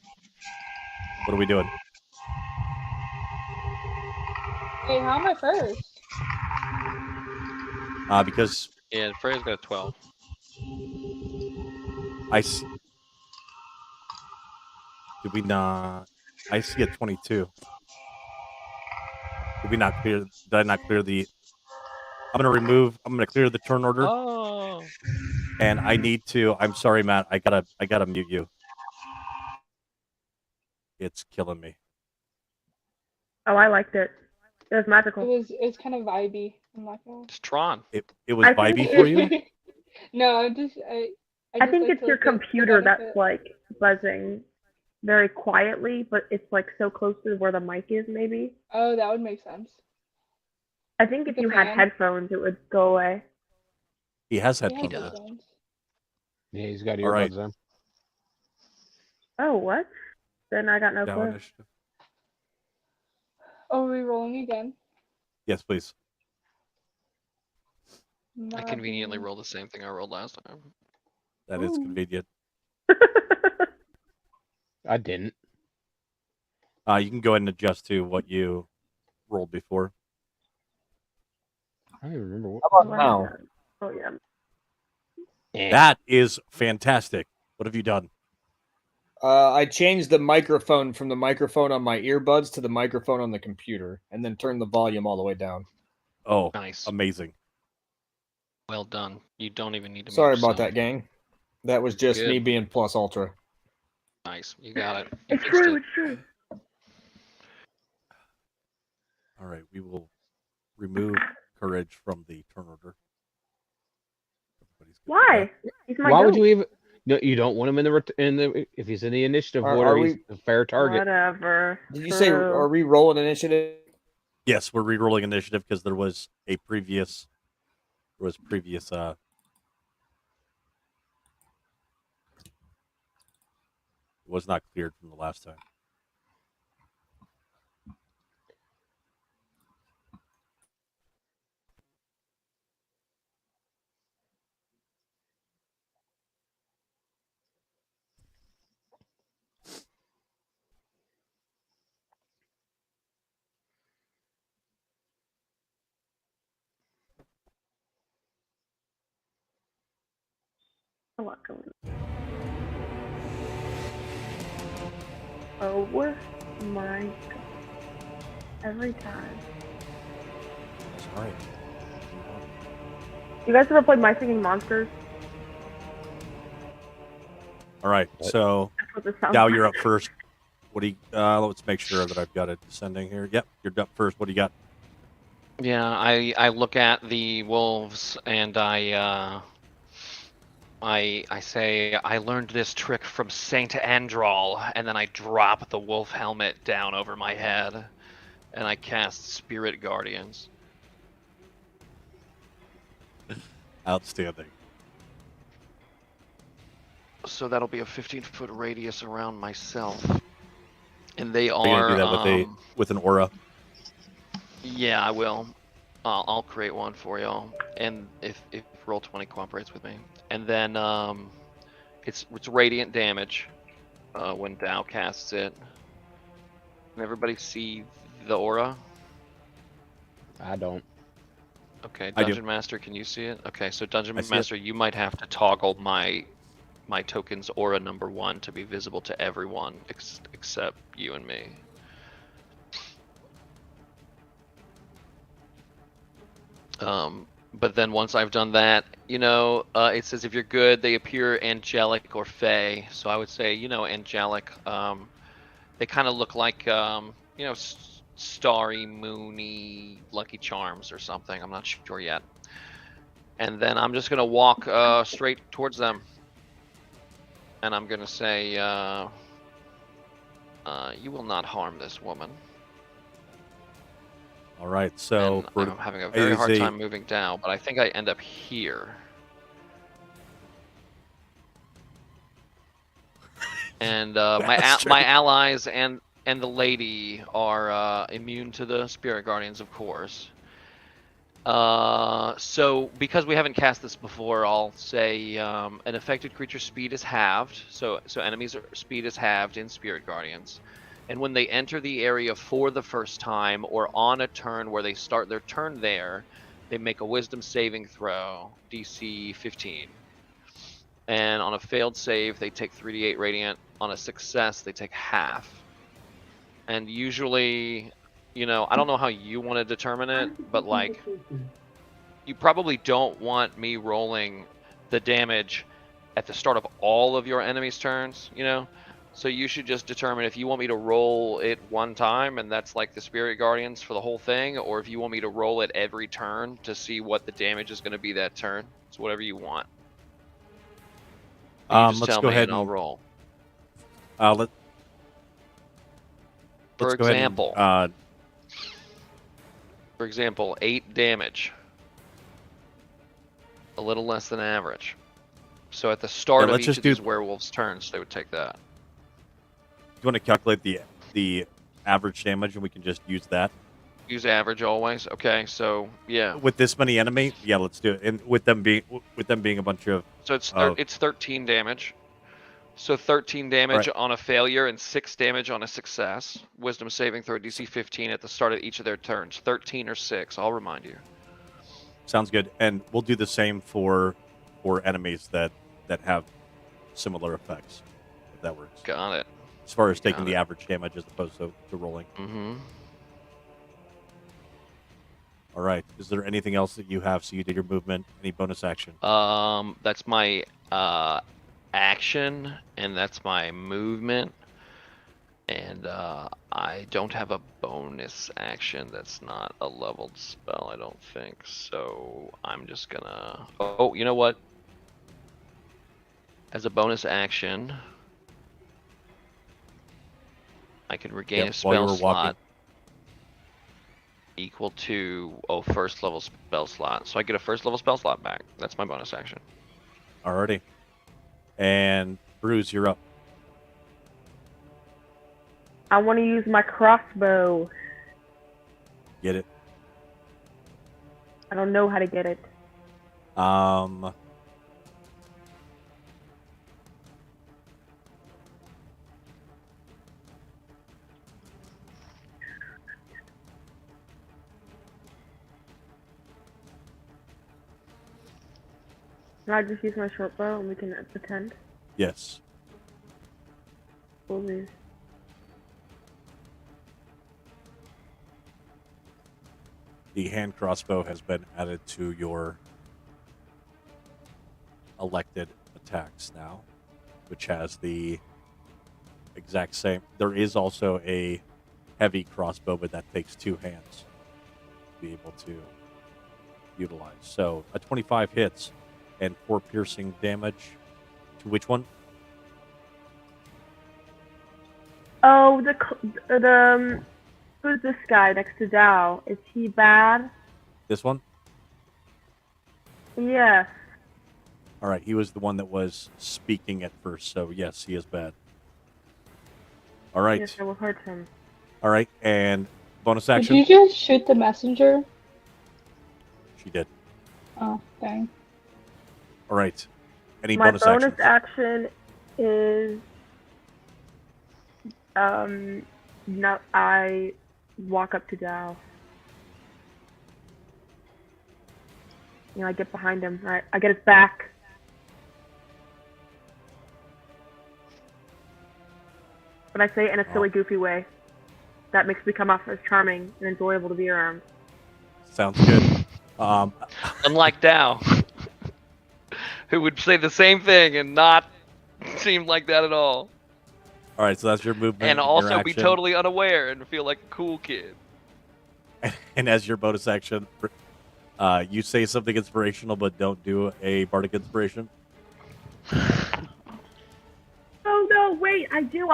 What are we doing? Hey, how am I first? Because Yeah, Freya's got 12. I see. Did we not? I see a 22. Did we not clear? Did I not clear the? I'm gonna clear the turn order, Oh. and I need to. I'm sorry, Matt. I gotta mute you. It's killing me. Oh, I liked it. It was magical. It was kind of vibey. I'm not gonna. It's Tron. It was I think vibey for you. No, I I just think like it's to your look at the computer that's benefit. like buzzing very quietly, but it's like so close to where the mic is. Maybe. Oh, that would make sense. I think if The you had fan? headphones, it would go away. He has Yeah, headphones. does. headphones. Yeah, he's got All right. earbuds in. Oh, what? Then I got no Down clue. initiative. Oh, are we rolling again? Yes, please. I Not conveniently really. rolled the same thing I rolled last time. That is Ooh. convenient. I didn't. You can go ahead and adjust to what you rolled before. I don't even remember what. How about now? Oh yeah. That is fantastic. What have you done? I changed the microphone from the microphone on my earbuds to the microphone on the computer, and then turned the volume all the way down. Oh, Nice. amazing. Well done. You don't even need to. Sorry mute about yourself. that, gang. That was just Good. me being plus ultra. Nice. You got it. You It's fixed true. it. It's true. All right, we will remove courage from the turn order. Everybody's good with Why? He's my Why would goat. you even? No, you don't want him in the if he's in the initiative order. Are He's a fair target. Whatever. Did you say, True. are we rolling initiative? that? Yes, we're re-rolling initiative because there was previous. It was not cleared from the last time. A lot going on. Oh my god. Every time. Sorry. You guys ever played My Singing Monsters? All right. So That's what this sounds Dow, like. you're up first. What do you? Let's make sure that I've got it descending here. Yep, you're up first. What do you got? Yeah, I look at the wolves and I say I learned this trick from Saint Andral, and then I drop the wolf helmet down over my head, and I cast Spirit Guardians. Outstanding. So that'll be a 15-foot radius around myself, and they Are you are. gonna do that with an aura? Yeah, I will. I'll create one for y'all, and if Roll20 cooperates with me, and then it's radiant damage when Dow casts it. Can everybody see the aura? I don't. Okay, I do. Dungeon Master, can you see it? Okay, so Dungeon I see Master, you might have to toggle my token's aura number 1 to be visible to everyone except you and me. But then once I've done that, it says if you're good, they appear angelic or fey. So I would say, angelic. They kind of look like, starry, moony, Lucky Charms or something. I'm not sure yet. And then I'm just gonna walk straight towards them, and I'm gonna say, "You will not harm this woman." All right. So And I'm having a very hard time moving down, but I think I end up here. And my allies and the lady are immune to the Spirit Guardians, of course. So because we haven't cast this before, I'll say an affected creature's speed is halved. So enemies' speed is halved in Spirit Guardians. And when they enter the area for the first time, or on a turn where they start their turn there, they make a Wisdom saving throw, DC 15. And on a failed save, they take 3d8 radiant. On a success, they take half. And usually, I don't know how you want to determine it, but like, you probably don't want me rolling the damage at the start of all of your enemies' turns, So you should just determine if you want me to roll it one time, and that's like the Spirit Guardians for the whole thing, or if you want me to roll it every turn to see what the damage is going to be that turn. It's whatever you want. let's go ahead and I'll roll. For For example, 8 damage. A little less than average. So at the start of each of these werewolves' turns, they would take that. You want to calculate the average damage, and we can just use that? Use average always. Okay, so yeah. With this many enemy, yeah, let's do it. And with them being a bunch of. So it's 13 damage. So 13 damage on a failure and 6 damage on a success. Wisdom saving throw DC 15 at the start of each of their turns. 13 or 6, I'll remind you. Sounds good. And we'll do the same for enemies that have similar effects, if that works. Got it. As far as taking the average damage as opposed to rolling. Mm-hmm. All right. Is there anything else that you have? So you did your movement. Any bonus action? That's my action, and that's my movement. And I don't have a bonus action. That's not a leveled spell, I don't think. So I'm just gonna... Oh, you know what? As a bonus action, I can regain a spell slot equal to first level spell slot. So I get a first level spell slot back. That's my bonus action. Alrighty. And Bruce, you're up. I want to use my crossbow. Get it. I don't know how to get it. Can I just use my short bow and we can pretend? Yes. Please. The hand crossbow has been added to your elected attacks now, which has the exact same. There is also a heavy crossbow, but that takes 2 hands to be able to utilize. So a 25 hits and 4 piercing damage. To which one? Oh, who's this guy next to Dao? Is he bad? This one? Yes. All right, he was the one that was speaking at first, so yes, he is bad. All right. Yes, I will hurt him. All right, and bonus Did action. you just shoot the messenger? She did. Oh, dang. All right. Any My bonus bonus actions? action is no, I walk up to Dao. You know, I get behind him. I get his back. But I say it in a silly, goofy way. That makes me come off as charming and enjoyable to be around. Sounds good. Unlike Dow, who would say the same thing and not seem like that at all. All right, so that's your movement. And your also be action. totally unaware and feel like a cool kid. And as your bonus action, you say something inspirational, but don't do a bardic inspiration. Oh no, wait, I do.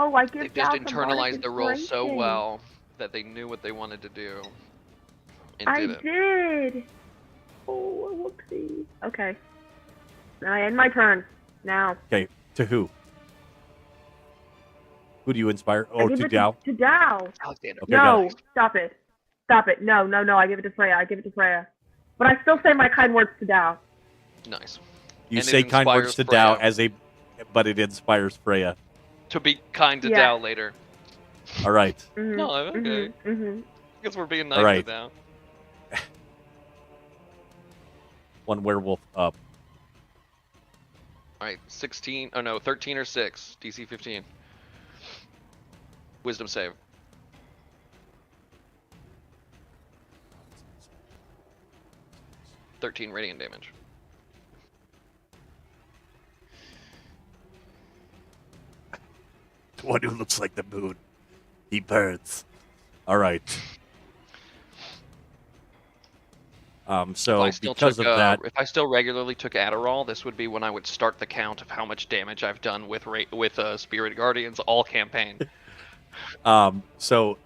Oh, I give They just Dao some internalized bardic the role so inspiration. well that they knew what they wanted to do. And I did it. did. Oh, whoopsie. Okay. Then I end my turn. Now. Okay, to who? Who do you inspire? I Oh, give to it Dao. To Dao. Alexander. Okay, got No, it. stop it. No, I give it to Freya. But I still say my kind words to Dao. Nice. You And it say kind words to inspires Dao but it inspires Freya. To be kind to Yeah. Dow later. All right. Mm-hmm, No, okay. Mm-hmm. I guess we're being nice All right. to Dow. One werewolf up. Alright, 16. Oh no, 13 or 6. DC 15. Wisdom save. 13 radiant damage. The one who looks like the moon. He burns. All right. So If I still because took, of that, if I still regularly took Adderall, this would be when I would start the count of how much damage I've done with Spirit Guardians all campaign. so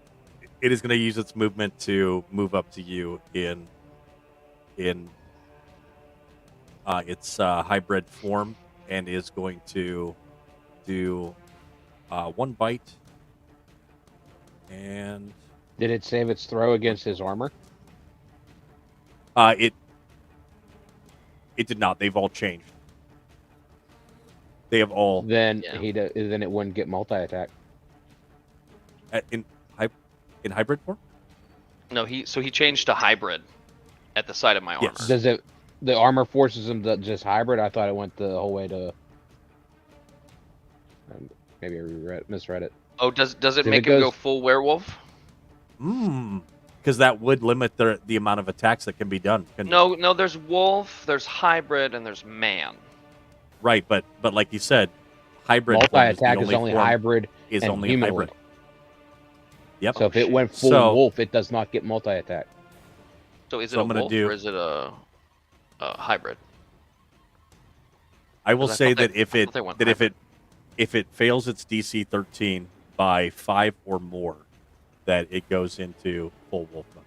it is going to use its movement to move up to you in its hybrid form, and is going to do 1 bite. And Did it save its throw against his armor? it did not. They've all changed. They have all Then Yeah. then it wouldn't get multi attack. in hybrid form. No, he changed to hybrid at the side of my armor. Yes. Does it? The armor forces him to just hybrid. I thought it went the whole way to. Maybe I misread it. Oh, does it If make it him go goes- full werewolf? Because that would limit the amount of attacks that can be done. No, there's wolf, there's hybrid, and there's man. Right, but like you said, hybrid Multi form is the attack is only form- hybrid is and only humanoid. hybrid. Yep. So if it went full So- wolf, it does not get multi attack. So is it So a I'm gonna wolf do- or is it a hybrid? I will 'Cause I say thought they- that if I it thought they went that if it fails its DC 13 by 5 or more, that it goes into full wolf mode.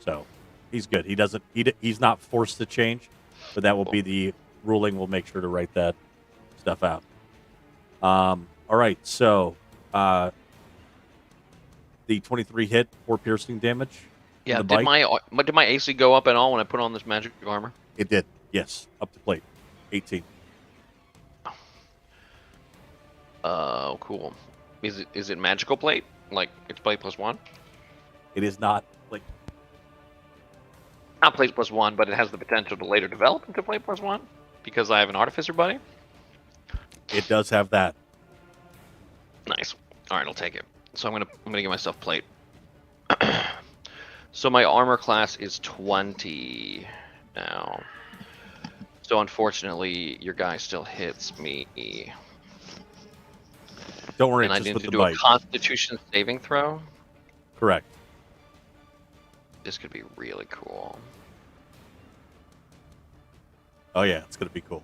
So he's good. He's not forced to change, but that will be the ruling. We'll make sure to write that stuff out. All right. So the 23 hit, 4 piercing damage. Yeah. the Did my AC go up at all when I put on this magic armor? It did. Yes, up to plate. 18. Cool. Is it magical plate? Like it's plate +1? It is not like Not play +1, but it has the potential to later develop into play +1 because I have an artificer buddy. It does have that. Nice. All right, I'll take it. So I'm gonna give myself plate. So my armor class is 20 now. So unfortunately, your guy still hits me, Don't worry, and I it's need just to with do the a bite. Constitution saving throw. Correct. This could be really cool. Oh yeah, it's gonna be cool.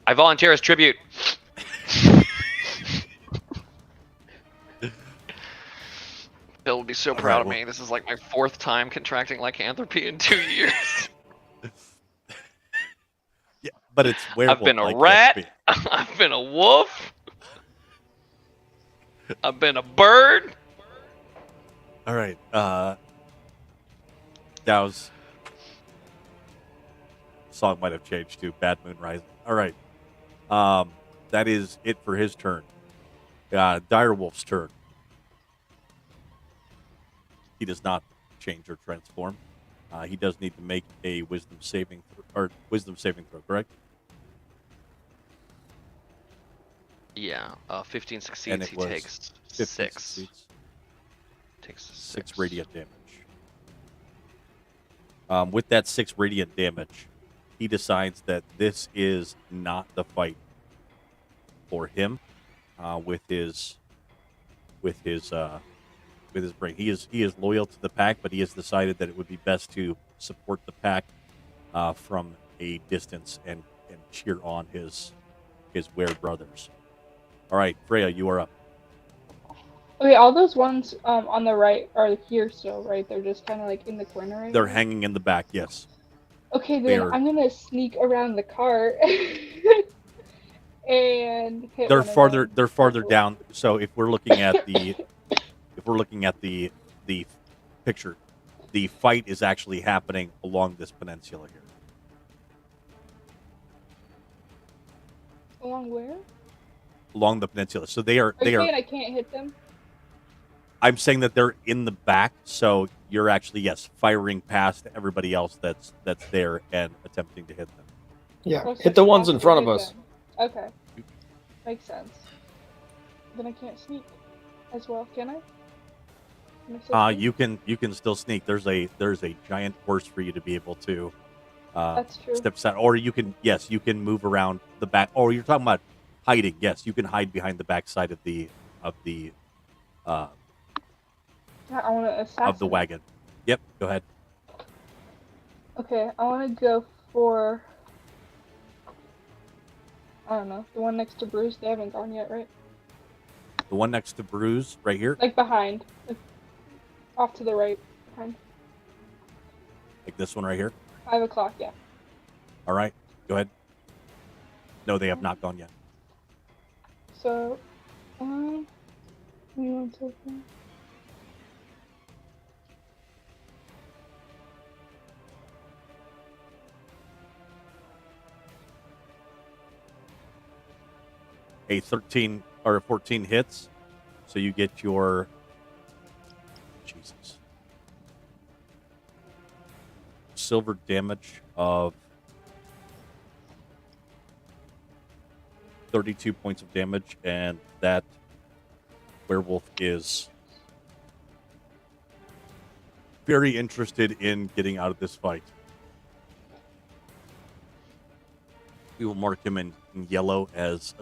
I volunteer as tribute. Bill would be so proud of well- me. This is like my 4th time contracting lycanthropy in 2 years. Yeah, but it's werewolf. I've been a like rat. XP. I've been a wolf. I've been a bird. All right. Dow's song might have changed to Bad Moon Rising. All right. That is it for his turn. Direwolf's turn. He does not change or transform. He does need to make a wisdom saving throw, correct? Yeah, 15 And succeeds. it He was takes 15 6. succeeds. Takes 6 radiant damage. With that 6 radiant damage, he decides that this is not the fight for him. With his brain, he is loyal to the pack, but he has decided that it would be best to support the pack from a distance and cheer on his were brothers. All right, Freya, you are up. Okay, all those ones on the right are here still, right? They're just kind of like in the corner right They're now? hanging in the back. Yes. Okay, they then are- I'm gonna sneak around the cart and hit They're one of farther. them. They're farther Cool. down. So if we're looking at the picture, the fight is actually happening along this peninsula here. Along where? Along the peninsula. So they are. Are you They are. saying I can't hit them? I'm saying that they're in the back. So you're actually firing past everybody else that's there and attempting to hit them. Yeah, Or it's hit the just ones in possible front to of hit us. them? Okay. Makes sense. Then I can't sneak as well, can I? Can I still sneak? You can still sneak. There's a giant horse for you to be able to That's true. step aside, or you can move around the back. Oh, you're talking about hiding. Yes, you can hide behind the back side of the Yeah, I want to assassinate. of the wagon. Yep, go ahead. Okay, I want to go for. I don't know, the one next to Bruce. They haven't gone yet, right? The one next to Bruise right here, Like behind, like off to the right, behind. like this one right here. 5 o'clock, yeah. All right, go ahead. No, they have not gone yet. So, give me 1 second. A 13 or 14 hits, so you get your Jesus silver damage of 32 points of damage, and that werewolf is very interested in getting out of this fight. We will mark him in yellow as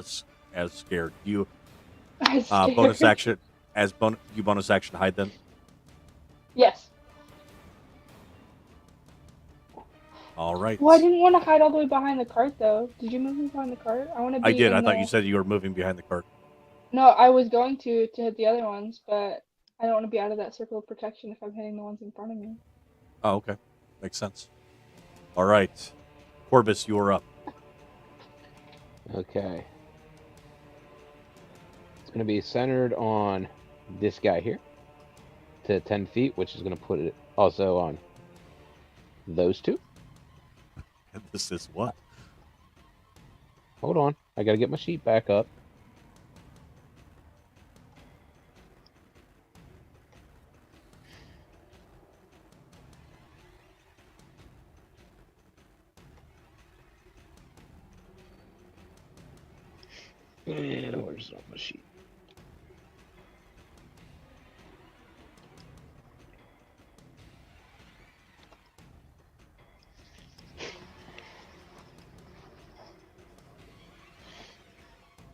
scared. You bonus action you bonus action hide them. Yes. All right. Well, I didn't want to hide all the way behind the cart, though. Did you move me behind the cart? I want to be. I did. in I thought the- you said you were moving behind the cart. No, I was going to hit the other ones, but I don't want to be out of that circle of protection if I'm hitting the ones in front of me. Oh, okay. Makes sense. All right. Corvus, you are up. Okay. It's going to be centered on this guy here to 10 feet, which is going to put it also on those two. And this is what? Hold on. I got to get my sheet back up. And where's it on my sheet?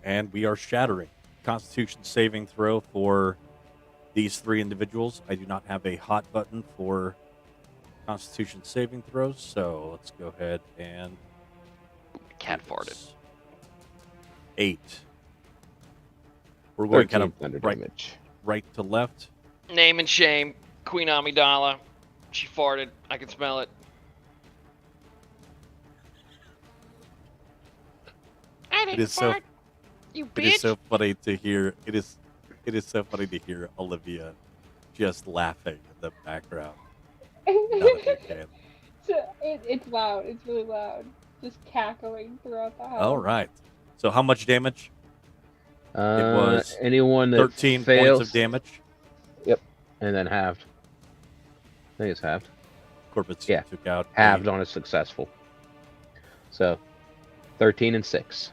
And we are shattering. Constitution saving throw for these three individuals. I do not have a hot button for Constitution saving throws, so let's go ahead and Cat farted. 8. We're going kind 13 of thunder right, damage. right to left. Name and shame. Queen Amidala. She farted. I can smell it. I didn't is so- fart. You It is bitch. so funny to hear. It is so funny to hear Olivia just laughing in the background. Now that you can. It's loud. It's really loud. Just cackling throughout the house. All right. So how much damage? was anyone that 13 fails, points of damage. and then halved. I think it's halved. Corpus Yeah. took out Halved on a successful. So, 13 and 6.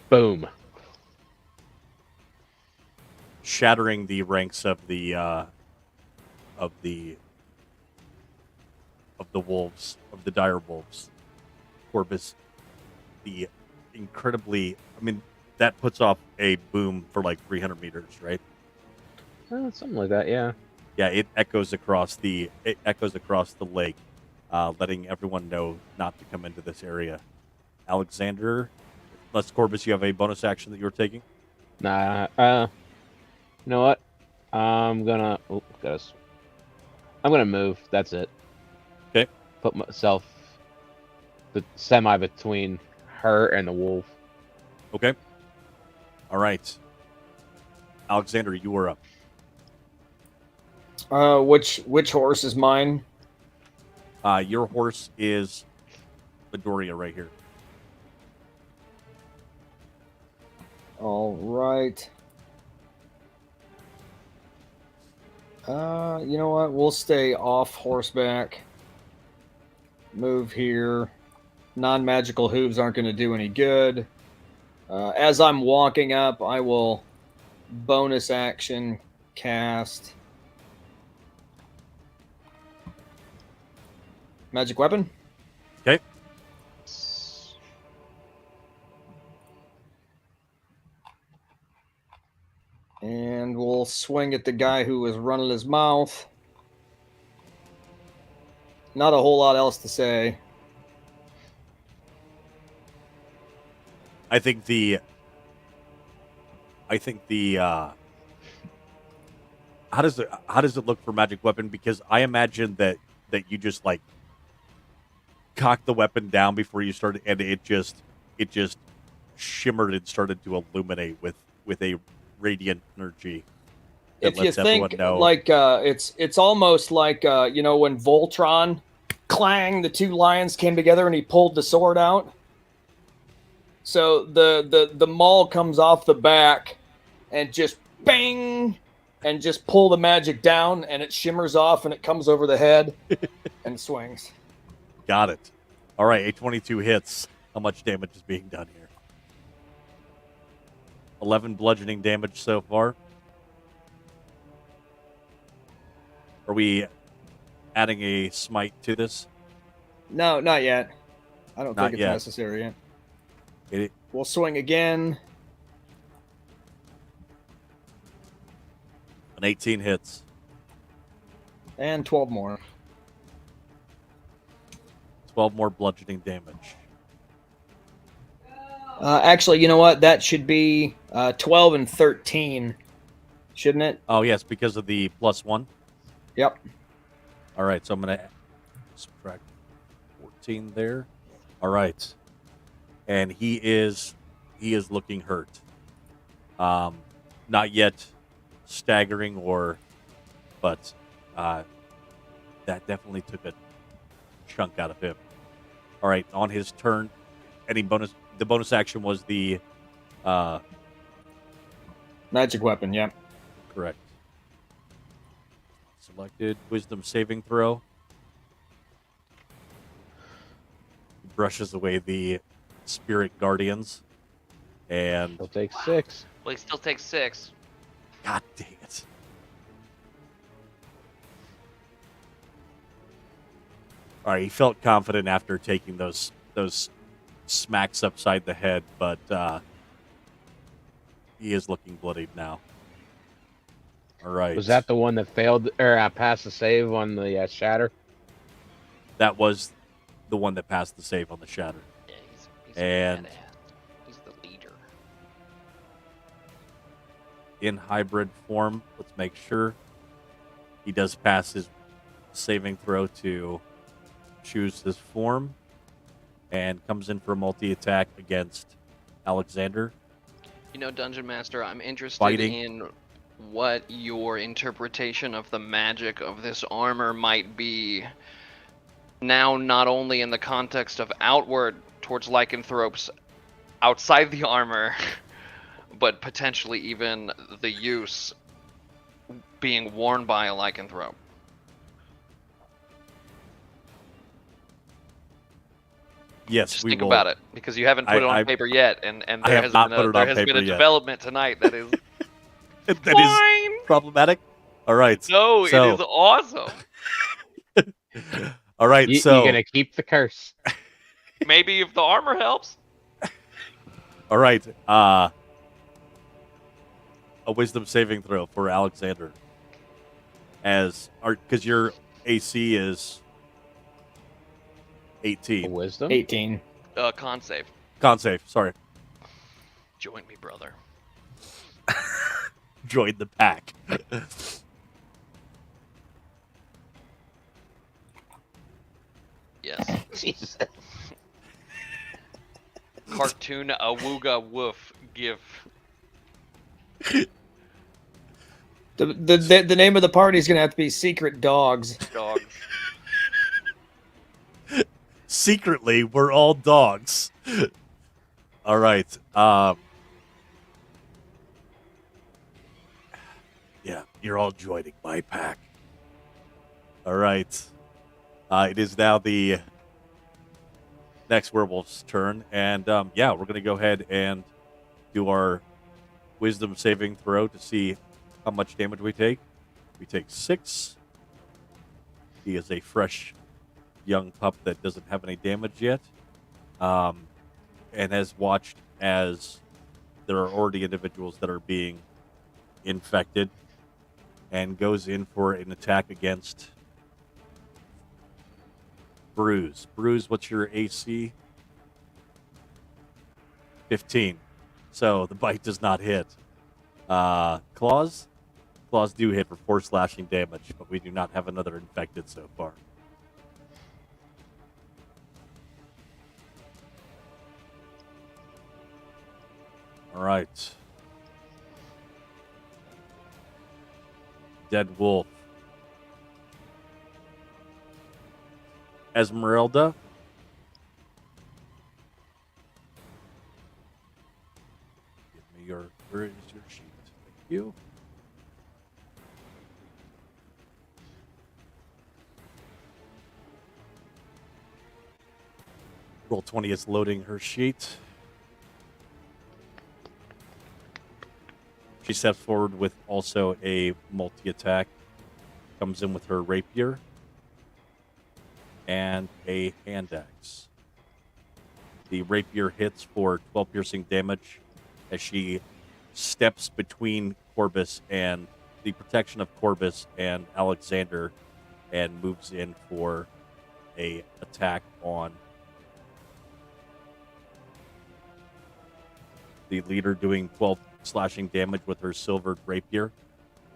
Boom. shattering the ranks of the wolves, of the dire wolves. Corpus, the incredibly, I mean, that puts off a boom for like 300 meters, right? Something like that, yeah. Yeah, it echoes across the lake, letting everyone know not to come into this area. Alexander, unless Corvus, you have a bonus action that you're taking. Nah, you know what? I'm gonna move. That's it. Okay. Put myself semi between her and the wolf. Okay. All right. Alexander, you are up. Which horse is mine? Your horse is Midoriya right here. All right. You know what? We'll stay off horseback. Move here. Non-magical hooves aren't going to do any good. As I'm walking up, I will bonus action cast magic weapon. Okay. And we'll swing at the guy who was running his mouth. Not a whole lot else to say. I think the how does it look for magic weapon? Because I imagine that you just like cocked the weapon down before you started, and it just shimmered and started to illuminate with a radiant energy. that If you lets everyone think know. like it's almost like you know when Voltron, clang, the two lions came together and he pulled the sword out. So the maul comes off the back and just bang and just pull the magic down and it shimmers off and it comes over the head and swings. Got it. All right, a 22 hits. How much damage is being done here? 11 bludgeoning damage so far. Are we adding a smite to this? No, not yet. I don't Not think it's yet. necessary yet. It, We'll swing again. an 18 hits. And 12 more. 12 more bludgeoning damage. Actually, you know what? That should be 12 and 13, shouldn't it? Oh, yes, because of the +1. Yep. All right, so I'm going to subtract 14 there. All right. And he is looking hurt. Not yet staggering but that definitely took a chunk out of him. All right, on his turn, the bonus action was the Magic weapon, yep. correct. Selected wisdom saving throw. Brushes away the spirit guardians. And He'll take 6. Well, he still takes 6. God dang it. All right, he felt confident after taking those smacks upside the head, but he is looking bloodied now. All right. Was that the one that failed or passed the save on the shatter? That was the one that passed the save on the shatter. Yeah, he's And- a badass. He's the leader. In hybrid form, let's make sure he does pass his saving throw to choose his form and comes in for a multi-attack against Alexander. You know, Dungeon Master, I'm interested Fighting. in what your interpretation of the magic of this armor might be. Now, not only in the context of outward towards lycanthropes outside the armor, but potentially even the use being worn by a lycanthrope. Yes, Just we think will. about it, because you haven't put it on I- paper yet, and I there have has not been put a, it there on has been paper a yet. development tonight that is That is fine. problematic. All right. No, so, it is awesome. All right. You're So, gonna keep the curse. Maybe if the armor helps. all right. A wisdom saving throw for Alexander. Because your AC is A 18. wisdom. 18. Con save. Con save. Sorry. Join me, brother. Join the pack. Yes. Jesus. Cartoon awooga woof gif. The name of the party is going to have to be Secret Dogs. Dogs. Secretly, we're all dogs. All right. Yeah, you're all joining my pack. All right. It is now the next werewolf's turn, and yeah, we're gonna go ahead and do our wisdom saving throw to see how much damage we take. We take 6. He is a fresh young pup that doesn't have any damage yet, and has watched as there are already individuals that are being infected, and goes in for an attack against Bruise. Bruise, what's your AC? 15. So the bite does not hit. Claws? Claws do hit for 4 slashing damage, but we do not have another infected so far. All right. Dead wolf. Esmeralda. Give me your. Where is your sheet? Thank you. Roll 20 is loading her sheet. She steps forward with also a multi-attack. Comes in with her rapier and a hand axe. The rapier hits for 12 piercing damage as she steps between Corbus and the protection of Corbus and Alexander, and moves in for a attack on the leader, doing 12 slashing damage with her silver rapier.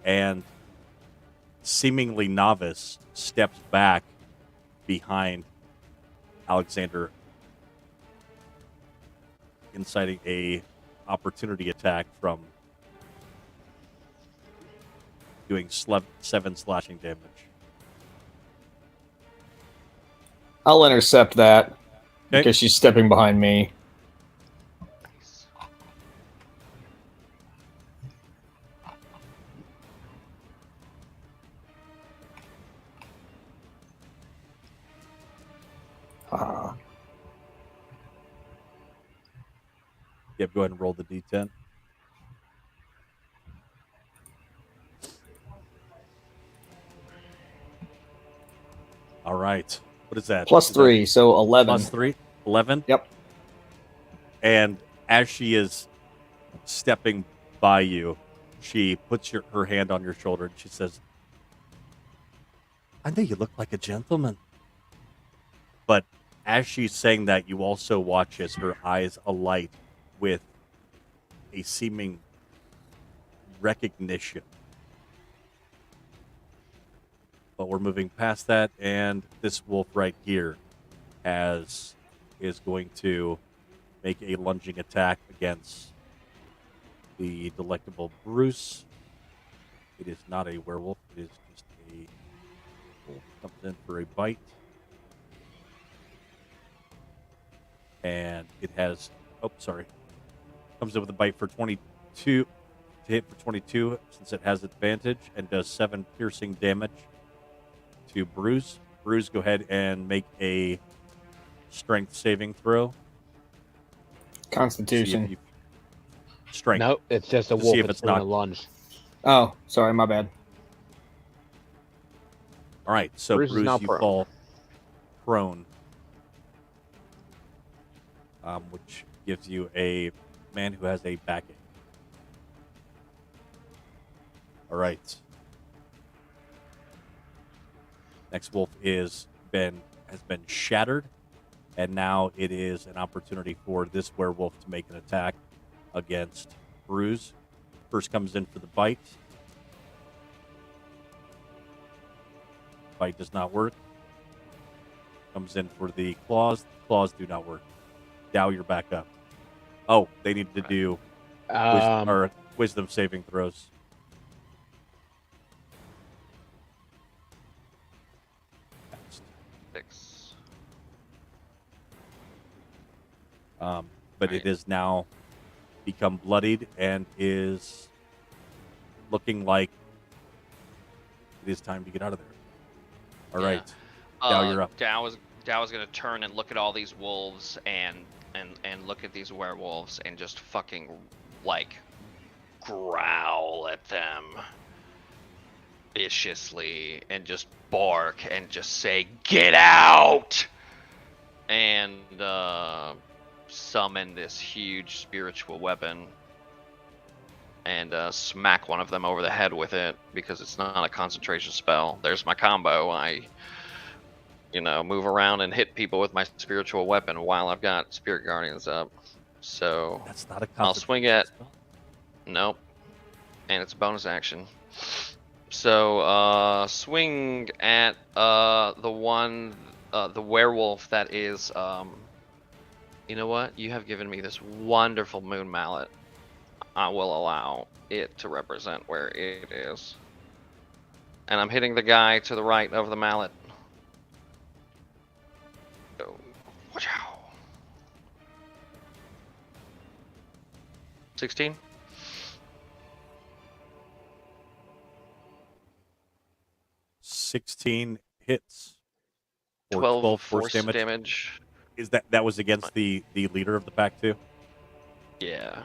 And seemingly novice steps back behind Alexander, inciting a opportunity attack from doing 7 slashing damage. I'll intercept that Okay. because she's stepping behind me. Nice. Yep, go ahead and roll the d10. All right. What is that? Plus Is that 3, so 11. Plus 3? 11? Yep. And as she is stepping by you, she puts her hand on your shoulder and she says, I know you look like a gentleman. But as she's saying that, you also watch as her eyes alight with a seeming recognition. But we're moving past that, and this wolf right here is going to make a lunging attack against the delectable Bruce. It is not a werewolf. It is just a wolf. Comes in for a bite. And it has, comes in with a bite for 22, to hit for 22, since it has advantage, and does 7 piercing damage to Bruce. Bruce, go ahead and make a strength saving throw. Constitution. Strength. No, it's just a To wolf. see if It's it's doing a not- lunge. Oh, sorry, my bad. All right, so Bruce is Bruce, now you prone. fall prone, which gives you a man who has a backache. All right. Next wolf has been shattered, and now it is an opportunity for this werewolf to make an attack against Bruce. First comes in for the bite. Bite does not work. Comes in for the claws. Claws do not work. Dow, you're back up. Oh, they need to do wisdom saving throws. Six. But it is now become bloodied and is looking like it is time to get out of there. All Yeah. right. Dow, you're up. Dow is gonna turn and look at all these wolves and look at these werewolves and just fucking like growl at them viciously and just bark and just say, "Get out!" And summon this huge spiritual weapon and smack one of them over the head with it because it's not a concentration spell. There's my combo. I move around and hit people with my spiritual weapon while I've got Spirit Guardians up. So That's not a I'll swing at- spell. nope. And it's a bonus action. So swing at the werewolf that is you know what? You have given me this wonderful moon mallet. I will allow it to represent where it is. And I'm hitting the guy to the right of the mallet. Go. Watch out. 16? 16 hits. Or 12 force damage. Is that was against the leader of the pack too? Yeah.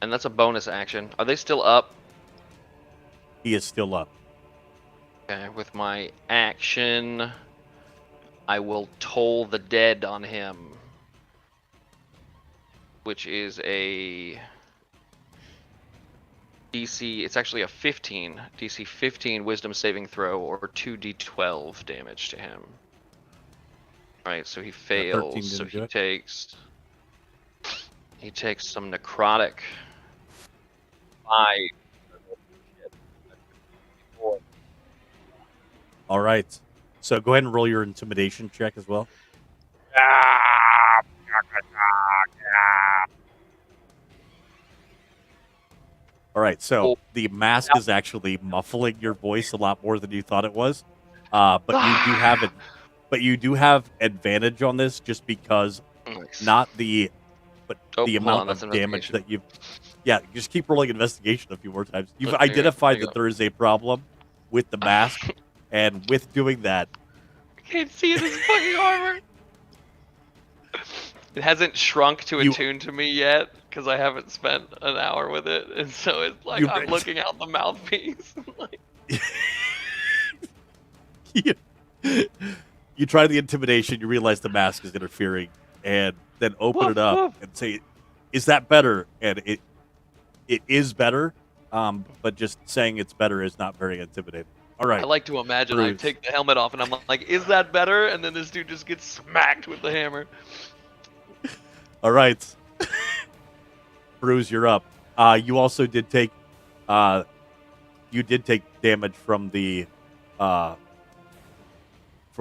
And that's a bonus action. Are they still up? He is still up. Okay, with my action, I will toll the dead on him. Which is a DC, it's actually a 15. DC 15 wisdom saving throw or 2d12 damage to him. Alright, so he 13 fails, so didn't do he takes some necrotic. 5. All right. So go ahead and roll your intimidation check as well. All right. So the mask is actually muffling your voice a lot more than you thought it was. But you do have advantage on this just because not the hold amount on, that's of damage investigation. that you've. Yeah, just keep rolling investigation a few more times. You've There you go, identified there you that there is a problem with the mask, and with doing that, Can't see it as fucking armor. It hasn't shrunk to You- attune to me yet because I haven't spent an hour with it, and so it's like You- I'm looking out the mouthpiece. Like, You try the intimidation, you realize the mask is interfering, and then open Woof, it up woof. and say, "Is that better?" And it is better, but just saying it's better is not very intimidating. All right, I like to imagine I Bruce. take the helmet off and I'm like, "Is that better?" And then this dude just gets smacked with the hammer. all right. Bruce, you're up. You also did take, damage from the, from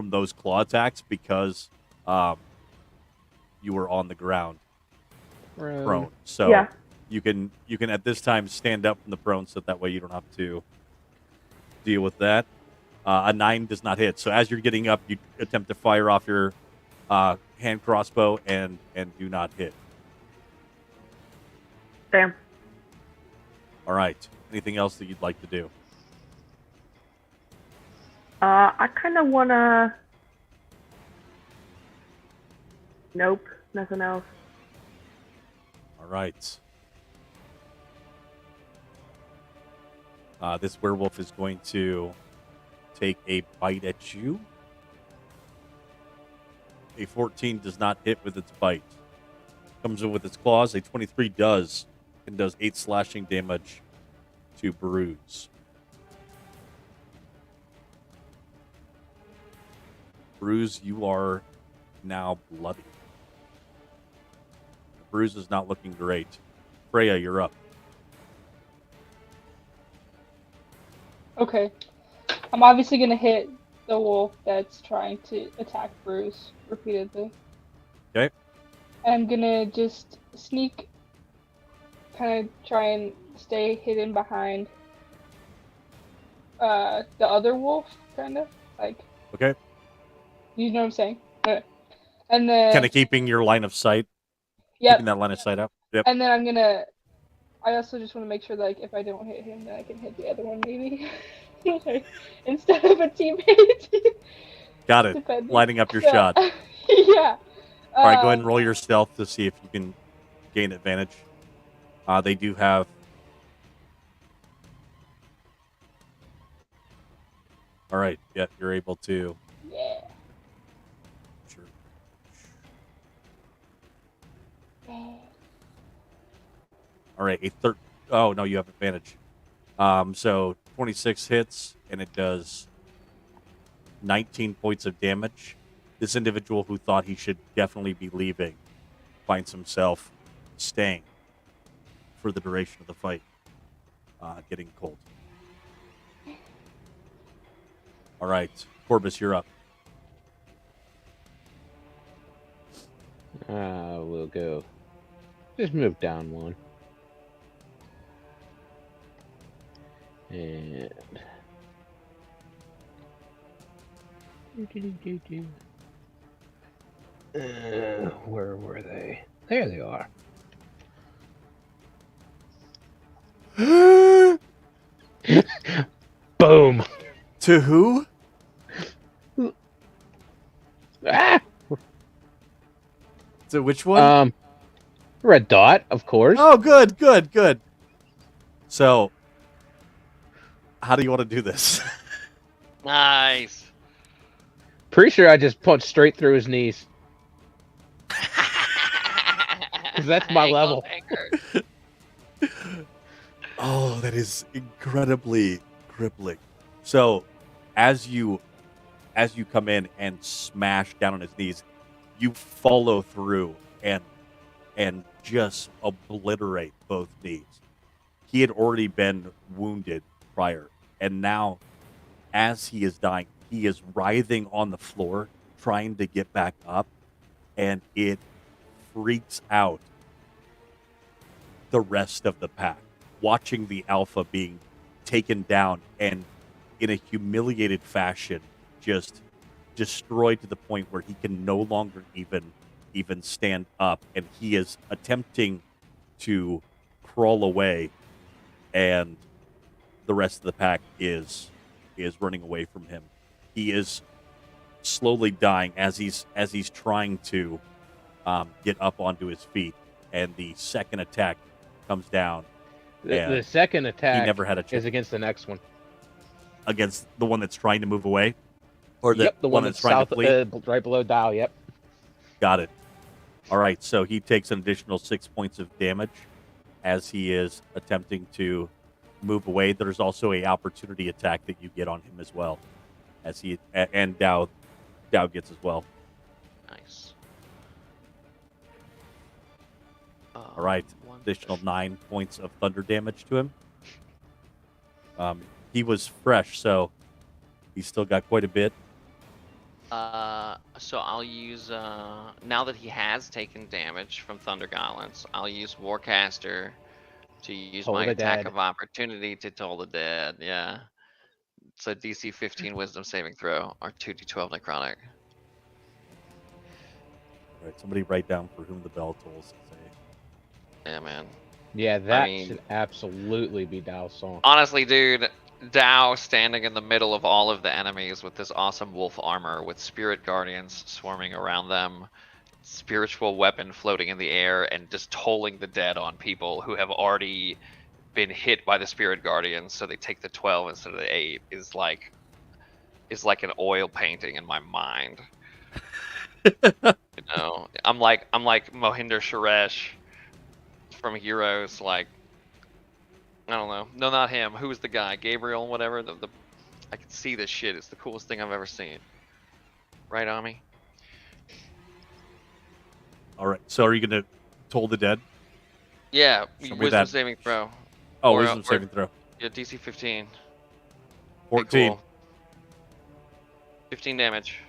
those claw attacks because, you were on the ground. Prone. So Yeah. you can at this time stand up from the prone, so that way you don't have to deal with that. A 9 does not hit. So as you're getting up, you attempt to fire off your hand crossbow and do not hit. Damn. All right. Anything else that you'd like to do? I kind of wanna. Nope. Nothing else. All right. This werewolf is going to take a bite at you. A 14 does not hit with its bite. Comes in with its claws. A 23 does, and does 8 slashing damage to Bruise. Bruise, you are now bloody. Bruise is not looking great. Freya, you're up. Okay. I'm obviously gonna hit the wolf that's trying to attack Bruce repeatedly. Okay. I'm gonna just sneak, kind of try and stay hidden behind the other wolf, kind of like. Okay. You know what I'm saying? Okay. And then. Kind of keeping your line of sight. Yep. Keeping that line of sight out. Yep. And then I'm gonna. I also just want to make sure, like, if I don't hit him, then I can hit the other one, maybe. Like, instead of a teammate. Got it. Depending. Lining up your So, shot. Yeah. All right, go ahead and roll your stealth to see if you can gain advantage. They do have. All right. Yeah, you're able to. Yeah. Sure. All right, Oh no, you have advantage. So 26 hits, and it does 19 points of damage. This individual who thought he should definitely be leaving finds himself staying for the duration of the fight, getting cold. All right, Corbus, you're up. We'll go. Just move down one. And where were they? There they are. Boom. To who? Ah! To which one? Red dot, of course. Oh, good, good, good. So, how do you want to do this? Nice. Pretty sure I just punched straight through his knees. That's my level. Oh, that is incredibly crippling. So, as you come in and smash down on his knees, you follow through and just obliterate both knees. He had already been wounded prior, and now, as he is dying, he is writhing on the floor, trying to get back up, and it freaks out the rest of the pack, watching the alpha being taken down and in a humiliated fashion just destroyed to the point where he can no longer even stand up, and he is attempting to crawl away, and the rest of the pack is running away from him. He is slowly dying as he's trying to get up onto his feet, and the second attack comes down. The And second attack he never had a chance is against the next one. against the one that's trying to move away, or the Yep, the one that's that's trying south, to flee. right below Dial. Yep. Got it. All right, so he takes an additional 6 points of damage as he is attempting to move away. There's also a opportunity attack that you get on him as well, as he and Dow gets as well. Nice. All right, additional 9 points of thunder damage to him. He was fresh, so he's still got quite a bit. So I'll use now that he has taken damage from Thunder Gauntlets, I'll use Warcaster to use Toll my the attack dead. of opportunity to Toll the Dead. Yeah. It's a DC 15 Wisdom saving throw or 2d12 necrotic. All right, somebody write down for whom the bell tolls. Yeah, man. Yeah, that mean- should absolutely be Dial's song. Honestly, dude, Dow standing in the middle of all of the enemies with this awesome wolf armor with spirit guardians swarming around them, spiritual weapon floating in the air, and just tolling the dead on people who have already been hit by the spirit guardians, so they take the 12 instead of the 8 is like an oil painting in my mind. You know, I'm like Mohinder Suresh from Heroes, like, I don't know. No, not him. Who was the guy? Gabriel, whatever. I can see this shit. It's the coolest thing I've ever seen. Right, Ami? All right, so are you going to toll the dead? Yeah, Show me wisdom that. saving throw. Oh, Or, wisdom or- saving throw. Yeah, DC 15. 14. Cool. 15 damage.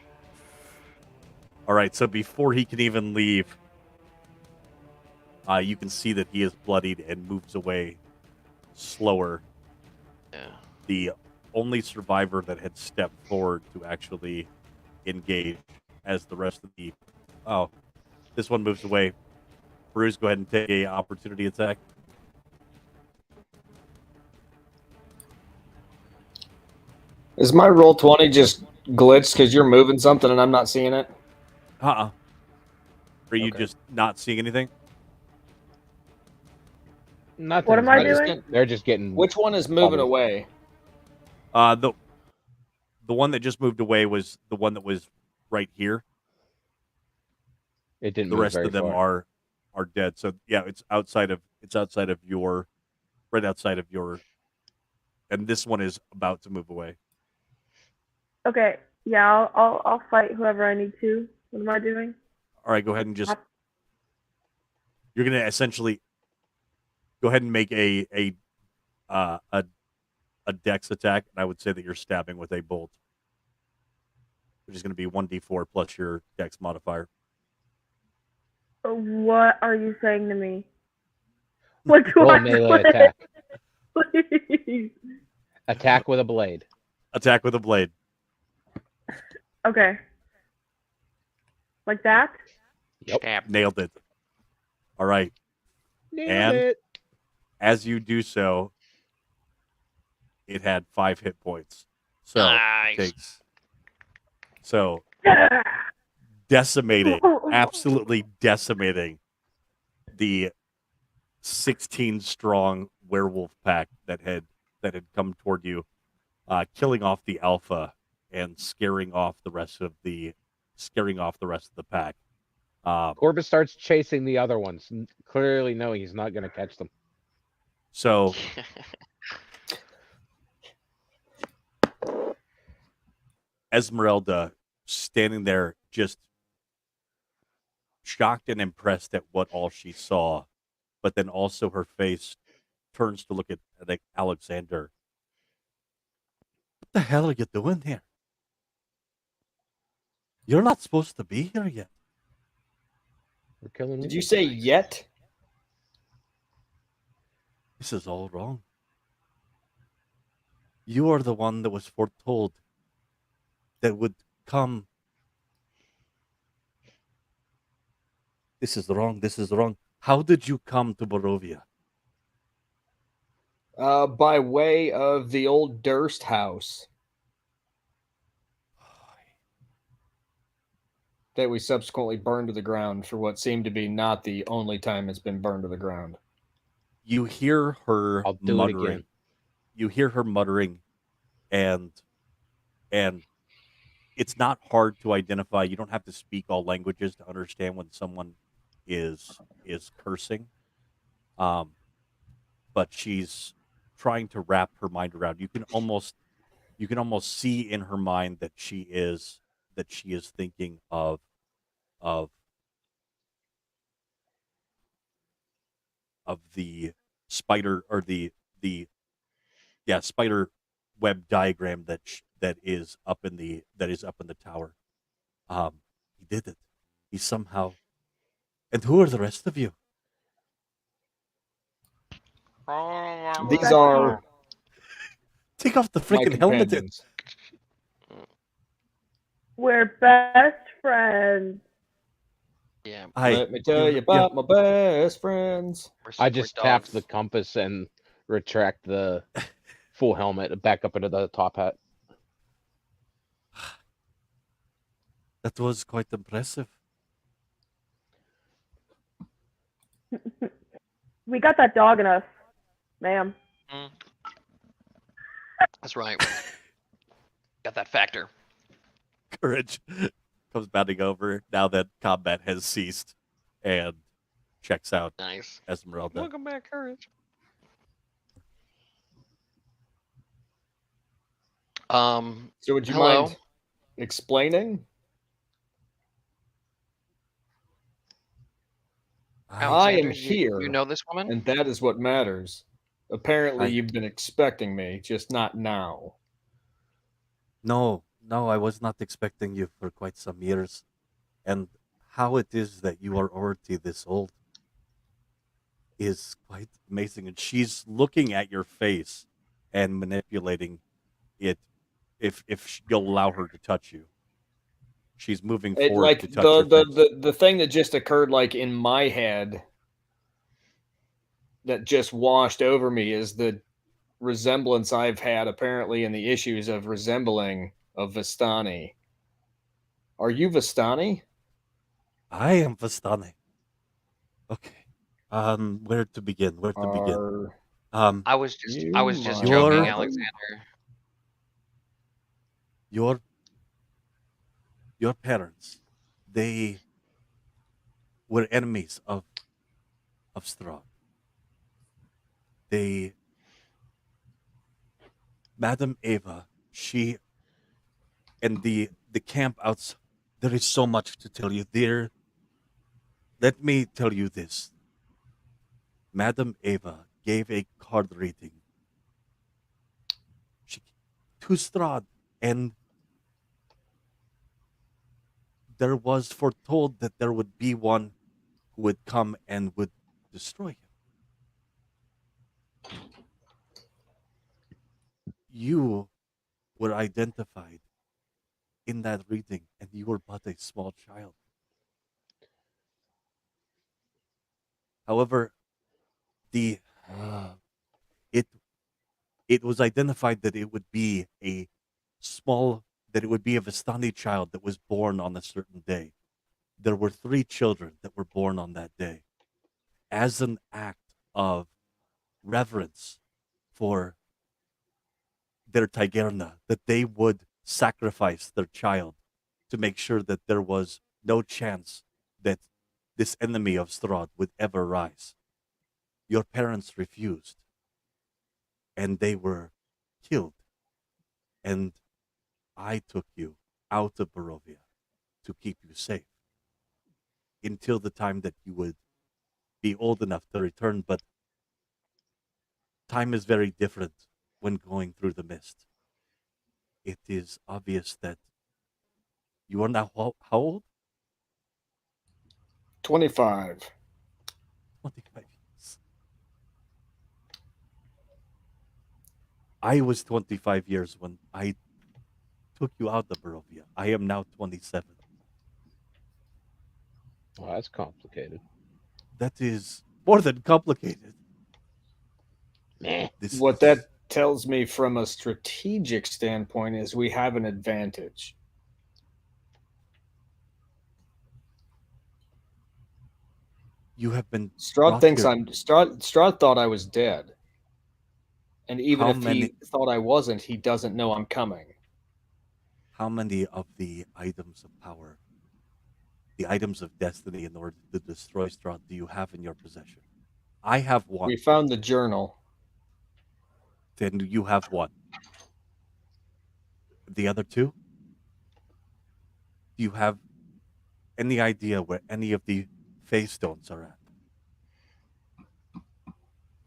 All right, so before he can even leave, you can see that he is bloodied and moves away slower. Yeah. The only survivor that had stepped forward to actually engage, as the rest of the... Oh, this one moves away. Bruce, go ahead and take a opportunity attack. Is my roll 20 just glitched because you're moving something and I'm not seeing it? Are you Okay. just not seeing anything? What Nothing's am I really- doing? They're just getting. Which one is moving Probably. away? The one that just moved away was the one that was right here. It didn't The move rest very of them far. are dead. So yeah, it's outside of your, right outside of your, and this one is about to move away. Okay, yeah, I'll fight whoever I need to. What am I doing? All right, go ahead and just. Hap- You're gonna essentially go ahead and make a dex attack, and I would say that you're stabbing with a bolt, which is going to be 1d4 plus your dex modifier. What are you saying to me? What do Roll I melee play? attack. Please. Attack with a blade. Attack with a blade. Okay. Like that? Yep. Stab. Nailed it. All right. Nailed And- it. As you do so, it had 5 hit points. So Nice. takes. So decimating, absolutely decimating the 16 strong werewolf pack that had come toward you, killing off the alpha and scaring off the rest of the pack. Corbus starts chasing the other ones, clearly knowing he's not going to catch them. So Esmeralda standing there just shocked and impressed at what all she saw, but then also her face turns to look at Alexander. What the hell are you doing here? You're not supposed to be here yet. We're killing. Did you say yet? This is all wrong. You are the one that was foretold that would come. This is wrong. This is wrong. How did you come to Barovia? By way of the old Durst house. that we subsequently burned to the ground for what seemed to be not the only time it's been burned to the ground. You hear her I'll do it muttering. again. You hear her muttering, and it's not hard to identify. You don't have to speak all languages to understand when someone is cursing. But she's trying to wrap her mind around. You can almost see in her mind that she is thinking of the spider, or the spider web diagram that is up in the tower. He did it. He somehow. And who are the rest of you? These are Take off the my freaking helmet. companions. We're best friends. Yeah, Let me tell you about my best friends. we're I super just tapped the dogs. compass and retract the full helmet back up into the top hat. That was quite impressive. We got that dog in us, ma'am. That's right. Got that factor. Courage comes bounding over now that combat has ceased, and checks out Nice. Esmeralda. Welcome back, Courage. So would you Hello? mind explaining? I Alexander, am here, You know this woman? and that is what matters. Apparently, I- you've been expecting me, just not now. No, I was not expecting you for quite some years. And how it is that you are already this old is quite amazing. And she's looking at your face and manipulating it if you'll allow her to touch you. She's moving It, forward like to touch your face. the thing that just occurred, like in my head, that just washed over me is the resemblance I've had apparently in the issues of resembling of Vistani. Are you Vistani? I am Vistani. Okay. Where to begin? I was just You joking, You're- Alexander. Your parents, they were enemies of Strahd. Madam Ava, she, and the camp outside. There is so much to tell you, dear. Let me tell you this. Madam Ava gave a card reading to Strahd, and there was foretold that there would be one who would come and would destroy him. You were identified in that reading, and you were but a small child. However, it was identified that it would be a Vistani child that was born on a certain day. There were 3 children that were born on that day. As an act of reverence for their Tagerna, that they would sacrifice their child to make sure that there was no chance that this enemy of Strahd would ever rise. Your parents refused, and they were killed. And I took you out of Barovia to keep you safe until the time that you would be old enough to return. But time is very different when going through the mist. It is obvious that you are now how old? 25. 25 years. I was 25 years when I took you out of Barovia. I am now 27. Well, that's complicated. That is more than complicated. Meh. What that tells me from a strategic standpoint is we have an advantage. You have been Strahd brought thinks here. Strahd thought I was dead. And even How if many- he thought I wasn't, he doesn't know I'm coming. How many of the items of power, the items of destiny in order to destroy Strahd, do you have in your possession? I have one. We found the journal. Then you have one. The other two? Do you have any idea where any of the Fae Stones are at?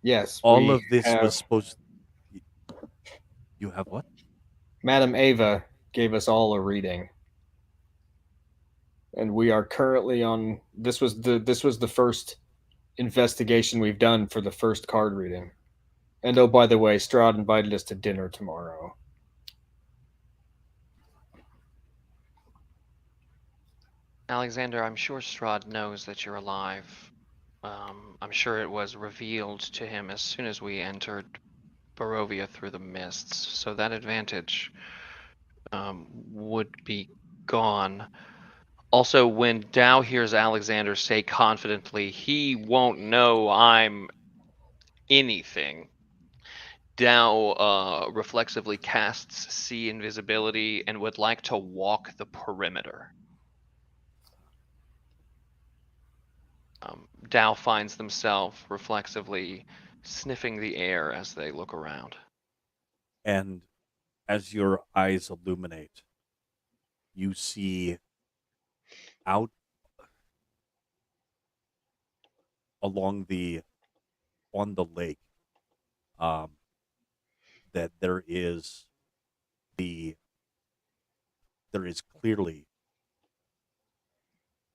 Yes. All we of this have- was supposed. You have what? Madam Ava gave us all a reading. And we are currently on this was the first investigation we've done for the first card reading. And oh, by the way, Strahd invited us to dinner tomorrow. Alexander, I'm sure Strahd knows that you're alive. I'm sure it was revealed to him as soon as we entered Barovia through the mists, so that advantage would be gone. Also, when Dow hears Alexander say confidently, he won't know I'm anything. Dow reflexively casts see invisibility and would like to walk the perimeter. Dow finds themselves reflexively sniffing the air as they look around. And as your eyes illuminate, you see out along on the lake, that there is clearly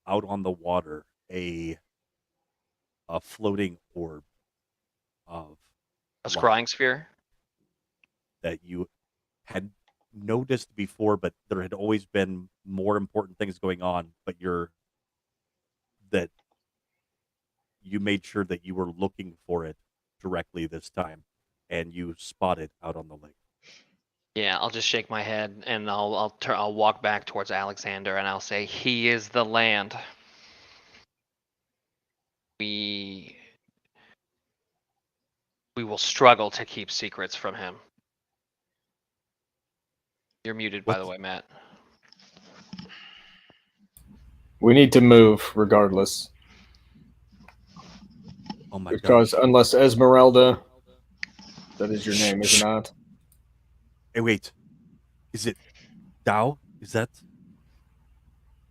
out on the water a floating orb of A light scrying sphere? that you had noticed before, but there had always been more important things going on, but that you made sure that you were looking for it directly this time, and you spot it out on the lake. Yeah, I'll just shake my head and I'll walk back towards Alexander and I'll say, "He is the land. We will struggle to keep secrets from him." You're muted, by the way, Matt. We need to move regardless. Oh my Because gosh. unless Esmeralda, that is your name, is it not? Hey, wait. Is it Dow? Is that?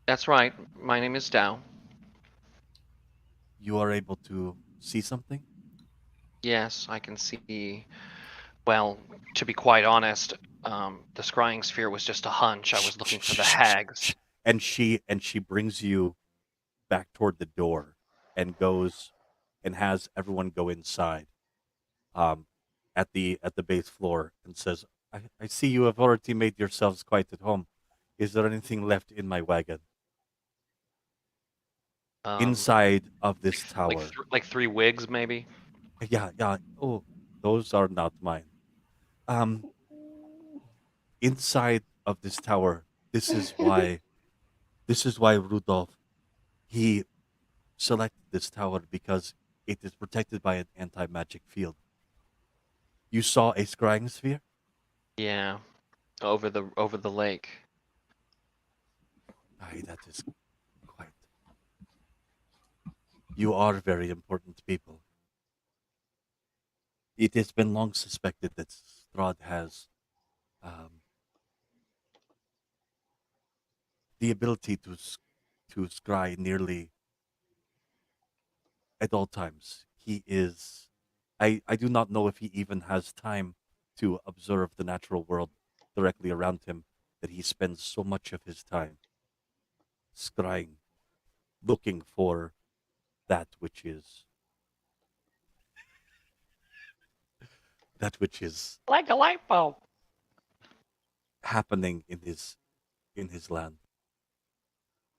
That's right. My name is Dow. You are able to see something? Yes, I can see. Well, to be quite honest, the scrying sphere was just a hunch. I was looking for the hags. And she brings you back toward the door and goes and has everyone go inside at the base floor and says, I see you have already made yourselves quite at home. Is there anything left in my wagon? Inside of this tower. Like 3 wigs, maybe? Yeah. Oh, those are not mine. Inside of this tower, this is why Rudolph, he selected this tower, because it is protected by an anti-magic field. You saw a scrying sphere? Yeah, over the lake. Aye, that is quite. You are very important people. It has been long suspected that Strahd has the ability to scry nearly at all times. He is. I do not know if he even has time to observe the natural world directly around him, that he spends so much of his time scrying, looking for that which is Like a light bulb. happening in his land.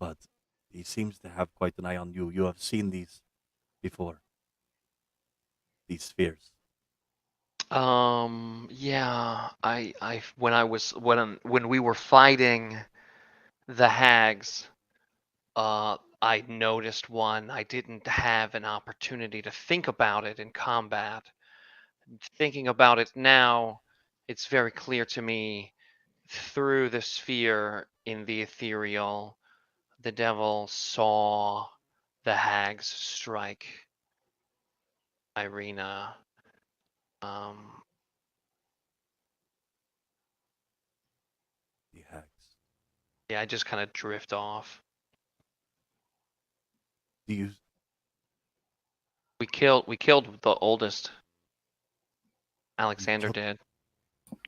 But he seems to have quite an eye on you. You have seen these before. These spheres. Yeah, when we were fighting the hags, I I noticed one. I didn't have an opportunity to think about it in combat. Thinking about it now, it's very clear to me through the sphere in the ethereal, the devil saw the hags strike Irina. The hags. Yeah, I just kind of drift off. Do you? We killed the oldest. Alexander killed- did.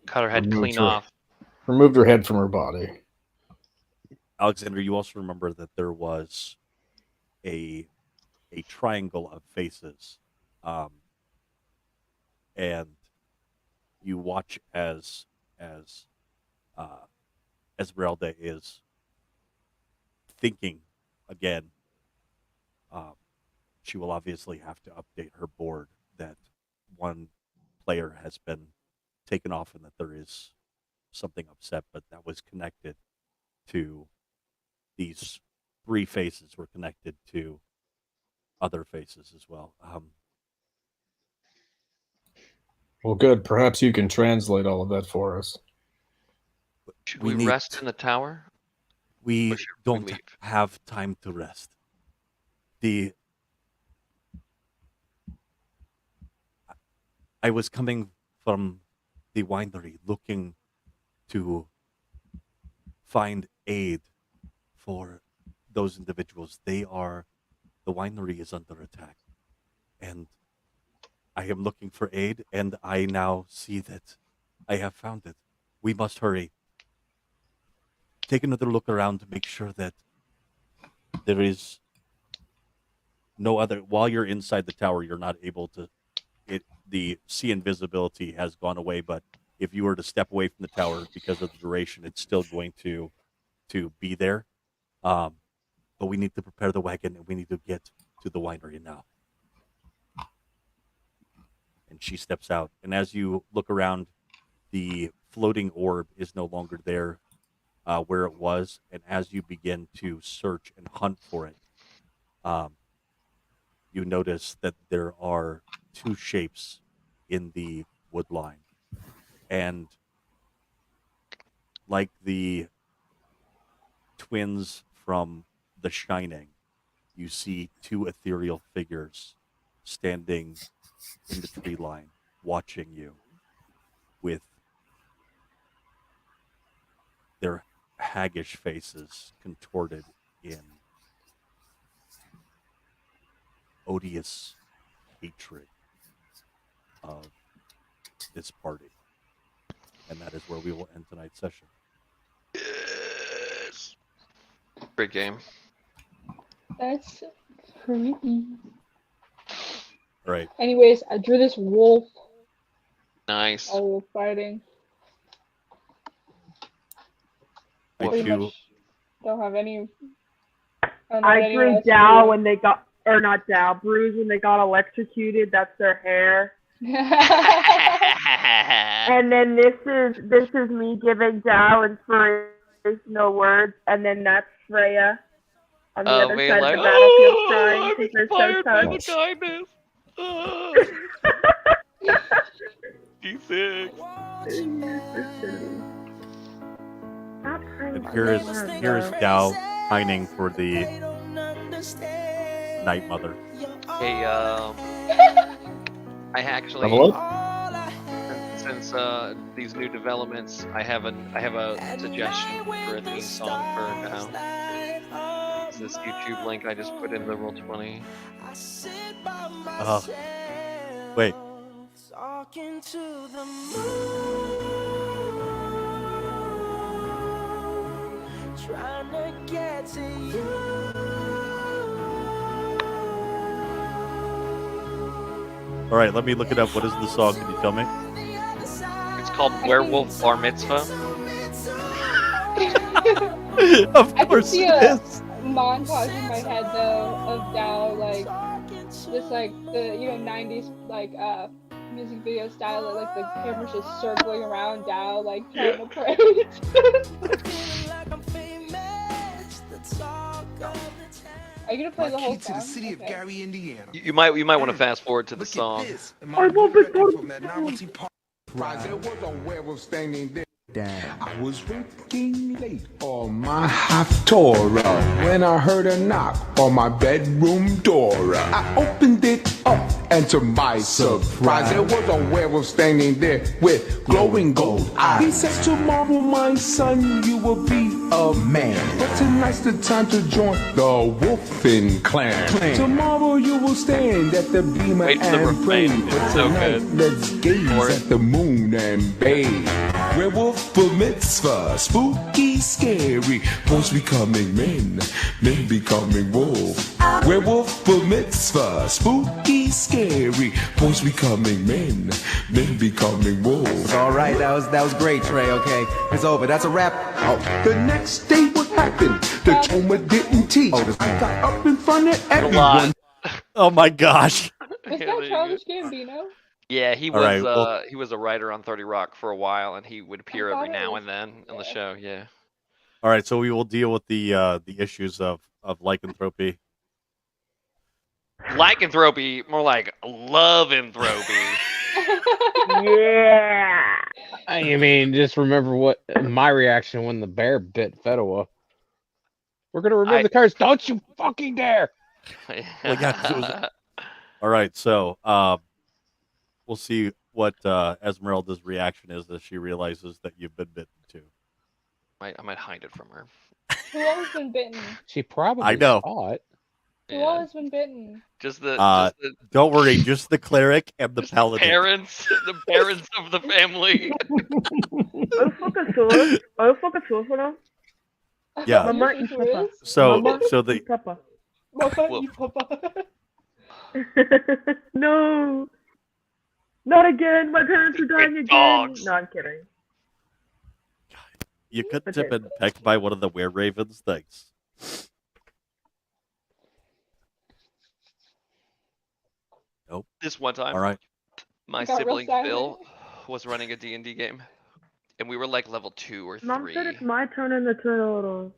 Cut her head Removed clean her. off. Removed her head from her body. Alexander, you also remember that there was a triangle of faces, and you watch as Esmeralda is thinking again. She will obviously have to update her board that one player has been taken off and that there is something upset, but that was connected to these three faces were connected to other faces as well. Well, good. Perhaps you can translate all of that for us. Should We we need- rest in the tower? We Or should we don't leave? have time to rest. I was coming from the winery looking to find aid for those individuals. The winery is under attack. And I am looking for aid, and I now see that I have found it. We must hurry. Take another look around to make sure that there is no other. While you're inside the tower, you're not able to. The sea invisibility has gone away, but if you were to step away from the tower because of the duration, it's still going to be there. But we need to prepare the wagon, and we need to get to the winery now. And she steps out, and as you look around, the floating orb is no longer there where it was, and as you begin to search and hunt for it, you notice that there are two shapes in the wood line, and like the twins from The Shining, you see two ethereal figures standing in the tree line, watching you with their haggish faces contorted in odious hatred of this party. And that is where we will end tonight's session. Yes. Great game. That's creepy. All right. Anyways, I drew this wolf. Nice. All wolf fighting. I Pretty do. much don't have any. don't know I anyone drew else to Dow do. when they got, or not Dow, Bruise when they got electrocuted. That's their hair. And then this is me giving Dow inspirational words, and then that's Freya on the other being side like, of the battlefield crying I'm because they're inspired so by the touched. kindness. D6. And here is Dow pining for the Night Mother. Hey, I actually, Level up? since these new developments, I have a suggestion for a theme song for now. It's this YouTube link I just put in the Roll20. Wait. Talking to the moon, trying to get to you. All right, let me look it up. What is the song? Can you tell me? It's called Werewolf Bar Mitzvah. Of I can course see it a is. montage in my head though of Dow like just like the 90s like music video style, like the camera's just circling around Dow like trying to pray. Feeling like I'm famous, the talk of the town. Are you gonna play the whole Key to the song? city of Okay. Gary, Indiana. You might want to fast forward to the Look song. at this. I love it, From that novelty park. There was a werewolf standing there. I was working late on my Haftorah when I heard a knock on my bedroom door. I opened it up, and to my surprise, there was a werewolf standing there with glowing gold eyes. He said, "Tomorrow, my son, you will be a man. But tonight's the time to join the Wolfen clan. Tomorrow you will stand at the beamer Wait for the and pray. refrain. But It's so tonight, good. let's gaze Or- at the moon and bathe. Werewolf for mitzvah, spooky, scary. Boys becoming men, men becoming wolves. Werewolf for mitzvah, spooky, scary. Boys becoming men, men becoming wolves. All right, that was great, Trey. Okay, it's over. That's a wrap. The next day, what happened? The Choma didn't teach. I got up in front of A everyone. lot. Oh my gosh. Is Yeah, there that you Childish Gambino? Yeah, he All was right, well- he was a writer on 30 Rock for a while, and he would appear thought every it now was- and then on the yeah. show. Yeah. All right, so we will deal with the issues of lycanthropy. Lycanthropy, more like love-anthropy. Yeah. I mean, just remember what my reaction when the bear bit Fedwa. We're gonna remove I- the curse. Don't you fucking dare! Well, yeah, 'cause it was- All right, so we'll see what Esmeralda's reaction is as she realizes that you've been bitten too. I might hide it from her. Who all has been bitten? She probably I know. saw it. Who Yeah. all has been bitten? Just the, Uh, just the Don't worry, just the cleric and the just the paladin. parents, the parents of the family. Oh, fuck a sword. Oh, fuck a sword for now. Yeah. Mama, Yes, eat it papa. is. So Mama, so the eat papa. Mama, Whoop. you papa. No. Not again. My parents are dying again. Dogs. No, I'm kidding. you couldn't Okay. have been pecked by one of the were-ravens. Thanks. This one time, All right. my Got real sibling silent. Phil was running a D&D game, and we were like level 2 or 3. Mom said it's my turn in the turtle.